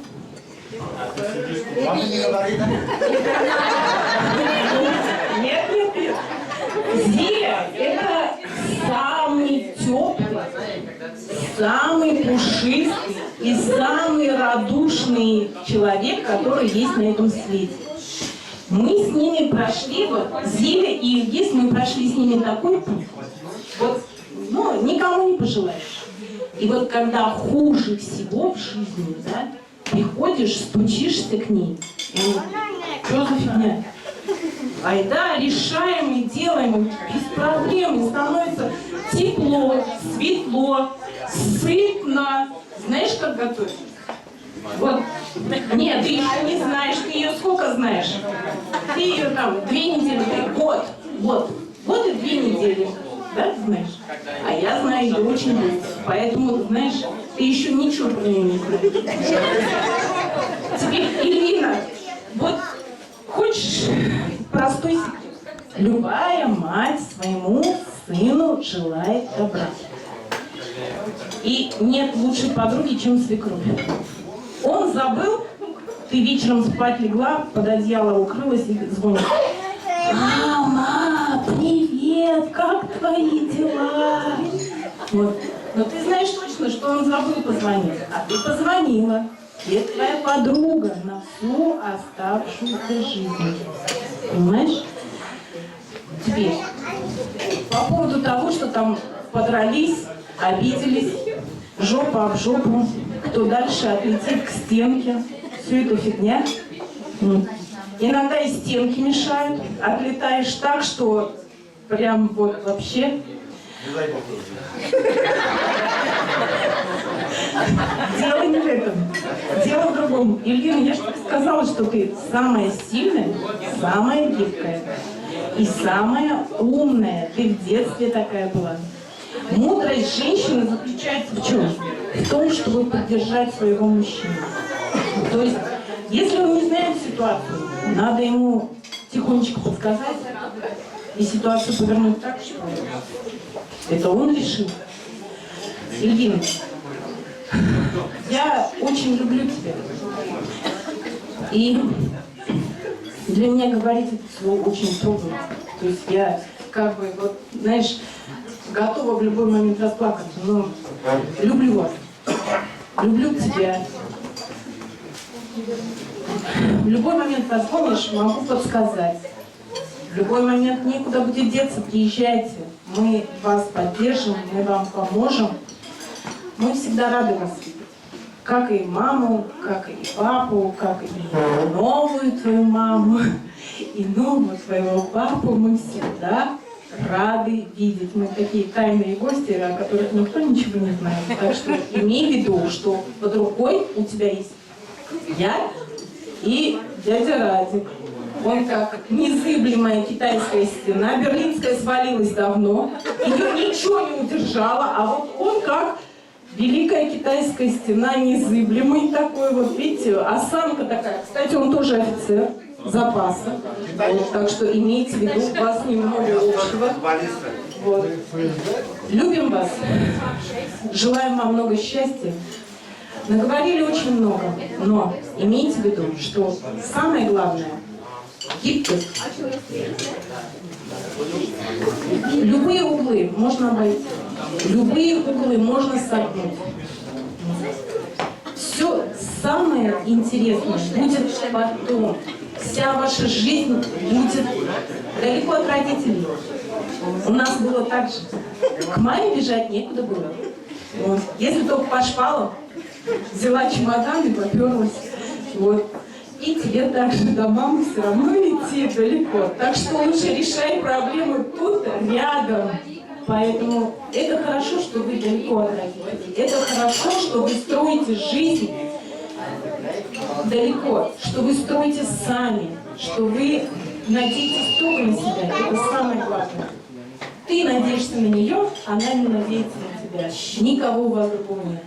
нет. Зия — это самый теплый, самый пушистый и самый радушный человек, который есть на этом свете. Мы с ними прошли, вот Зиля и Ильгиз, мы прошли с ними такой путь, вот, ну, никому не пожелаешь. И вот когда хуже всего в жизни, да, приходишь, стучишься к ней, и она: что за фигня? Айда, решаем и делаем, без проблем, и становится тепло, светло, сытно. Знаешь, как готовить? Вот. Нет, ты еще не знаешь, ты ее сколько знаешь? Ты ее там 2 недели, год, и 2 недели. Да, ты знаешь? А я знаю ее очень быстро. Поэтому, знаешь, ты еще ничего про нее не знаешь. Теперь, Ирина, вот хочешь простой секрет? Любая мать своему сыну желает добра. И нет лучшей подруги, чем свекровь. Он забыл, ты вечером спать легла, под одеяло укрылась и звонит: мама, привет, как твои дела? Вот. Но ты знаешь точно, что он забыл позвонить, а ты позвонила. И это твоя подруга на всю оставшуюся жизнь. Понимаешь? Теперь, по поводу того, что там подрались, обиделись, жопа об жопу, кто дальше отлетит к стенке, все это фигня. Иногда и стенки мешают, отлетаешь так, что прям вот вообще. Дело не в этом, дело в другом. Ильина, я же тебе сказала, что ты самая сильная, самая гибкая и самая умная. Ты в детстве такая была. Мудрость женщины заключается в чем? В том, чтобы поддержать своего мужчину. То есть, если он не знает ситуацию, надо ему тихонечко подсказать и ситуацию повернуть так, что это он решил. Ильин, я очень люблю тебя. И для меня говорить это все очень трудно. То есть я как бы, вот, знаешь, готова в любой момент расплакаться, но люблю вас. Люблю тебя. В любой момент вспомнишь, могу подсказать. В любой момент некуда будет деться, приезжайте. Мы вас поддержим, мы вам поможем. Мы всегда рады вас видеть. Как и маму, как и папу, как и новую твою маму, и нового твоего папу мы всегда рады видеть. Мы такие тайные гости, о которых никто ничего не знает. Так что имей в виду, что под рукой у тебя есть я и дядя Радик. Он как незыблемая китайская стена, берлинская свалилась давно, ее ничего не удержало, а вот он как великая китайская стена, незыблемый такой вот, видите, осанка такая. Кстати, он тоже офицер запаса, вот, так что имейте в виду, у вас немного общего. Вот. Любим вас, желаем вам много счастья. Наговорили очень много, но имейте в виду, что самое главное – гибкость. Любые углы можно обойти, любые углы можно согнуть. Все самое интересное будет потом. Вся ваша жизнь будет далеко от родителей. У нас было так же. К маме бежать некуда было. Вот. Если только по шпалам, взяла чемодан и поперлась. Вот. И тебе также до мамы все равно идти далеко. Так что лучше решай проблемы тут, рядом. Поэтому это хорошо, что вы далеко от родителей. Это хорошо, что вы строите жизнь далеко, что вы строите сами, что вы надеетесь только на себя. Это самое главное. Ты надеешься на нее, она не надеется на тебя. Никого у вас другого нет.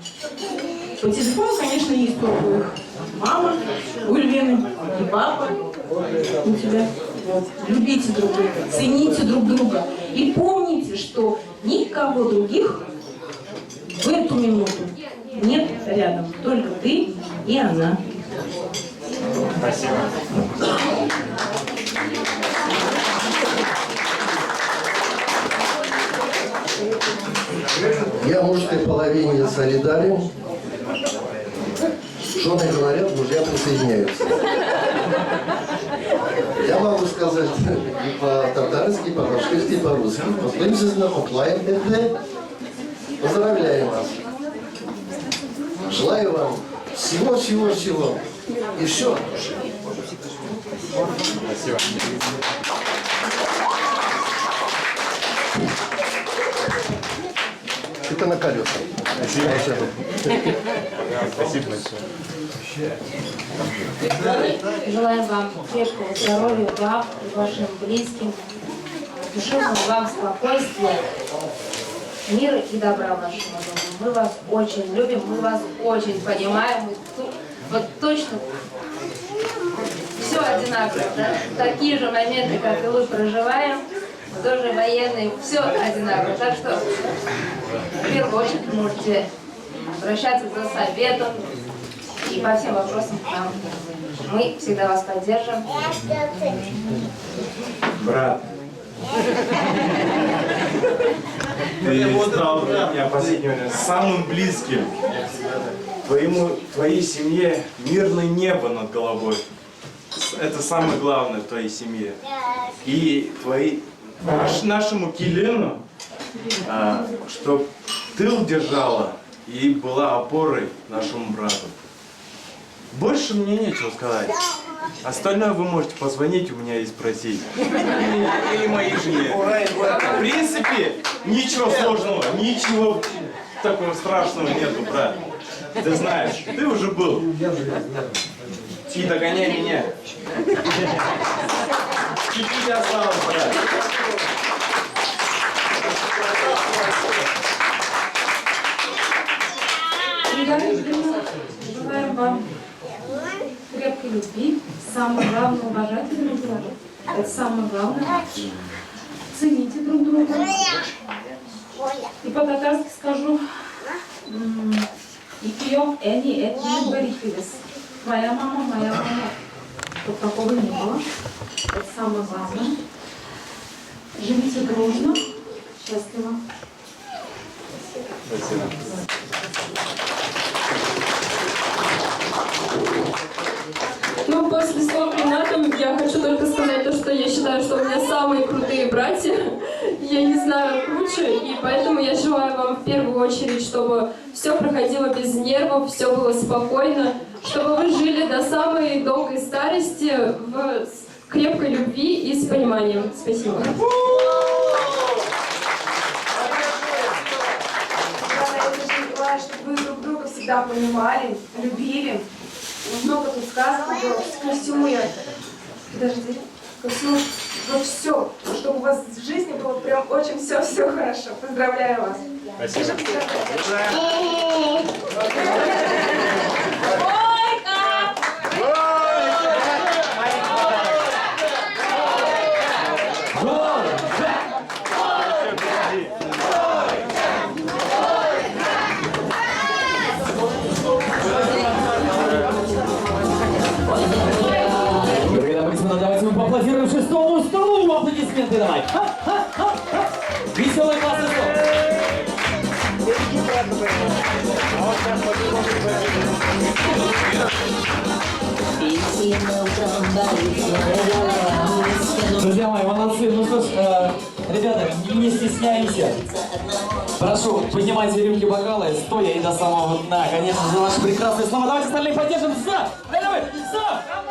По телефону, конечно, есть только их мама, у Ульвины и папа у тебя. Вот. Любите друг друга, цените друг друга. И помните, что никого других в эту минуту нет рядом. Только ты и она. Спасибо. Я мужской половине солидарен. Жены говорят, мужья присоединяются. Я могу сказать и по-татарски, и по-башкирски, и по-русски. Поздравляем вас. Желаю вам всего. И все. Спасибо. Это на колесах. Спасибо. Спасибо большое. Желаем вам крепкого здоровья, вам и вашим близким, душевного вам спокойствия, мира и добра вашему дому. Мы вас очень любим, мы вас очень понимаем. Вот точно все одинаково. Да? Такие же моменты, как и вы, проживаем. Мы тоже военные, все одинаково. Так что в первую очередь можете обращаться за советом и по всем вопросам к нам. Мы всегда вас поддержим. Брат, ты стал для меня в последнее время самым близким. Твоей семье мирное небо над головой. Это самое главное в твоей семье. И нашему Килену, чтоб тыл держала и была опорой нашему брату. Больше мне нечего сказать. Остальное вы можете позвонить у меня и спросить. Или моей жене. В принципе, ничего сложного, ничего такого страшного нету, брат. Ты знаешь, ты уже был. И догоняй меня. Чуть-чуть осталось, брат. Желаем вам крепкой любви, самое главное, уважайте друг друга. Это самое главное. Цените друг друга. И по-татарски скажу, «Икиёк эни этни барихилес». Моя мама, чтобы такого не было. Это самое главное. Живите дружно, счастливо. Спасибо. Ну, после слов Рената я хочу только сказать то, что я считаю, что у меня самые крутые братья. Я не знаю круче, и поэтому я желаю вам в первую очередь, чтобы все проходило без нервов, все было спокойно, чтобы вы жили до самой долгой старости в крепкой любви и с пониманием. Спасибо. Желаю, чтобы вы друг друга всегда понимали, любили. Много тут сказано было, ко всему я... Подожди. Ко всему, во все, чтобы у вас в жизни было прям очень все хорошо. Поздравляю вас. Спасибо. Дорогие дамы и господа, давайте мы поаплодируем шестому столу. Аплодисменты давай. Веселый классный стол. Друзья мои, молодцы. Ну что ж, ребята, не стесняемся. Прошу, поднимайте рюмки, бокалы, стоя и до самого дна. Конечно, за ваши прекрасные слова. Давайте остальные поддержим. За! Давай, за!